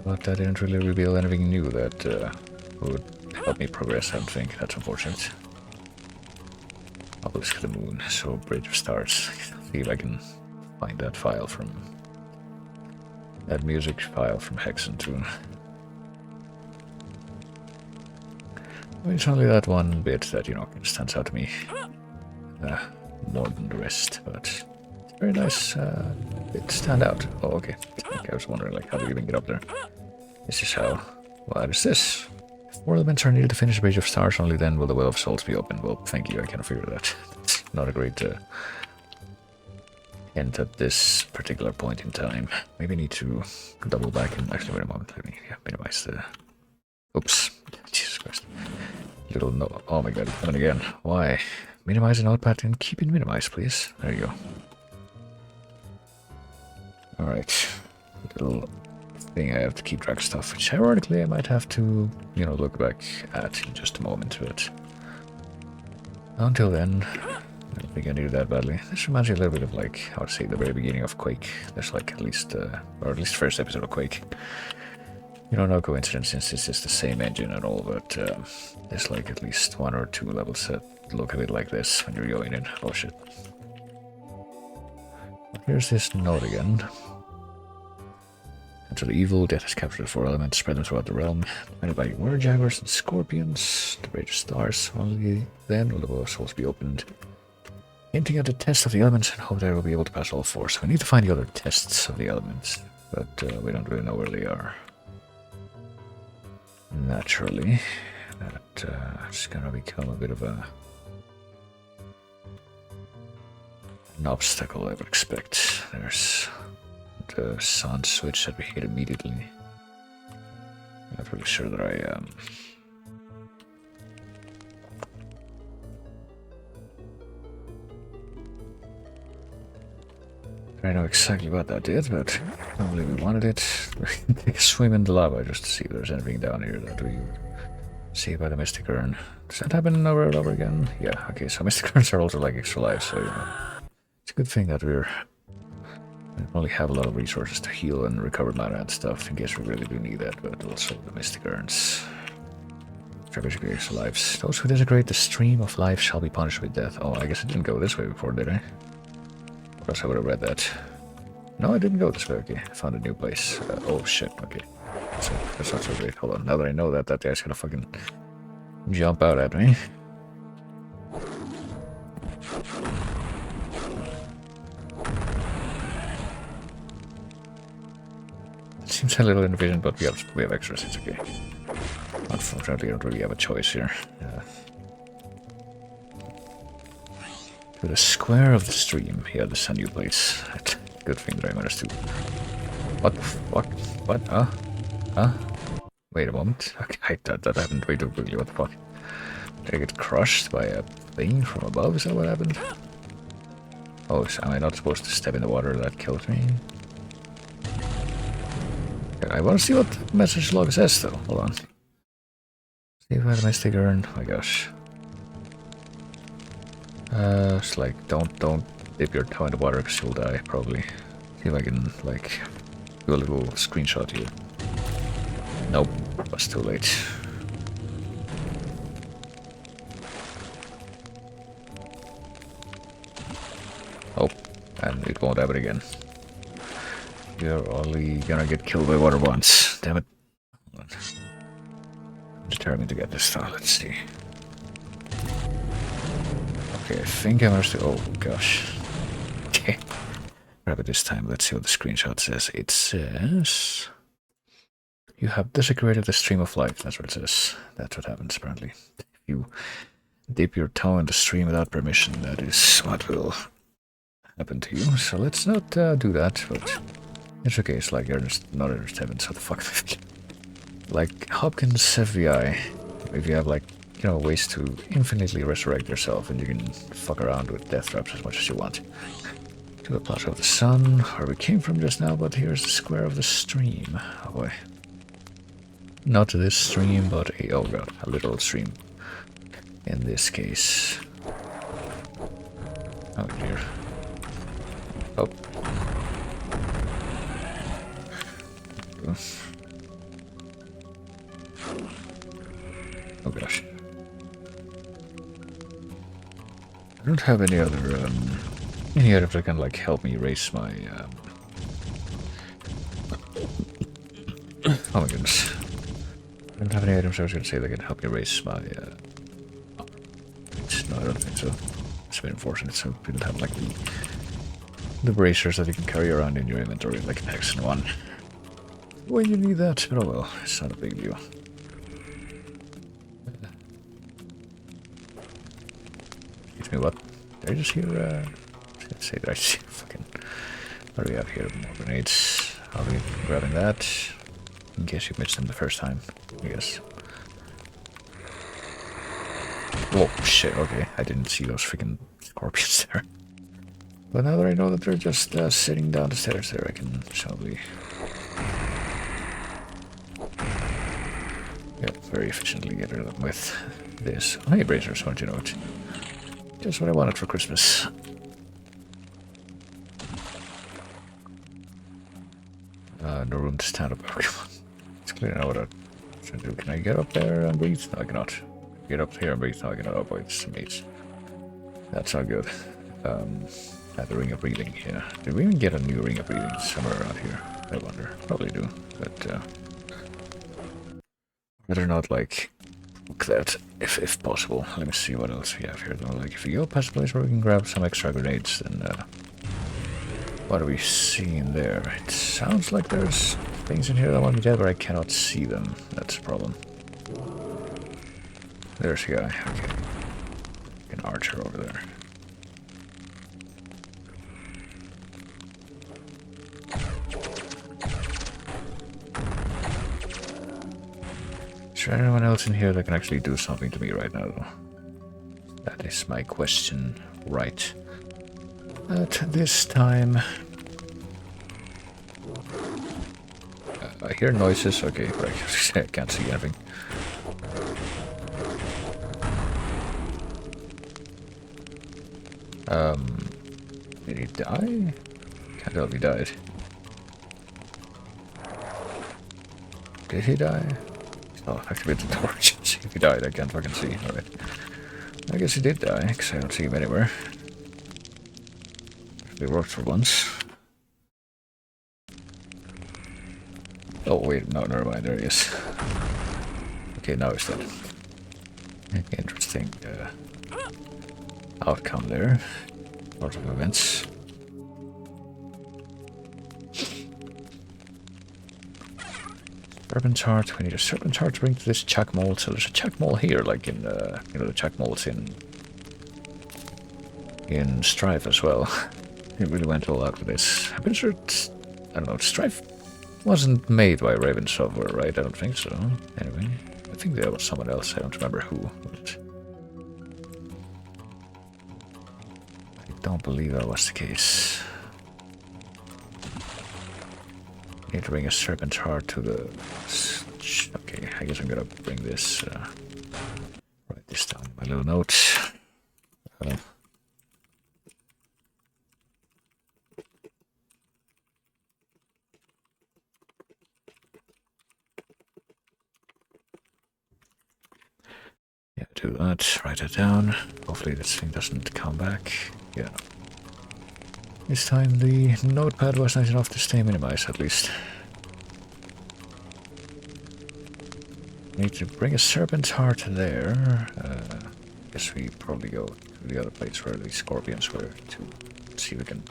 But that didn't really reveal anything new that would help me progress, I don't think. That's unfortunate. Obelisk of the Moon, so Bridge of Stars. See if I can find that file from... that music file from Hexen II. I mean, it's only that one bit that, you know, stands out to me more than the rest, but it's very nice bit stand out. Oh, okay. I was wondering, like, how do you even get up there? This is how. What is this? 4 elements are needed to finish the Bridge of Stars, only then will the Well of Souls be open. Well, thank you, I kind of figured that. It's not a great end at this particular point in time. Maybe I need to double back and actually wait a moment, let me minimize the... Oops. Jesus Christ. Little no... Oh my god, it's coming again. Why? Minimize the notepad and keep it minimized, please. There you go. Alright. Little thing I have to keep track of stuff, which ironically I might have to, you know, look back at in just a moment, but... Until then, I don't think I need that badly. This reminds me a little bit of, like, how to say, the very beginning of Quake. There's, like, at least first episode of Quake. You know, no coincidence since this is the same engine and all, but there's, like, at least 1 or 2 levels that look a bit like this when you're going in. Oh, shit. Here's this note again. Enter the evil, death has captured the 4 elements, spread them throughout the realm. Many by were jaguars and scorpions, the Rage of Stars. Only then will the Well of Souls be opened. Hinting at the test of the elements and hope that I will be able to pass all 4. So we need to find the other tests of the elements, but we don't really know where they are. naturally. That's gonna become a bit of an obstacle, I would expect. There's the sun switch that we hit immediately. I'm not really sure that I know exactly what that did, but probably we wanted it. Take a swim in the lava just to see if there's anything down here that we see by the Mystic Urn. Does that happen over and over again? Yeah, okay, so Mystic Urns are also like extra lives, so it's a good thing that we only have a lot of resources to heal and recover mana and stuff in case we really do need that, but also the Mystic Urns. Basically extra lives. Those who desecrate the stream of life shall be punished with death. Oh, I guess it didn't go this way before, did I? Of course I would have read that. No, I didn't go this way. Okay, I found a new place. Oh shit, okay. So, that's not so great. Hold on, now that I know that, that guy's gonna fucking jump out at me. It seems a little inefficient, but we have extras, it's okay. Unfortunately, I don't really have a choice here. To the square of the stream. Yeah, this is a new place. Good thing that I managed to... What the fuck? What? Huh? Wait a moment. Okay, I thought that happened way too quickly. What the fuck? Did I get crushed by a thing from above? Is that what happened? Oh, so am I not supposed to step in the water that killed me? I want to see what the message log says, though. Hold on. See if I had a Mystic Urn. Oh my gosh. It's like, don't dip your toe in the water because you'll die, probably. See if I can, like, do a little screenshot here. Nope, it was too late. Oh, and it won't happen again. You're only gonna get killed by water once. Damn it. I'm determined to get this star. Let's see. Okay, I think I managed to... Oh, gosh. Okay. Grab it this time. Let's see what the screenshot says. It says... You have desecrated the stream of life. That's what it says. That's what happens, apparently. If you dip your toe in the stream without permission, that is what will happen to you. So let's not do that, but... It's okay, it's like not Ernest Heaven, so the fuck. Like Hopkins FBI, if you have like, you know, ways to infinitely resurrect yourself and you can fuck around with death traps as much as you want. To the plaza of the sun, where we came from just now, but here's the square of the stream. Oh boy. Not this stream, but a, oh god, a literal stream. In this case. Oh dear. Oh. Oh gosh. I don't have any other items that can like help me raise my oh my goodness. I don't have any items I was gonna say that can help me raise my no, I don't think so. It's a bit unfortunate, so we don't have like the bracers that you can carry around in your inventory like an Hexen II. When you need that, but oh well, it's not a big deal. Excuse me, what? Did I just hear, let's say that I see fucking... What do we have here? More grenades. I'll be grabbing that. In case you missed them the first time, I guess. Oh shit, okay. I didn't see those freaking scorpions there. But now that I know that they're just sitting down the stairs there, I can probably... Yeah, very efficiently get rid of them with this. Oh, hey, bracers, won't you know it? Just what I wanted for Christmas. No room to stand up. Oh, come on. It's clear now what I should do. Can I get up there and breathe? No, I cannot. Get up here and breathe. No, I cannot. Oh boy, it's amazing. That's not good. Had the ring of breathing here. Did we even get a new ring of breathing somewhere around here? I wonder. Probably do, but better not like book that if possible. Let me see what else we have here though. Like if we go past a place where we can grab some extra grenades, then what are we seeing there? It sounds like there's things in here that want me dead, but I cannot see them. That's a problem. There's a guy. Okay. An archer over there. Is there anyone else in here that can actually do something to me right now, though? That is my question, right? At this time... I hear noises, okay, but I can't see anything. Did he die? Can't tell if he died. Did he die? Oh, activate the torch. See if he died, I can't fucking see. Alright. I guess he did die, because I don't see him anywhere. It worked for once. Oh wait, no, never mind, there he is. Okay, now he's dead. Interesting outcome there. Lots of events. Serpent's heart. We need a serpent's heart to bring to this chuck mold. So there's a chuck mold here, like in you know, the chuck molds in Strife as well. It really went all out with this. I'm pretty sure it's, I don't know, Strife wasn't made by Raven Software, right? I don't think so. Anyway, I think there was someone else. I don't remember who. But I don't believe that was the case. Need to bring a serpent's heart to the... Okay, I guess I'm gonna bring this... write this down in my little notes. Yeah, do that. Write it down. Hopefully this thing doesn't come back. Yeah. This time the notepad was nice enough to stay minimized, at least. Need to bring a serpent's heart there. Guess we probably go to the other place where the scorpions were to see if we can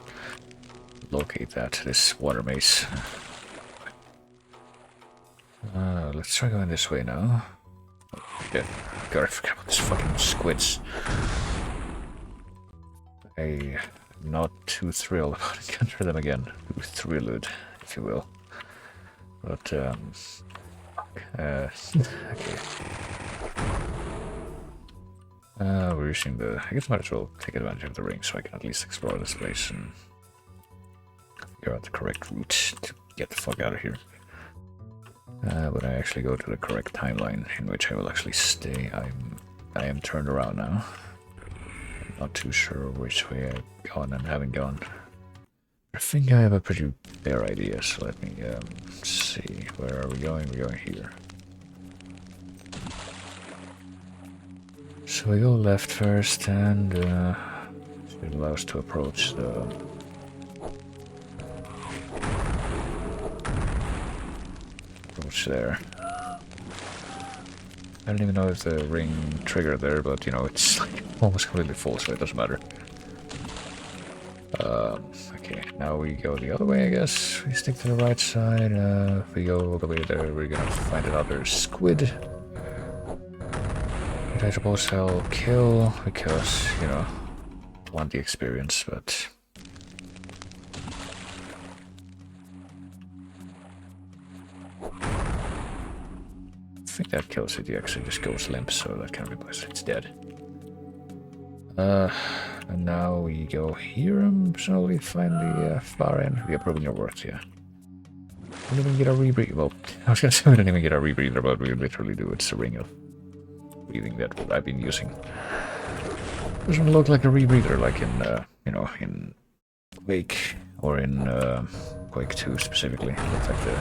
locate that, this water maze. Let's try going this way now. Yeah, God, I forgot about these fucking squids. I'm not too thrilled about encountering them again. Too thrilled, if you will. But, okay. We're using the... I guess I might as well take advantage of the ring so I can at least explore this place and figure out the correct route to get the fuck out of here. But I actually go to the correct timeline in which I will actually stay. I am turned around now. I'm not too sure which way I've gone and haven't gone. I think I have a pretty fair idea, so let me see. Where are we going? We're going here. So we go left first, and it allows us to approach the... approach there. I don't even know if the ring triggered there, but you know, it's like almost completely full, so it doesn't matter. Okay, now we go the other way, I guess. We stick to the right side. If we go all the way there, we're gonna find another squid. Which I suppose I'll kill, because, you know, I want the experience, but... I think that kills it, he actually just goes limp, so that kind of implies it's dead. And now we go here and slowly find the far end. We are probably not worth, yeah. We didn't even get a rebreather. Well, I was gonna say we didn't even get a rebreather, but we literally do. It's a ring of breathing that what I've been using. Doesn't look like a rebreather, like in, you know, in Quake or in Quake 2 specifically. It looks like the...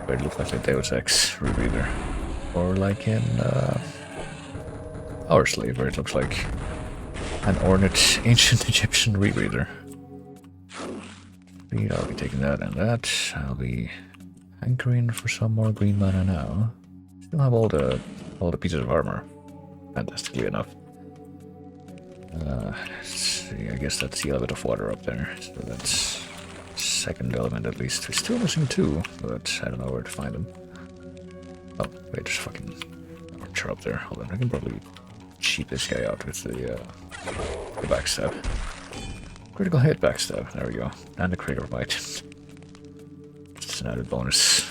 where it looks like the Deus Ex rebreather. Or like in Our Slave, where it looks like an ornate ancient Egyptian rebreather. I'll be taking that and that. I'll be hankering for some more green mana now. Still have all the pieces of armor, fantastically enough. Let's see, I guess that's the element of water up there. So that's second element at least. We're still missing two, but I don't know where to find them. Oh, wait, there's a fucking archer up there. Hold on, I can probably cheat this guy out with the backstab. Critical hit backstab, there we go. And the critical bite. It's an added bonus.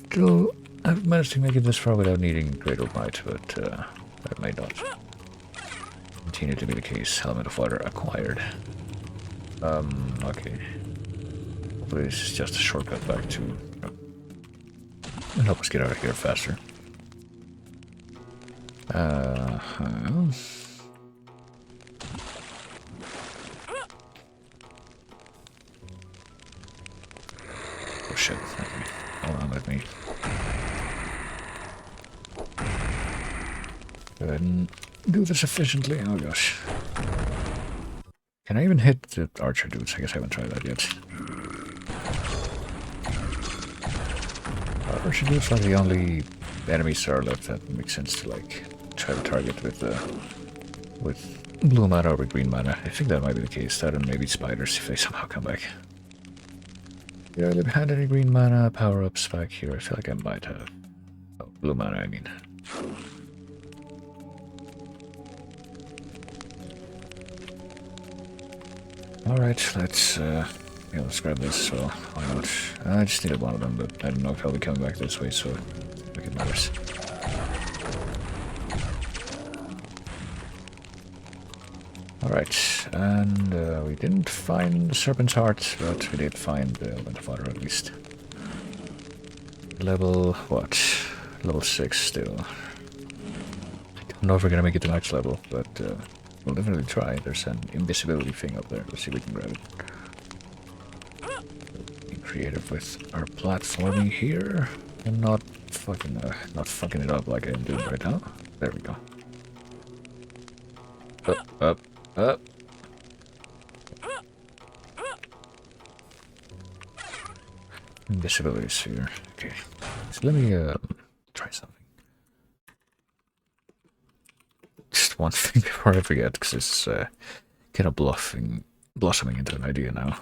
Still, I've managed to make it this far without needing critical bite, but that might not continue to be the case. Helmet of water acquired. Okay. Hopefully this is just a shortcut back to... and help us get out of here faster. Oh shit. Hold on with me. Go ahead and do this efficiently. Oh gosh. Can I even hit the archer dudes? I guess I haven't tried that yet. Archer dudes are the only enemies that are left that makes sense to like try to target with blue mana or with green mana. I think that might be the case. That and maybe spiders if they somehow come back. Did I leave behind any green mana power-ups back here? I feel like I might have. Oh, blue mana, I mean. Alright, let's grab this, so why not? I just needed one of them, but I don't know if I'll be coming back this way, so I think it matters. Alright, and we didn't find the Serpent's Heart, but we did find the Element of Water at least. Level, what? Level 6 still. I don't know if we're gonna make it to next level, but we'll definitely try. There's an invisibility thing up there. Let's see if we can grab it. Be creative with our platforming here. And not fucking it up like I'm doing right now. There we go. Up. Invisibility sphere. Okay. So let me try something. Just one thing before I forget, because it's kind of blossoming into an idea now.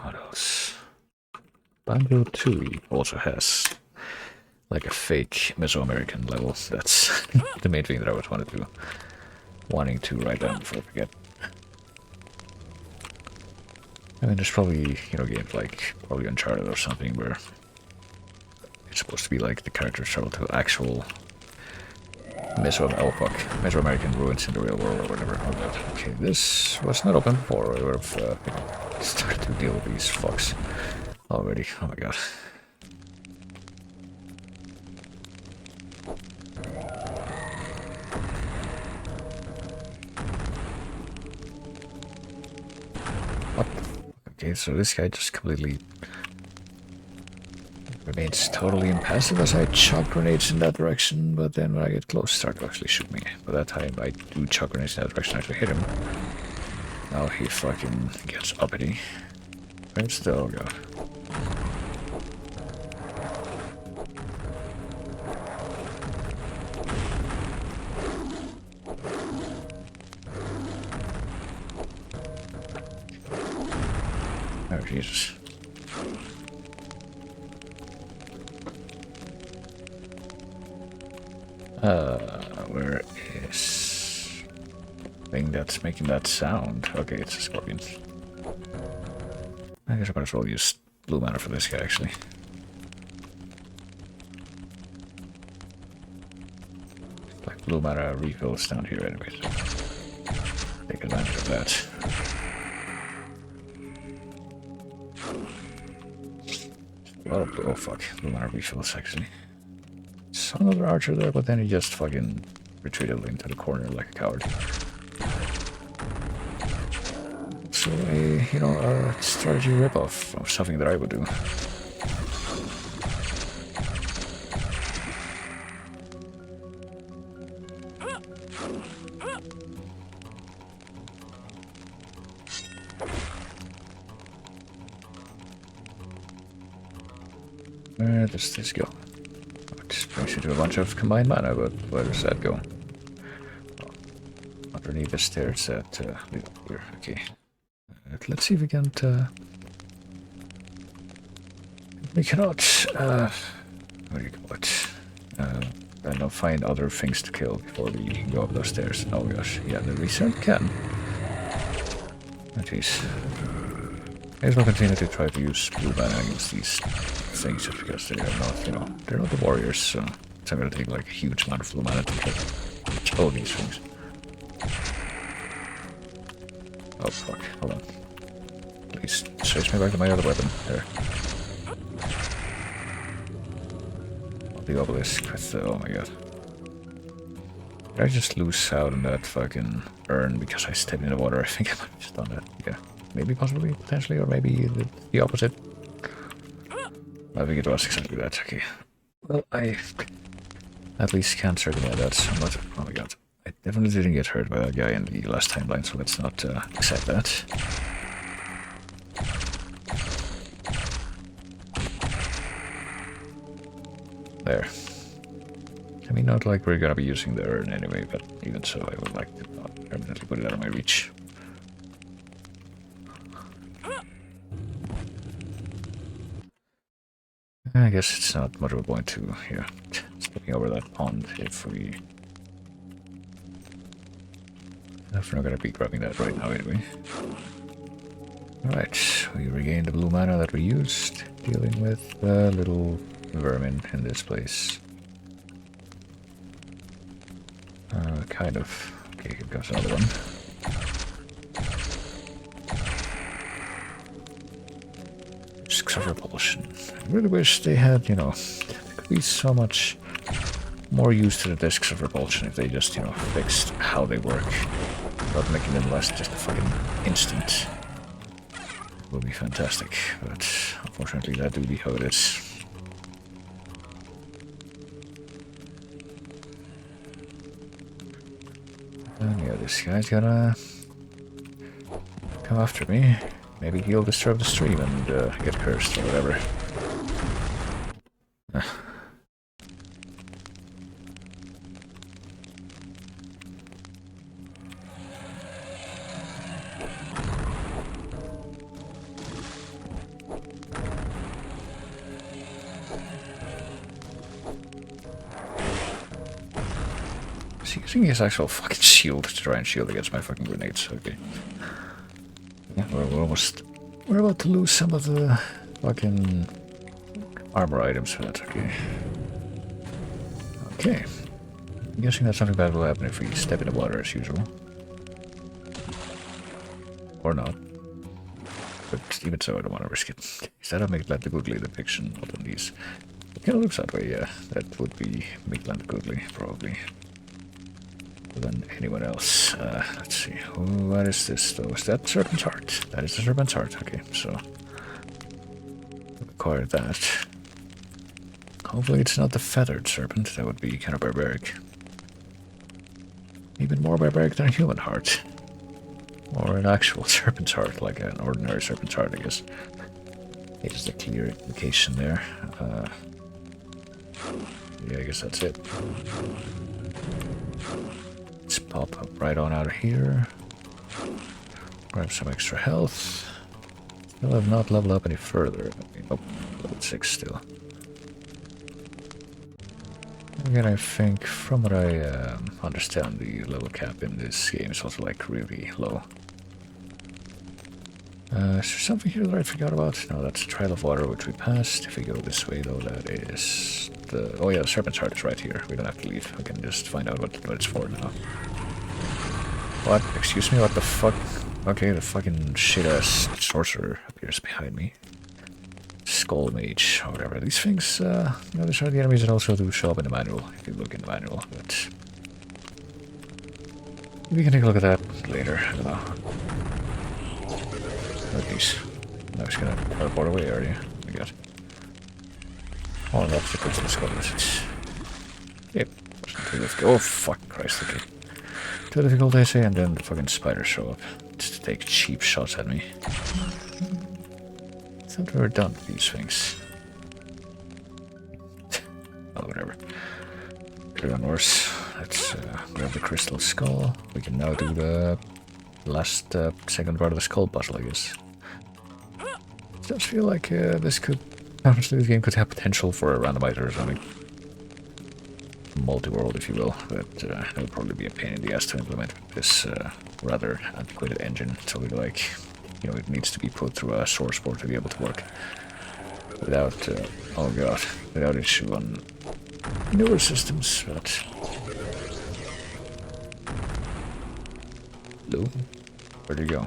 What else? Banjo 2 also has like a fake Mesoamerican level. That's the main thing that I was wanting to write down before I forget. I mean, there's probably, games like probably Uncharted or something where it's supposed to be like the characters travel to actual Mesoamerican ruins in the real world or whatever. Okay, this was not open before. I would have started to deal with these fucks already. Oh my god. What? Okay, so this guy just completely remains totally impassive as I chuck grenades in that direction, but then when I get close, start to actually shoot me. By that time, I do chuck grenades in that direction, I actually hit him. Now he fucking gets uppity. And still, oh god. Oh, Jesus. Where is thing that's making that sound? Okay, it's a scorpion. I guess I might as well use blue mana for this guy, actually. Like blue mana refills down here anyways. Take advantage of that. Oh fuck, blue mana refills actually. Saw another archer there, but then he just fucking retreated into the corner like a coward. So a strategy ripoff of something that I would do. Where does this go? It brings you to a bunch of combined mana, but where does that go? Oh, underneath the stairs that lead up here. Okay. Let's see if we can't. We cannot. What do you call it? I don't know, find other things to kill before we go up those stairs. Oh gosh, yeah, the reset can. Oh jeez. I guess we'll continue to try to use blue mana against these things just because they are not, you know, they're not the warriors, so it's not gonna take like a huge amount of blue mana to kill these things. Oh fuck, hold on. Please switch me back to my other weapon. There. The obelisk with the, oh my god. Did I just lose out on that fucking urn because I stepped in the water? I think I might have just done that. Yeah. Maybe, possibly, potentially, or maybe the opposite. I think it was exactly that. Okay. Well, I at least can't certainly add that somewhat. Oh my god. I definitely didn't get hurt by that guy in the last timeline, so let's not accept that. There. I mean, not like we're gonna be using the urn anyway, but even so, I would like to not permanently put it out of my reach. I guess it's not much of a point to, yeah, stepping over that pond if we're not gonna be grabbing that right now anyway. Alright, we regained the blue mana that we used, dealing with the little vermin in this place. Kind of. Okay, here goes another one. Discs of repulsion. I really wish they had, you know, could be so much more used to the discs of repulsion if they just, you know, fixed how they work. Without making them less just a fucking instant. It would be fantastic, but unfortunately that do be how it is. And yeah, this guy's gonna come after me. Maybe he'll disturb the stream and get cursed or whatever. Using his actual fucking shield to try and shield against my fucking grenades. Okay. Yeah, we're about to lose some of the fucking armor items for that. Okay. Okay. I'm guessing that something bad will happen if we step in the water as usual. Or not. But even so, I don't want to risk it. Instead of Midland the Goodly depiction on these. It kind of looks that way, yeah. That would be Midland the Goodly, probably. Than anyone else. Let's see. What is this though? Is that Serpent's Heart? That is the Serpent's Heart. Okay, so acquire that. Hopefully it's not the Feathered Serpent. That would be kind of barbaric. Even more barbaric than a human heart. Or an actual Serpent's Heart, like an ordinary Serpent's Heart, I guess. It is a clear indication there. Yeah, I guess that's it. Let's pop up right on out of here. Grab some extra health. Still have not leveled up any further. Oh, level 6 still. Again, I think from what I understand, the level cap in this game is also like really low. Is there something here that I forgot about? No, that's a Trail of Water which we passed. If we go this way though, that is the... Oh yeah, the Serpent's Heart is right here. We don't have to leave. We can just find out what it's for now. What? Excuse me, what the fuck? Okay, the fucking shit-ass sorcerer appears behind me. Skull Mage, or whatever. These things, you know, these are the enemies that also do show up in the manual, if you look in the manual, but... we can take a look at that later, I don't know. Oh jeez. Now he's gonna teleport away, are you? Oh my god. Oh, and that's the person of skull lizards. Yep. Too difficult. Oh, fuck Christ, okay. Too difficult, I say, and then the fucking spiders show up. Just to take cheap shots at me. I thought we were done with these things. Oh, whatever. Clear onwards. Let's grab the crystal skull. We can now do the last second part of the skull puzzle, I guess. It does feel like this game could have potential for a randomizer or something. Multi-world, if you will, but it would probably be a pain in the ass to implement this rather antiquated engine. So we like, you know, it needs to be put through a source port to be able to work without, oh god, without issue on newer systems. But Lou, where'd you go?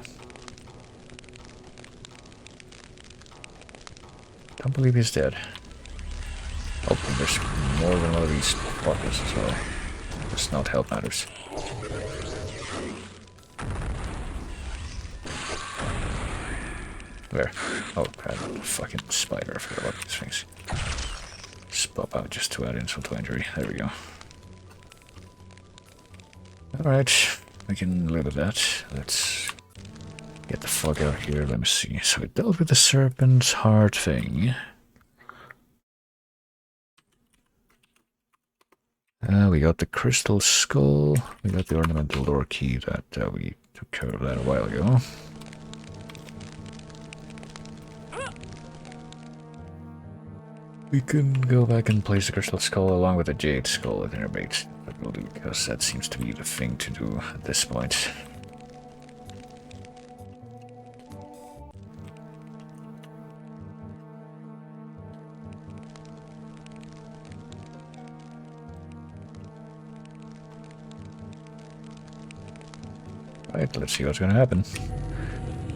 Don't believe he's dead. Oh, and there's more than one of these pockets as well. Just not help matters. Where? Oh, God, fucking spider. I forgot about these things. Just pop out just to add insult to injury. There we go. Alright, we can live with that. Let's get the fuck out of here. Let me see. So it dealt with the serpent's heart thing. We got the crystal skull. We got the ornamental door key that we took care of that a while ago. We can go back and place the crystal skull along with the jade skull at inner bait. That will do, because that seems to be the thing to do at this point. Right, let's see what's gonna happen.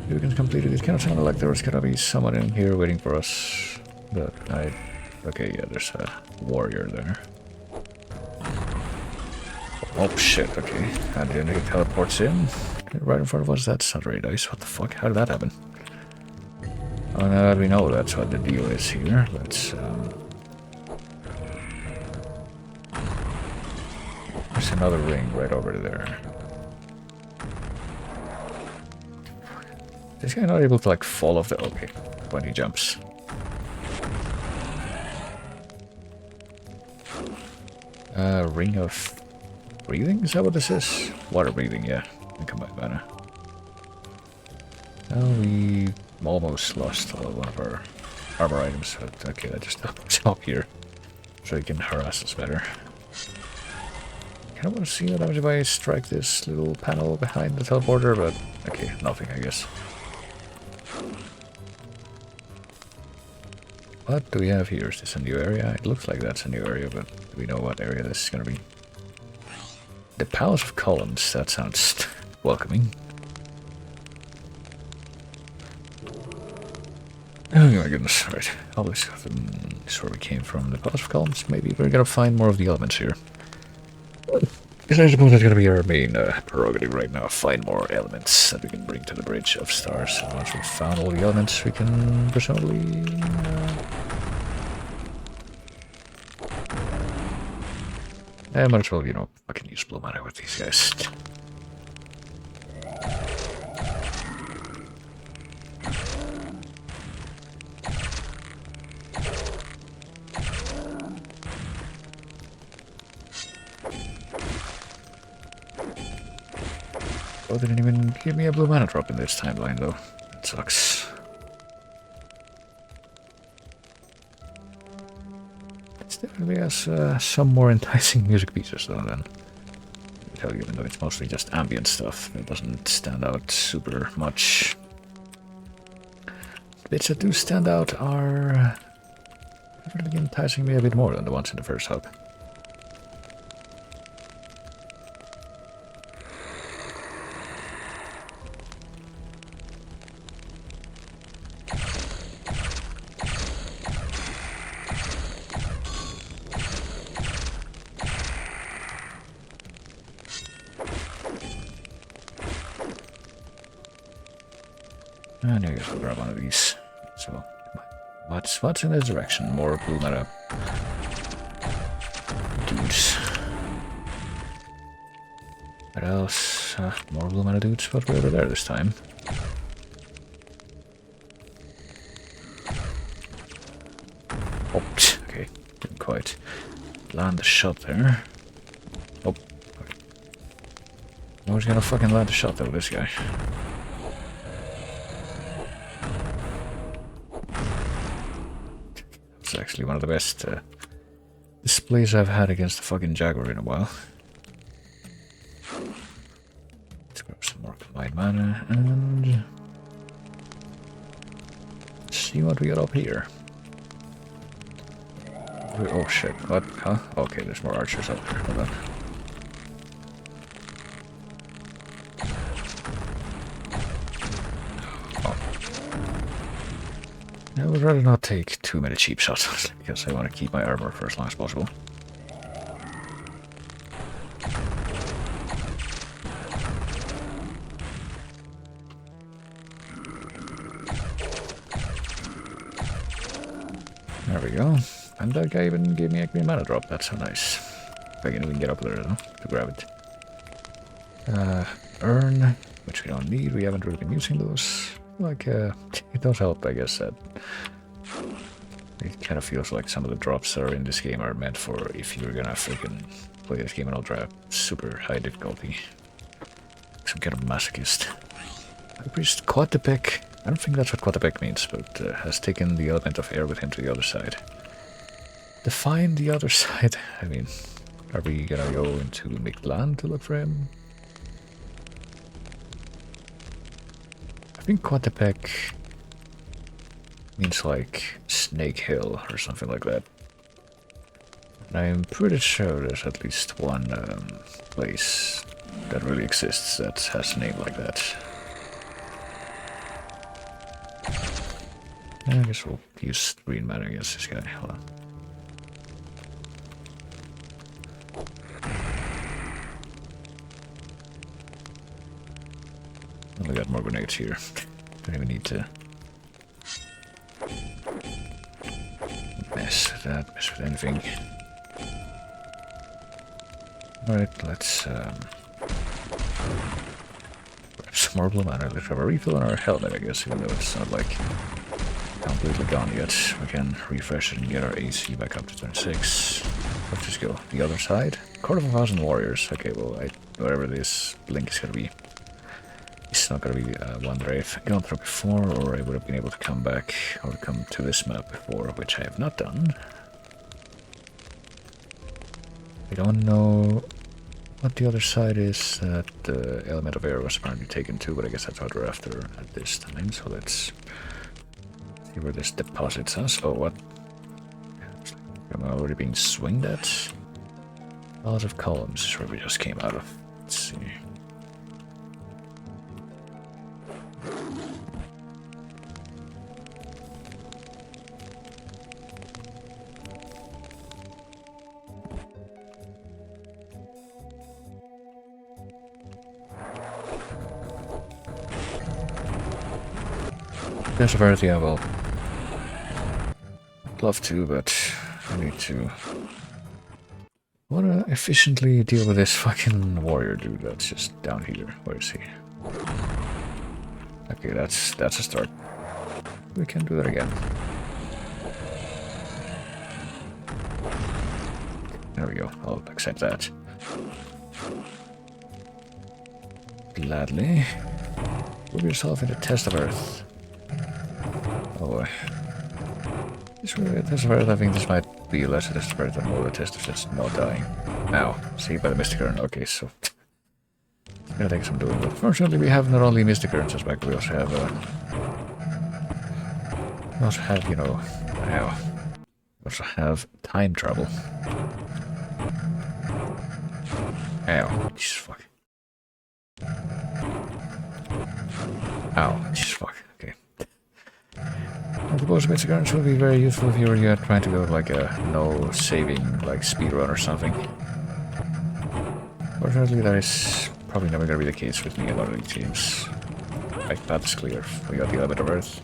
You can complete it. It kind of sounded like there was gonna be someone in here waiting for us. But okay, yeah, there's a warrior there. Oh shit, okay. And then he teleports in. Right in front of us. That's not very nice. What the fuck? How did that happen? Oh, now that we know that's what the deal is here, let's there's another ring right over there. This guy not able to like fall off the okay when he jumps. Ring of breathing? Is that what this is? Water breathing, yeah. Come back banner. Well, we almost lost one of our armor items, but okay, that just helps here. So he can harass us better. Kind of want to see what happens if I strike this little panel behind the teleporter, but okay, nothing, I guess. What do we have here? Is this a new area? It looks like that's a new area, but do we know what area this is going to be? The Palace of Columns, that sounds welcoming. Oh my goodness, right. All this stuff is where we came from. The Palace of Columns, maybe we're going to find more of the elements here. Because I suppose that's going to be our main prerogative right now. Find more elements that we can bring to the Bridge of Stars. And once we've found all the elements, we can presumably... I might as well, you know, fucking use blue mana with these guys. Oh, they didn't even give me a blue mana drop in this timeline, though. That sucks. It definitely has some more enticing music pieces, though, than I tell you, even though it's mostly just ambient stuff. It doesn't stand out super much. The bits that do stand out are definitely enticing me a bit more than the ones in the first hub. And I guess we'll grab one of these. So, what's in this direction? More blue mana dudes. What else? More blue mana dudes, but we're over there this time. Oh, okay, didn't quite land a shot there. Oh. I was gonna fucking land a shot though, this guy. It's actually one of the best displays I've had against the fucking Jaguar in a while. Let's grab some more combined mana and see what we got up here. Oh shit, what? Huh? Okay, there's more archers up there. Hold on. Oh. I would rather not take too many cheap shots because I want to keep my armor for as long as possible. There we go. And that guy even gave me a green mana drop. That's so nice. If I can even get up there though, to grab it. Urn, which we don't need. We haven't really been using those. Like, it does help, I guess, that it kind of feels like some of the drops that are in this game are meant for if you're gonna freaking play this game in ultra super high difficulty. Some kind of masochist. High Priest Quatepec. I don't think that's what Quatepec means, but has taken the element of air with him to the other side. Define the other side. I mean, are we gonna go into Mictlan to look for him? I think Quatepec means like Snake Hill or something like that. And I'm pretty sure there's at least one place that really exists that has a name like that. I guess we'll use green mana against this guy. Hold on. We got more grenades here. Don't even need to mess with that, mess with anything. Alright, let's grab some more blue mana. Let's have a refill on our helmet, I guess, even though it's not like completely gone yet. We can refresh it and get our AC back up to 26. Let's just go the other side. Court of 1,000 warriors. Okay, well, whatever this link is gonna be. It's not gonna be one that I've gone through before, or I would have been able to come back or come to this map before, which I have not done. I don't know what the other side is that the element of air was apparently taken to, but I guess that's what we're after at this time, so let's see where this deposits us. Oh, what? Am I already being swinged at? A lot of columns is where we just came out of. Let's see. Yes, apparently I will. I'd love to, but I need to. I wanna efficiently deal with this fucking warrior dude that's just down here. Where is he? Okay, that's a start. We can do that again. There we go. I'll accept that. Gladly. Put yourself in the test of Earth. Oh, this really a test of Earth. I think this might be less a test of Earth than more a test of just not dying. Now, see by the Mystic Urn. Okay, so it's gonna take some doing. But fortunately, we have not only Mystic Urns as back, we also have you know, we also have time travel. Ow, Jesus fuck. Ow, Jesus fuck. Okay. I suppose Mystic Urns would be very useful if you were trying to go like a no saving, like speedrun or something. Fortunately, that is probably never gonna be the case with me in a lot of these games. Right, path is clear. We got the element of Earth.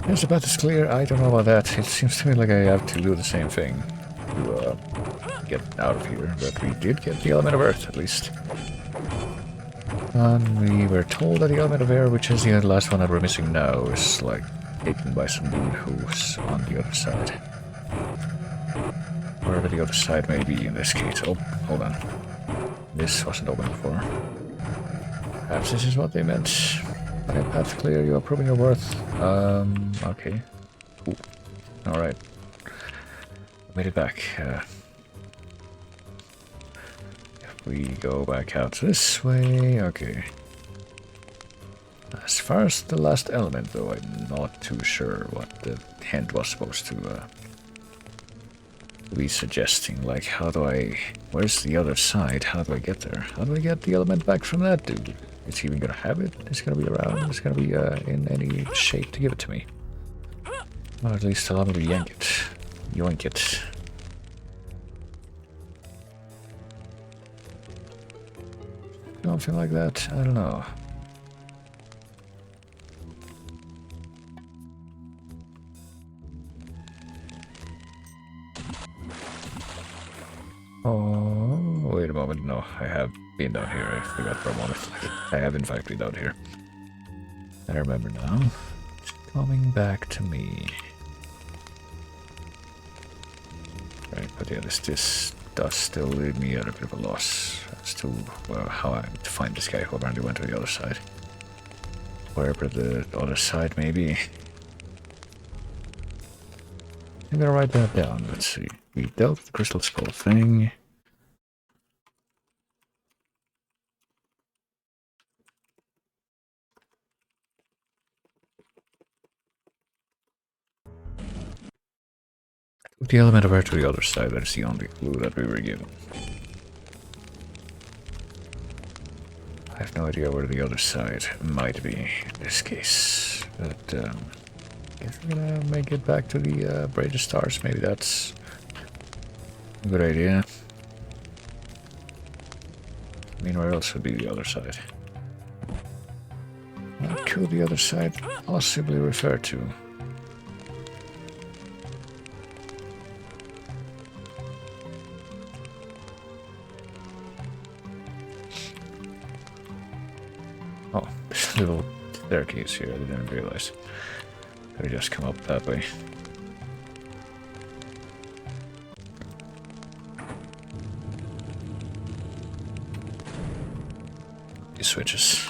Yes, the path is clear. I don't know about that. It seems to me like I have to do the same thing to get out of here, but we did get the element of Earth at least. And we were told that the element of air, which is the last one that we're missing now, is like taken by some dude who's on the other side. wherever the other side may be in this case. Oh, hold on. This wasn't open before. Perhaps this is what they meant. Okay, path clear, you are proving your worth. Okay. Cool. Alright. Made it back. If we go back out this way, okay. As far as the last element, though, I'm not too sure what the hint was supposed to be suggesting. Like, how do I... Where's the other side? How do I get there? How do I get the element back from that dude? Is he even gonna have it? Is it gonna be around? Is it gonna be in any shape to give it to me? Or at least allow me to yank it. Yoink it. Something like that? I don't know. Oh, wait a moment. No, I have been down here. I forgot for a moment. I have in fact been down here. I remember now. It's coming back to me. Right, but yeah, this does still leave me at a bit of a loss as to how I'm to find this guy who apparently went to the other side. Wherever the other side may be. I'm gonna write that down. Let's see. We dealt with the crystal skull thing. Took the element over to the other side. That's the only clue that we were given. I have no idea where the other side might be in this case. But I guess we're gonna make it back to the Braid of Stars. Maybe that's a good idea. I mean, where else would be the other side? What could the other side possibly refer to? Oh, this little staircase here, I didn't realize. Could have just come up that way. These switches.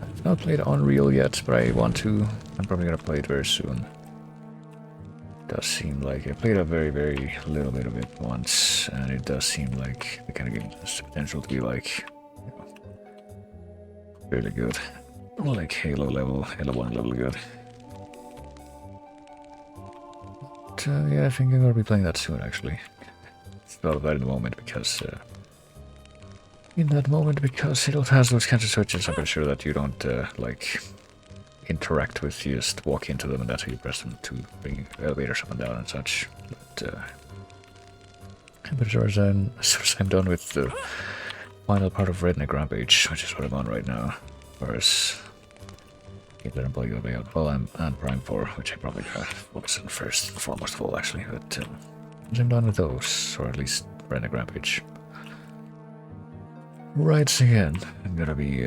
I've not played Unreal yet, but I want to. I'm probably gonna play it very soon. Does seem like I played a very, very little bit of it once, and it does seem like the kind of game has the potential to be like, you know, really good. Like Halo 1 level good. But yeah, I think I'm gonna be playing that soon actually. It's not that in the moment because it also has those kinds of switches. I'm pretty sure that you don't like interact with, you just walk into them and that's how you press them to bring elevators up and down and such. But I'm pretty sure as soon as I'm done with the final part of Redneck Rampage, which is what I'm on right now, whereas game that I'm playing about, well, I'm on Prime 4, which I probably gotta focus on first and foremost of all actually, but I'm done with those, or at least Redneck Rampage. Right, so again, I'm gonna be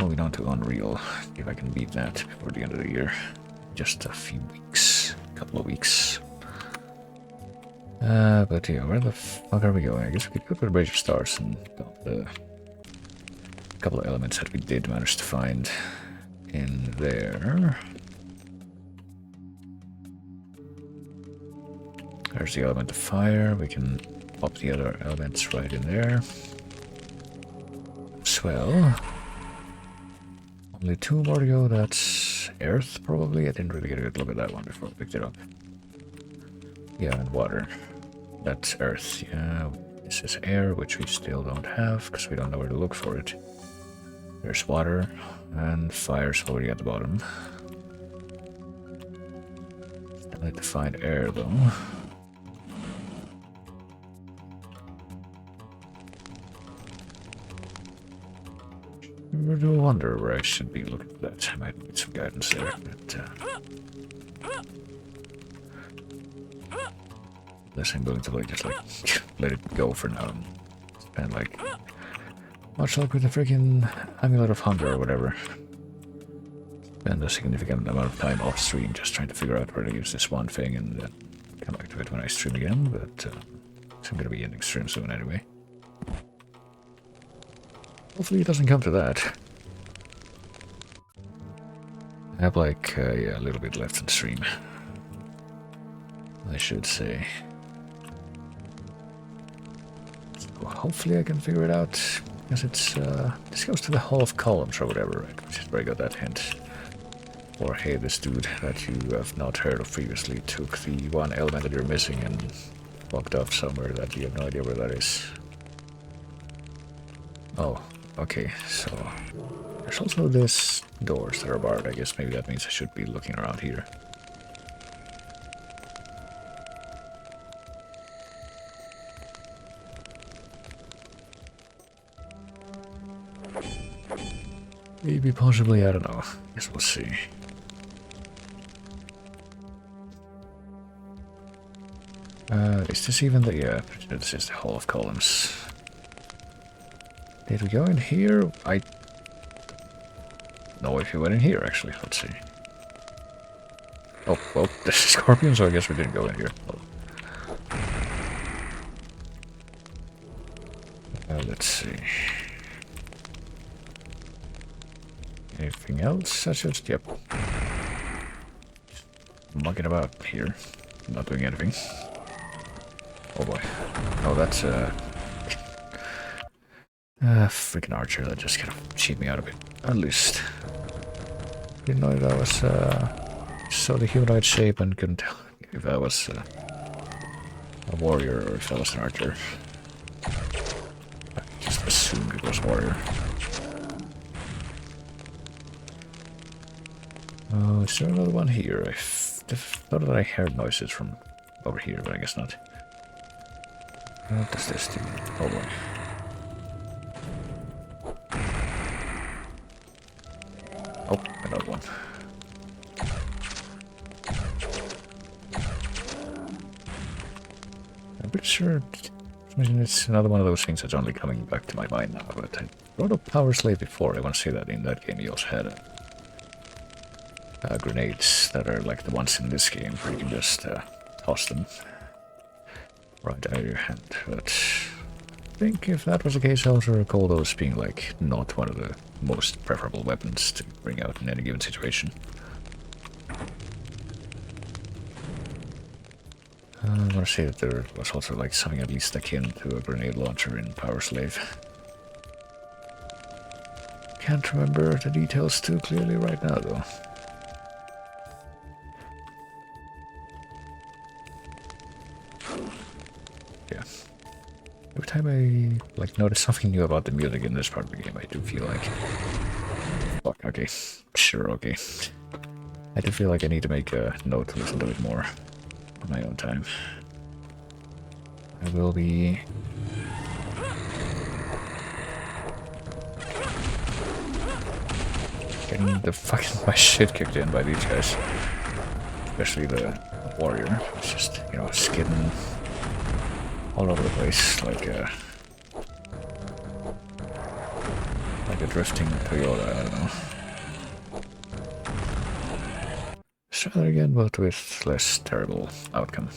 moving on to Unreal, see if I can beat that before the end of the year. Just a few weeks, a couple of weeks. But yeah, where the fuck are we going? I guess we could go to the Bridge of Stars and got the couple of elements that we did manage to find in there. There's the element of fire. We can pop the other elements right in there. Swell. Only two more to go. That's earth, probably. I didn't really get a good look at that one before I picked it up. Yeah, and water. That's earth. Yeah, this is air, which we still don't have because we don't know where to look for it. There's water, and fire's already at the bottom. Still need to find air, though. I do wonder where I should be looking for that. I might need some guidance there, but unless I'm going to like just like let it go for now and spend like much luck with the freaking amulet of hunger or whatever. Spend a significant amount of time off stream just trying to figure out where to use this one thing and then come back to it when I stream again, but I'm gonna be ending stream soon anyway. Hopefully it doesn't come to that. I have like, yeah, a little bit left in the stream, I should say. So hopefully I can figure it out, because it's, this goes to the Hall of Columns or whatever, right? Which is where I got that hint. Or hey, this dude that you have not heard of previously took the one element that you're missing and walked off somewhere that you have no idea where that is. Oh, okay, so there's also this doors that are barred. I guess maybe that means I should be looking around here. Maybe, possibly, I don't know. Guess we'll see. Is this even the... yeah, this is the Hall of Columns. Did we go in here? I know if we went in here, actually. Let's see. Oh, well, this is Scorpion, so I guess we didn't go in here. Let's see. Anything else? I just... yep. Just mucking about here. Not doing anything. Oh boy. Oh, that's freaking archer that just kind of cheated me out of it. At least. Didn't know that was saw the humanoid shape and couldn't tell if I was a warrior or if I was an archer. I just assumed it was warrior. Oh, is there another one here? I thought that I heard noises from over here, but I guess not. What does this do? Oh boy. Oh, another one. I'm pretty sure it's another one of those things that's only coming back to my mind now, but I wrote up Power Slave before. I want to say that in that game you also had grenades that are like the ones in this game where you can just toss them right out of your hand, but I think if that was the case I also recall those being like not one of the most preferable weapons to bring out in any given situation. I want to say that there was also like something at least akin to a grenade launcher in Power Slave. Can't remember the details too clearly right now though. Yeah. Every time I like notice something new about the music in this part of the game, I do feel like, fuck, okay, sure, okay. I do feel like I need to make a note to listen to it more on my own time. I will be getting the fucking my shit kicked in by these guys, especially the warrior. It's just, you know, skidding all over the place like a drifting Toyota, I don't know. Let's try that again, but with less terrible outcome.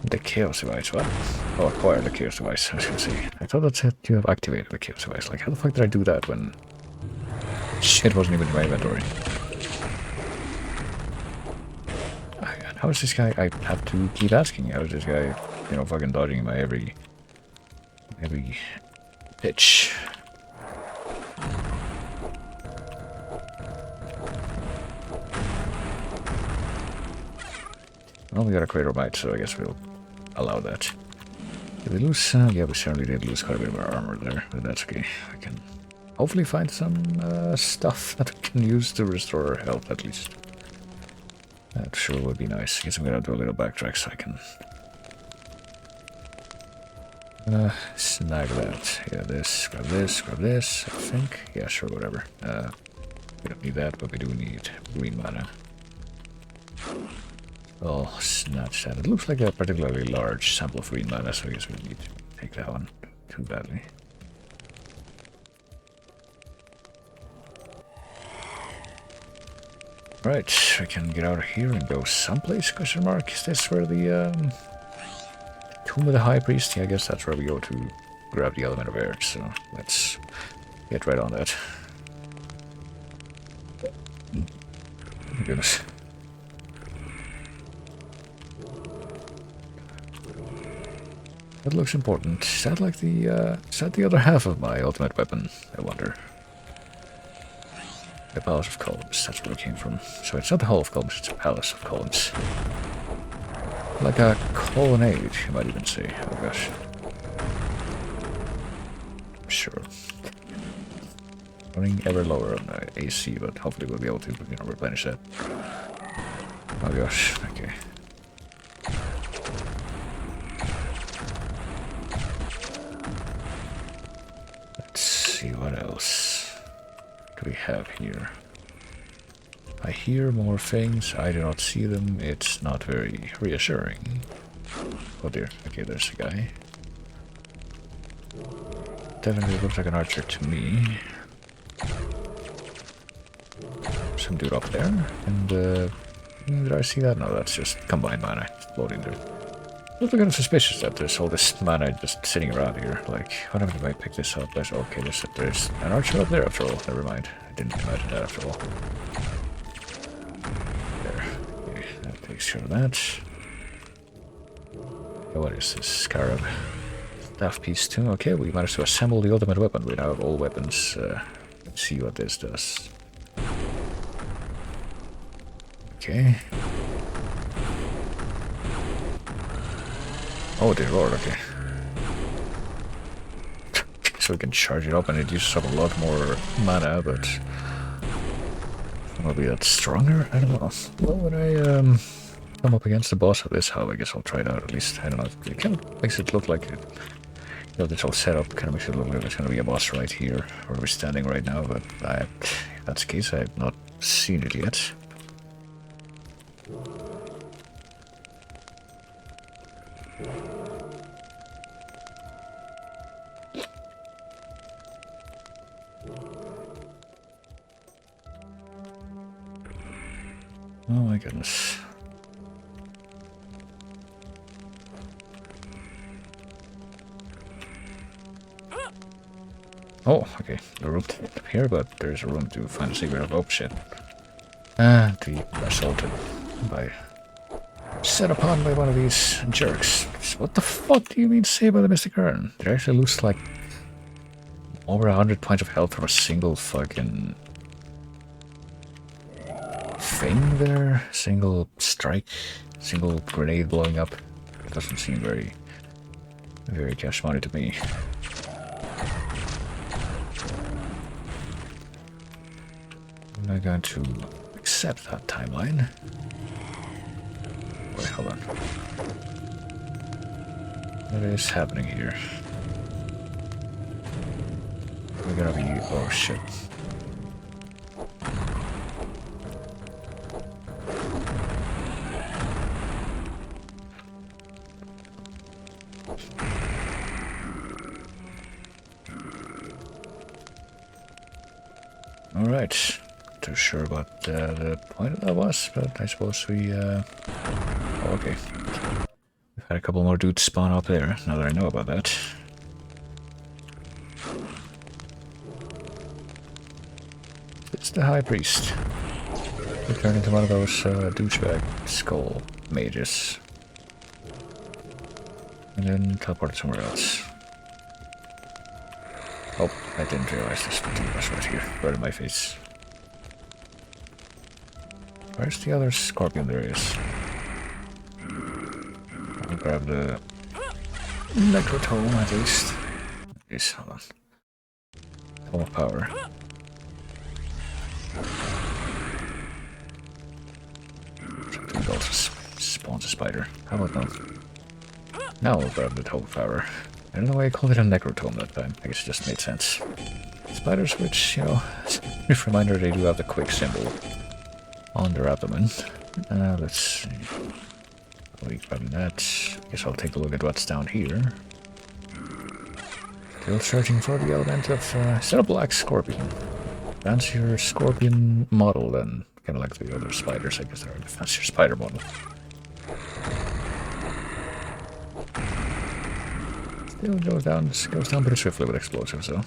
The Chaos Device, what? Oh, acquire the Chaos Device, I was gonna say. I thought that said you have activated the Chaos Device. Like, how the fuck did I do that when shit wasn't even in my inventory? How is this guy? I have to keep asking. How is this guy, you know, fucking dodging my every pitch? Well, we got a crater bite, so I guess we'll allow that. Did we lose? Yeah, we certainly did lose quite a bit of our armor there, but that's okay. I can hopefully find some stuff that we can use to restore our health at least. That sure would be nice. I guess I'm gonna do a little backtrack so I can snag that. Yeah, grab this, I think. Yeah, sure, whatever. We don't need that, but we do need green mana. Oh, snatch that. It looks like a particularly large sample of green mana, so I guess we need to take that one too badly. Right, we can get out of here and go someplace, question mark. Is this where the Tomb of the High Priest? Yeah, I guess that's where we go to grab the element of air, so let's get right on that. Oh my goodness. That looks important. Is that like the, is that the other half of my ultimate weapon, I wonder? The Palace of Columns, that's where it came from. So it's not the Hall of Columns, it's a Palace of Columns. Like a colonnade, you might even say. Oh gosh. Sure. Running ever lower on AC, but hopefully we'll be able to, you know, replenish that. Oh gosh, okay. Let's see what else do we have here. I hear more things, I do not see them, it's not very reassuring. Oh dear, okay, there's a guy. Definitely looks like an archer to me. Some dude up there, and did I see that? No, that's just combined mana floating there. Looks kind of suspicious that there's all this mana just sitting around here. Like, what happened if I pick this up? There's, okay, there's an archer up there after all. Never mind, I didn't imagine that after all. There, okay, that takes care of that. What is this? Scarab. Staff piece 2. Okay, we managed to assemble the ultimate weapon. We now have all weapons. Let's see what this does. Okay. Oh dear lord, okay. So we can charge it up and it uses up a lot more mana, but will be that stronger? I don't know. Well, when I come up against the boss of this hub, I guess I'll try it out at least. I don't know. It kind of makes it look like it. You know, this whole setup kind of makes it look like there's going to be a boss right here where we're standing right now, but if that's the case, I have not seen it yet. Oh my goodness. Oh, okay. The room up here, but there's a room to find a secret of rope shit. To be assaulted by... set upon by one of these jerks. What the fuck do you mean say by the Mystic Urn? Did I actually lose like over 100 points of health from a single fucking thing there? Single strike? Single grenade blowing up? It doesn't seem very cash money to me. I'm not going to accept that timeline. Wait, hold on. What is happening here? We're gonna be... oh shit. Alright. Not too sure what the point of that was, but I suppose we... oh, okay. We've had a couple more dudes spawn up there, now that I know about that. It's the High Priest. He turned into one of those douchebag skull mages. And then teleported somewhere else. Oh, I didn't realize this dude was right here, right in my face. Where's the other scorpion? There is. I'll grab the necrotome at least. Yes, hold on. Tome of power. Something else spawns a spider. How about now? Now we'll grab the tome of power. I don't know why I called it a necrotome that time. I guess it just made sense. Spiders, which, you know, brief reminder, they do have the quick symbol on their abdomen. Let's see. I'll be grabbing that. Guess I'll take a look at what's down here. Still searching for the element of... is that a black scorpion? Fancier scorpion model than kind of like the other spiders, I guess they're the fancier spider model. Still goes down pretty swiftly with explosives, though.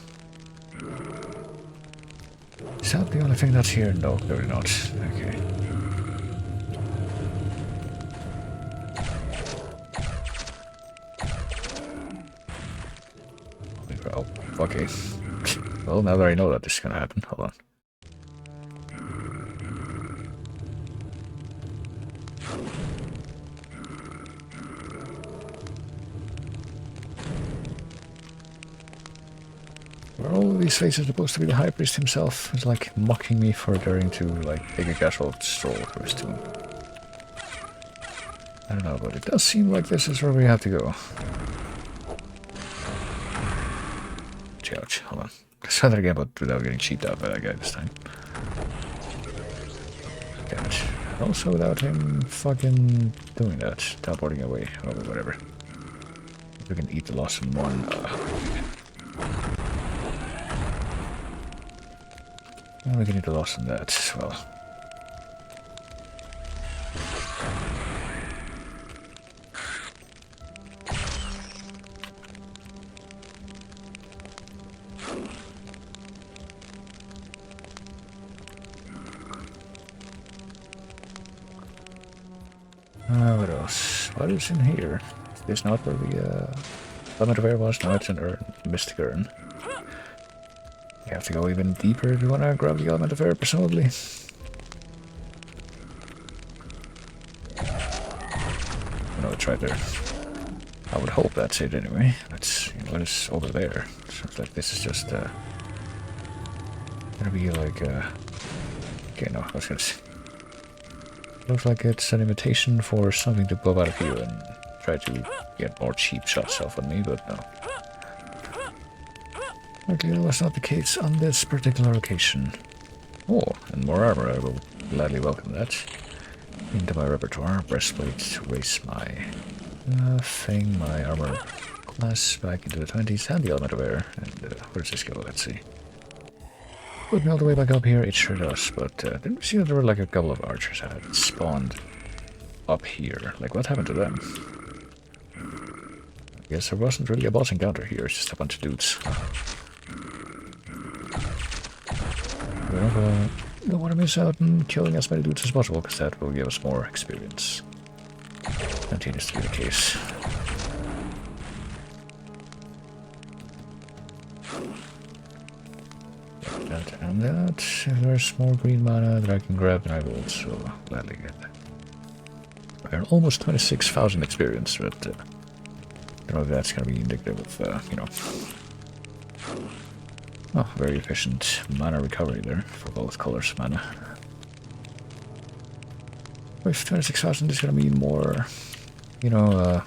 Is that the only thing that's here? No, clearly not. Okay. Oh, okay. Well, now that I know that this is gonna happen, hold on. Were all these faces supposed to be the High Priest himself? He's like mocking me for daring to like take a casual stroll through his tomb. I don't know, but it does seem like this is where we have to go. Ouch, hold on. Let's try that again, but without getting cheaped out by that guy this time. Damn it. Also without him fucking doing that. Teleporting away, or whatever. We can eat the loss in one. And we can eat the loss in that as well. What else? What is in here? Is this not where the element of air was? No, it's an urn, mystic urn. You have to go even deeper if you want to grab the element of air, presumably. No, it's right there. I would hope that's it anyway. Let's see what is over there. Sounds like this is just gonna be like okay, no, I was gonna say. Looks like it's an invitation for something to pop out of here and try to get more cheap shots off on me, but no. Okay, that was not the case on this particular occasion. Oh, and more armor. I will gladly welcome that into my repertoire. Breastplate to raise my thing, my armor class back into the 20s, and the element of air. And where does this go? Let's see. Put me all the way back up here, it sure does, but didn't we see that there were like a couple of archers that had spawned up here? Like, what happened to them? I guess there wasn't really a boss encounter here, it's just a bunch of dudes. We don't want to miss out on killing as many dudes as possible, because that will give us more experience. Continues to be the case. That and that. If there's more green mana that I can grab, then I will also gladly get that. We're almost 26,000 experience, but I don't know if that's going to be indicative of, you know. Oh, very efficient mana recovery there for both colors mana. With 26,000 is going to mean more, you know,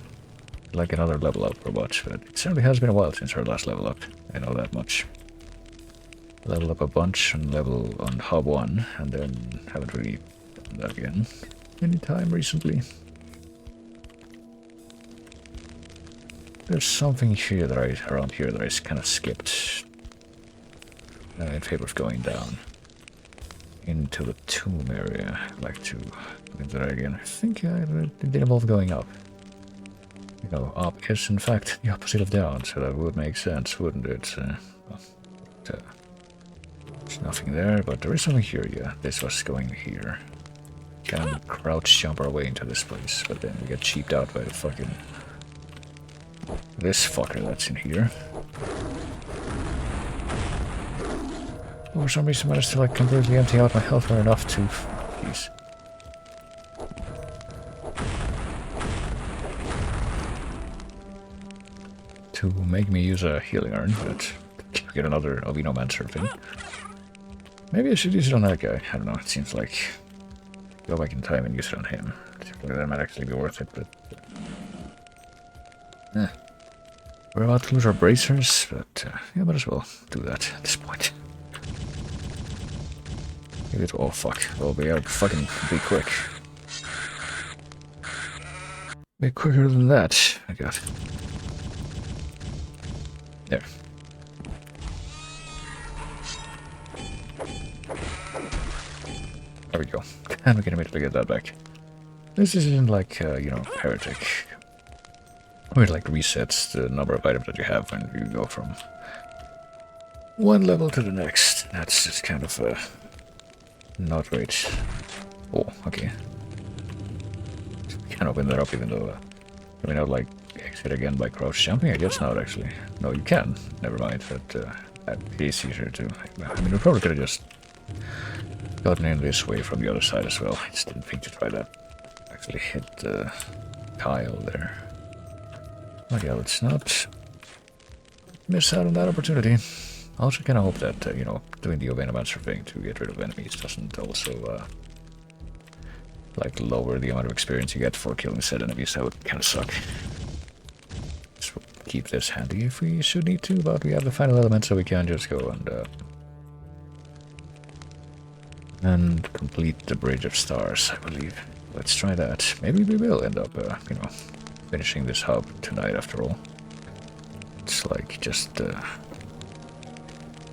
like another level up or what, but it certainly has been a while since our last level up. I know that much. Level up a bunch and level on hub 1, and then haven't really done that again any time recently. There's something here that around here that I kind of skipped in favor of going down into the tomb area. I'd like to look into that again. I think it did involve going up. You know, up is in fact the opposite of down, so that would make sense, wouldn't it? There's nothing there, but there is something here, yeah. This was going here. Can crouch jump our way into this place, but then we get cheaped out by the fucking... this fucker that's in here. For some reason I managed to like completely empty out my health or enough to... Jeez. To make me use a healing urn, but get another Ovinomancer thing. Maybe I should use it on that guy. I don't know, it seems like... go back in time and use it on him. That might actually be worth it, but... We're about to lose our bracers, but yeah, might as well do that at this point. Oh fuck, well we are fucking be quick. Be quicker than that, I got. There. There we go. And we can immediately get that back. This isn't like, you know, Heretic. Where it like resets the number of items that you have when you go from one level to the next. That's just kind of not great. Oh, okay. Can't open that up even though I mean, I'd like exit again by crouch jumping. I guess not actually. No, you can. Never mind. That is easier too. I mean, we probably could have just gotten in this way from the other side as well. I just didn't think to try that. Actually hit the tile there. But yeah, let's not miss out on that opportunity. I also kind of hope that, you know, doing the Ovenomancer thing to get rid of enemies doesn't also, like, lower the amount of experience you get for killing said enemies. That would kind of suck. Just keep this handy if we should need to, but we have the final element, so we can just go and complete the Bridge of Stars, I believe. Let's try that. Maybe we will end up, you know, finishing this hub tonight after all. It's like just a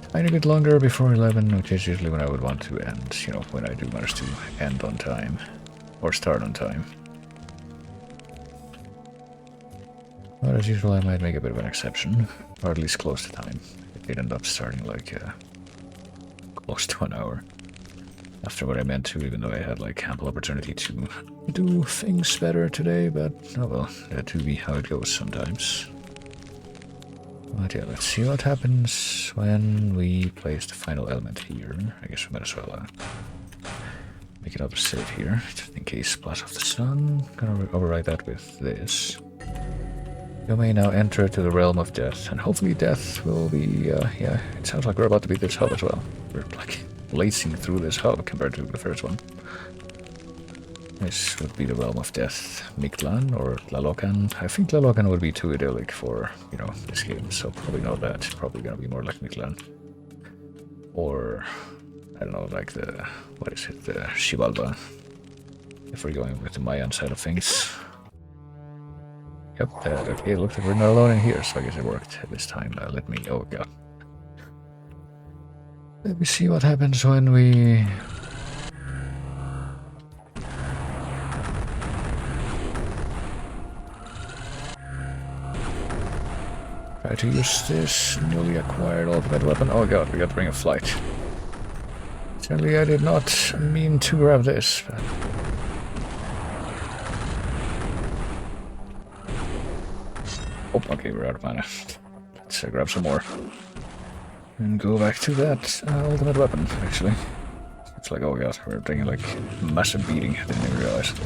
tiny bit longer before 11, which is usually when I would want to end, you know, when I do manage to end on time. Or start on time. But as usual, I might make a bit of an exception, or at least close to time. It did end up starting like close to an hour after what I meant to, even though I had like ample opportunity to do things better today, but oh well, that do be how it goes sometimes. But yeah, let's see what happens when we place the final element here. I guess we might as well make another save here, just in case Splash of the Sun. Gonna override that with this. You may now enter to the realm of death, and hopefully death will be, yeah, it sounds like we're about to beat this hub as well. We're like lacing through this hub compared to the first one. This would be the realm of death, Mictlan or Lalocan. I think Lalocan would be too idyllic for, you know, this game, so probably not that. Probably gonna be more like Mictlan. Or, I don't know, like the, what is it, the Xibalba. If we're going with the Mayan side of things. Yep, okay, it looks like we're not alone in here, so I guess it worked this time. Let me, oh god. Let me see what happens when we... try to use this newly acquired ultimate weapon. Oh god, we got to bring a flight. Certainly I did not mean to grab this, but... oh, okay, we're out of mana. Let's grab some more. And go back to that ultimate weapon, actually. It's like, oh god, we're taking like a massive beating. I didn't even realize it.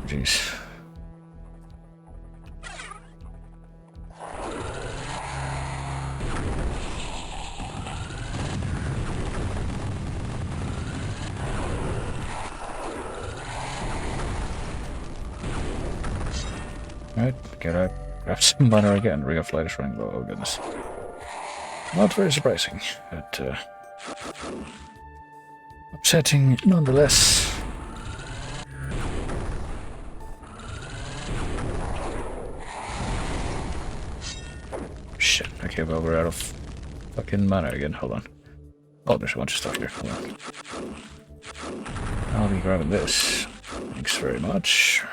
Jeez. Alright, gotta grab some mana again. Ring of Light is running low, oh goodness. Not very surprising, but upsetting nonetheless. Shit, okay, well we're out of fucking mana again, hold on. Oh, there's a bunch of stuff here, hold on. I'll be grabbing this. Thanks very much.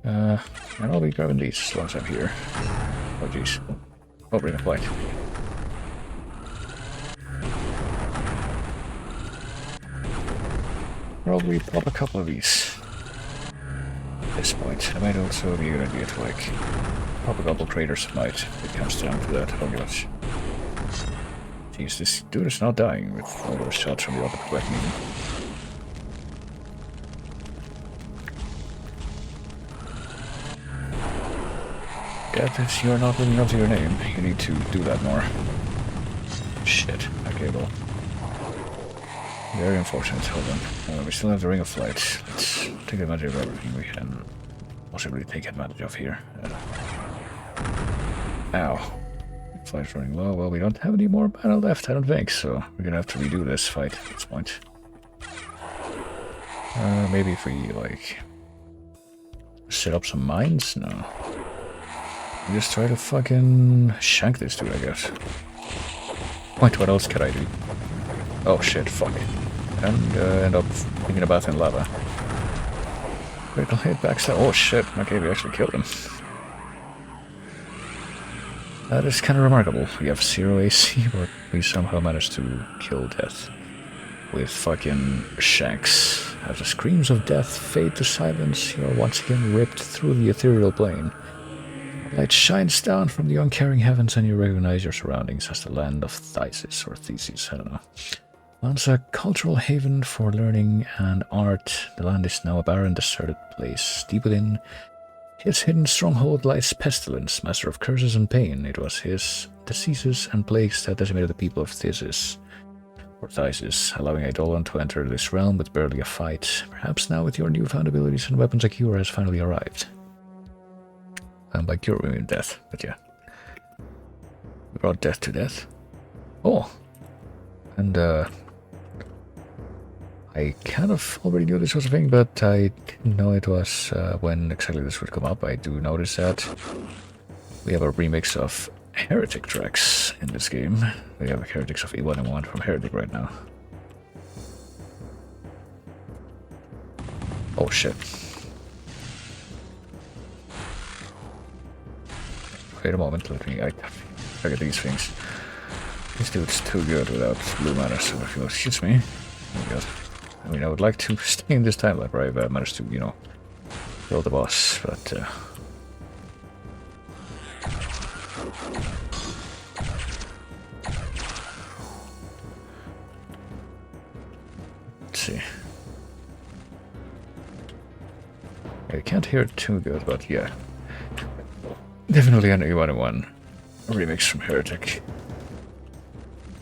And I'll be grabbing these as long as I'm here. Oh jeez. Oh, bring a flight. Probably pop a couple of these. At this point, it might also be a good idea to like pop a couple craters of might if it comes down to that. Oh gosh. Jeez, this dude is not dying with all those shots from the ultimate weapon. If you're not living up to your name, you need to do that more. Shit. Okay, well. Very unfortunate. Hold on. We still have the Ring of Flight. Let's take advantage of everything we can possibly take advantage of here. Ow. Flight's running low. Well, we don't have any more mana left, I don't think, so we're gonna have to redo this fight at this point. Maybe if we, like, set up some mines? No. Just try to fucking shank this dude, I guess. What else could I do? Oh shit, fuck. And end up taking a bath in lava. Critical hit, backstab. Oh shit, okay, we actually killed him. That is kind of remarkable. We have 0 AC, but we somehow managed to kill death with fucking shanks. As the screams of death fade to silence, you are once again ripped through the ethereal plane. Light shines down from the uncaring heavens and you recognize your surroundings as the land of Thesis, or Thesis, I don't know. Once a cultural haven for learning and art, the land is now a barren, deserted place. Deep within its hidden stronghold lies Pestilence, master of curses and pain. It was his diseases and plagues that decimated the people of Thesis, or Thesis, allowing Eidolon to enter this realm with barely a fight. Perhaps now with your newfound abilities and weapons, a cure has finally arrived. And by cure we mean death, but yeah. We brought death to death. Oh! And I kind of already knew this was a thing, but I didn't know it was when exactly this would come up. I do notice that we have a remix of Heretic tracks in this game. We have Heretics of E1 and 1 from Heretic right now. Oh shit. Wait a moment, let me... I forget these things. This dude's too good without blue mana, so if he shoots me... Oh my god. I mean, I would like to stay in this timeline where I've managed to, you know, kill the boss, but... Let's see. I can't hear it too good, but yeah. Definitely an E1 remix from Heretic.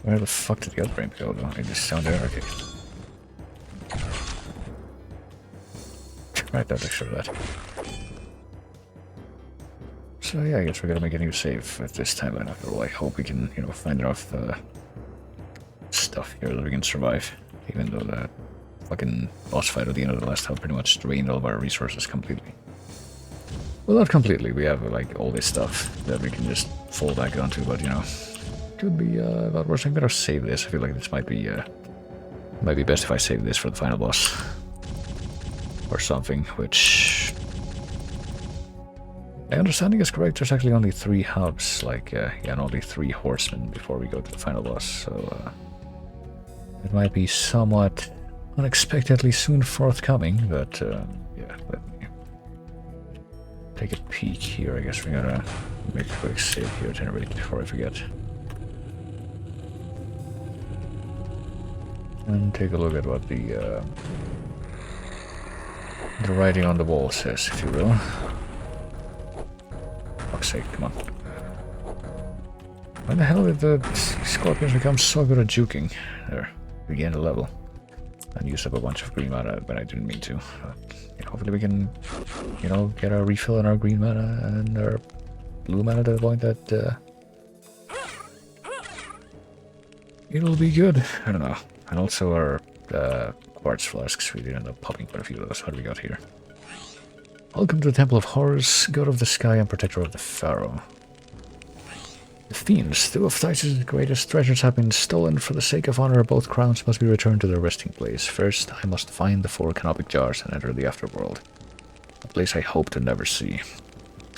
Where the fuck did the other ramp go though? I just sound there, okay. Right, that takes care of that. So yeah, I guess we're gonna make a new save with this timeline after all. I hope we can, you know, find enough stuff here that we can survive. Even though the fucking boss fight at the end of the last time pretty much drained all of our resources completely. Well, not completely, we have like all this stuff that we can just fall back onto, but you know, could be a lot worse. I'm gonna save this. I feel like this might be best if I save this for the final boss. Or something, which... My understanding is correct, there's actually only 3 hubs, like, yeah, and only 3 horsemen before we go to the final boss, so, it might be somewhat unexpectedly soon forthcoming, but, yeah, let me take a peek here. I guess we're gonna make a quick save here, generate before I forget. And take a look at what the writing on the wall says, if you will. Fuck's sake, come on. When the hell did the scorpions become so good at juking? There, we gained a level. And used up a bunch of green mana when I didn't mean to. Yeah, hopefully we can, you know, get our refill on our green mana and our blue mana to the point that it'll be good. I don't know. And also our quartz flasks, we did end up popping quite a few of those. What do we got here? Welcome to the Temple of Horus, god of the sky and protector of the Pharaoh. The fiends, 2 of Thesis' greatest treasures have been stolen. For the sake of honor, both crowns must be returned to their resting place. First, I must find the 4 canopic jars and enter the afterworld, a place I hope to never see.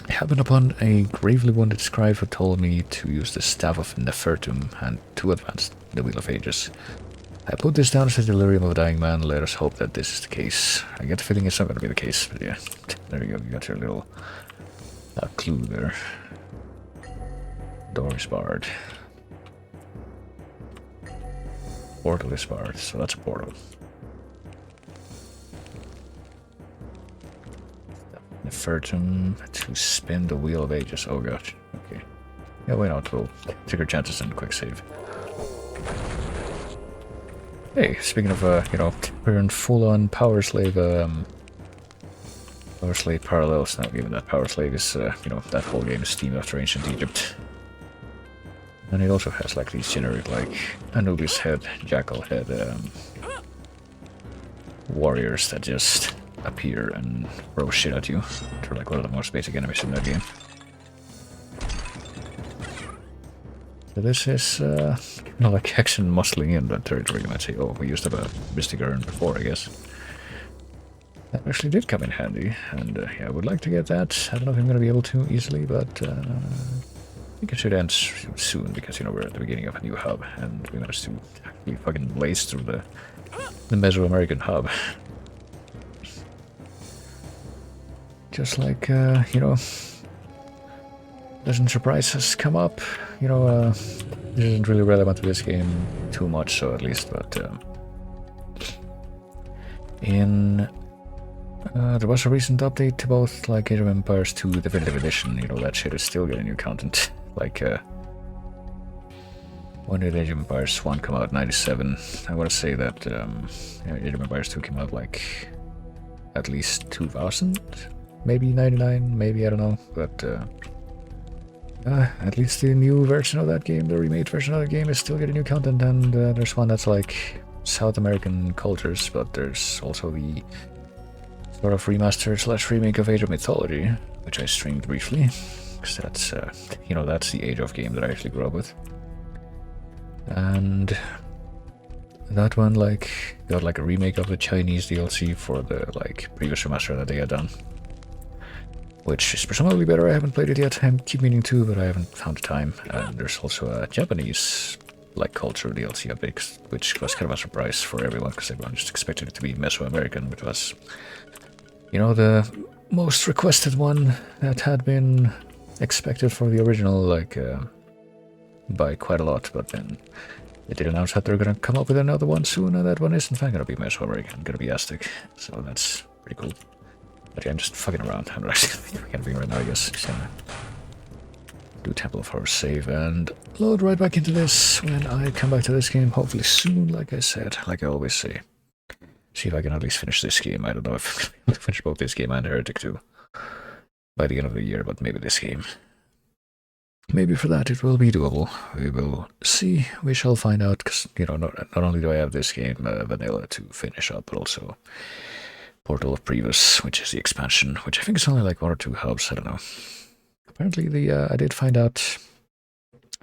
I happened upon a gravely wounded scribe who told me to use the Staff of Nefertum and to advance the Wheel of Ages. I put this down as the delirium of a dying man. Let us hope that this is the case. I get the feeling it's not going to be the case, but yeah. There you go, you got your little clue there. Door is barred. Portal is barred, so that's a portal. Nefertum to spin the Wheel of Ages. Oh gosh, okay. Yeah, why not? We'll take our chances and quick save. Hey, speaking of, you know, we're in full-on Power Slave parallels now, given that Power Slave is, you know, that whole game is themed after ancient Egypt. And it also has, like, these generic, like, Anubis head, Jackal head, warriors that just appear and throw shit at you. They're, like, one of the most basic enemies in that game. So this is not like Hexen muscling in that territory. You might say, oh, we used up a Mystic Urn before, I guess. That actually did come in handy, and yeah, I would like to get that. I don't know if I'm going to be able to easily, but I think it should end soon, because, you know, we're at the beginning of a new hub, and we managed to actually fucking blaze through the Mesoamerican hub. Just like, you know, doesn't surprises come up. You know, this isn't really relevant to this game too much, so at least, but there was a recent update to both, like, Age of Empires 2 Definitive Edition. You know, that shit is still getting new content. Like, when did Age of Empires 1 come out? 97. I want to say that Age of Empires 2 came out, like, at least 2000? Maybe 99, maybe, I don't know. But, at least the new version of that game, the remade version of that game, is still getting new content, and there's one that's, like, South American cultures, but there's also the sort of remaster / remake of Age of Mythology, which I streamed briefly, because that's, you know, that's the Age of game that I actually grew up with. And that one, like, got like a remake of the Chinese DLC for the, like, previous remaster that they had done, which is presumably better. I haven't played it yet. I keep meaning to, but I haven't found the time. And there's also a Japanese, like, culture DLC update, which was kind of a surprise for everyone, because everyone just expected it to be Mesoamerican, which was, you know, the most requested one that had been expected for the original, like, by quite a lot. But then they did announce that they're gonna come up with another one soon, and that one is in fact gonna be Mesoamerican, gonna be Aztec. So that's pretty cool. But yeah, I'm just fucking around. I'm not actually doing anything right now, I guess. Just gonna do Temple of Horrors save and load right back into this when I come back to this game, hopefully soon, like I said, like I always say. See if I can at least finish this game. I don't know if I'm able to finish both this game and Heretic 2 by the end of the year, but maybe this game. Maybe for that it will be doable. We will see. We shall find out, because, you know, not only do I have this game, vanilla, to finish up, but also Portal of Privis, which is the expansion, which I think is only like 1 or 2 hubs, I don't know. Apparently, I did find out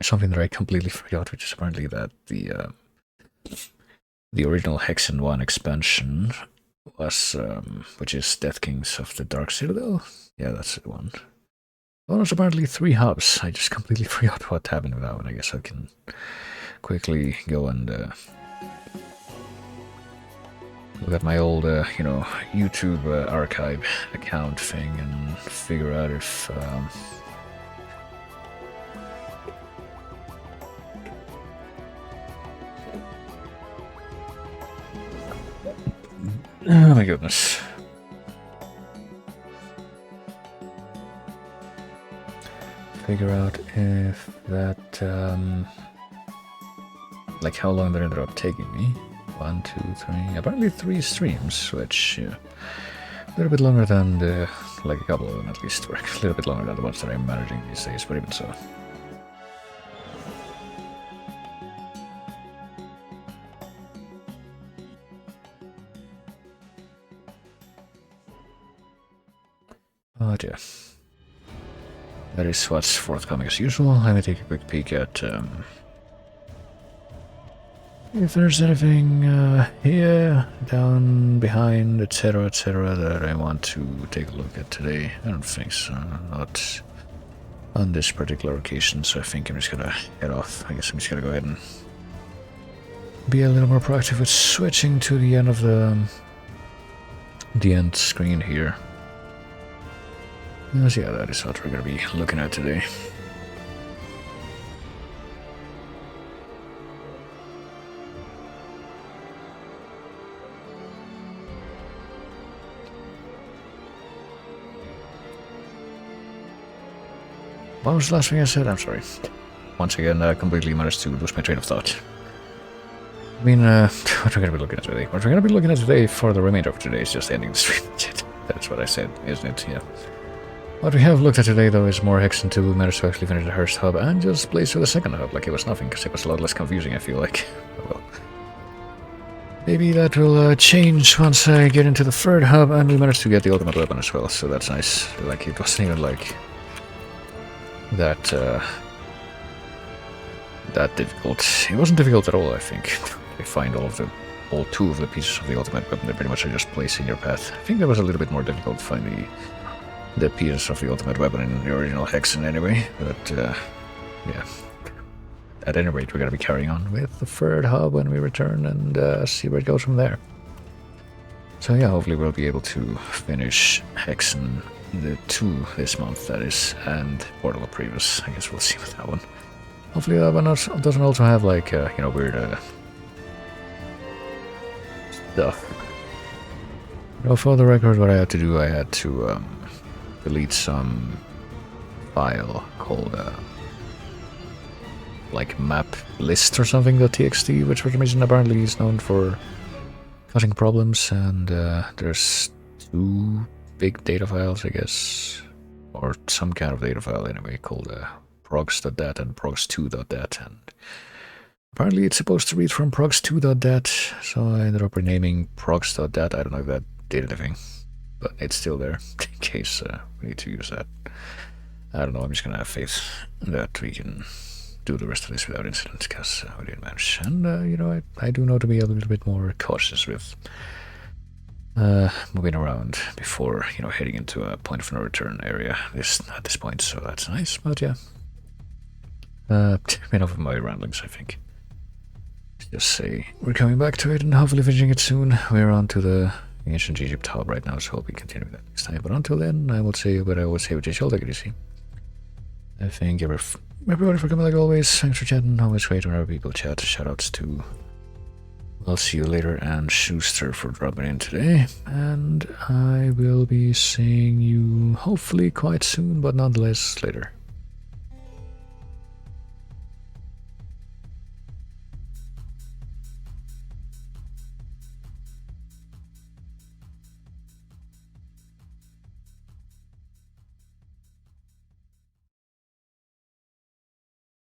something that I completely forgot, which is apparently that the original Hexen 1 expansion was, which is Death Kings of the Dark Citadel. Yeah, that's the one. Well, there's apparently 3 hubs. I just completely forgot what happened with that one. I guess I can quickly go and look at my old, you know, YouTube archive account thing and figure out if oh my goodness. Figure out if that, like, how long that ended up taking me. 1, 2, 3, apparently 3 streams, which, a little bit longer than the, like, a couple of them at least, or a little bit longer than the ones that I'm managing these days, but even so. Oh dear. That is what's forthcoming as usual. Let me take a quick peek at if there's anything here, down, behind, etc., that I want to take a look at today. I don't think so. Not on this particular occasion, so I think I'm just gonna head off. I guess I'm just gonna go ahead and be a little more proactive with switching to the end of the end screen here. So yeah, that is what we're gonna be looking at today. What was the last thing I said? I'm sorry. Once again, I completely managed to lose my train of thought. I mean, what we're gonna be looking at today? What we're gonna be looking at today for the remainder of today is just ending the stream. That's what I said, isn't it? Yeah. What we have looked at today, though, is more Hexen II. We managed to actually finish the first hub and just blaze through the second hub like it was nothing, because it was a lot less confusing, I feel like. Well, maybe that will change once I get into the third hub, and we managed to get the ultimate weapon as well, so that's nice. Like, it wasn't even like that that difficult. It wasn't difficult at all, I think. You find all two of the pieces of the ultimate weapon. They pretty much are just placed in your path. I think that was a little bit more difficult to find the pieces of the ultimate weapon in the original Hexen anyway. But yeah. At any rate, we're going to be carrying on with the third hub when we return and see where it goes from there. So yeah, hopefully we'll be able to finish Hexen 2 this month, that is, and Portal of Previous. I guess we'll see with that one. Hopefully that one doesn't also have like, weird stuff. For the record, what I had to do, I had to delete some file called like map list or something, .txt, which for some reason apparently is known for causing problems, and there's 2 big data files, I guess, or some kind of data file anyway, called progs.dat and progs2.dat, and apparently it's supposed to read from progs2.dat, so I ended up renaming progs.dat. I don't know if that did anything, but it's still there in case we need to use that. I don't know, I'm just gonna have faith that we can do the rest of this without incident, because we didn't manage. And I do know to be a little bit more cautious with moving around before heading into a point of no return area at this point, so that's nice. But yeah, enough of my ramblings, I think. Just say we're coming back to it and hopefully finishing it soon. We're on to the ancient Egypt hub right now, so hope we continue that next time. But until then, I will say what I always say, which is all take it easy. I thank everybody for coming like always. Thanks for chatting. Always great whenever people chat. Shoutouts to I'll see you later and Schuster for dropping in today. And I will be seeing you hopefully quite soon, but nonetheless later.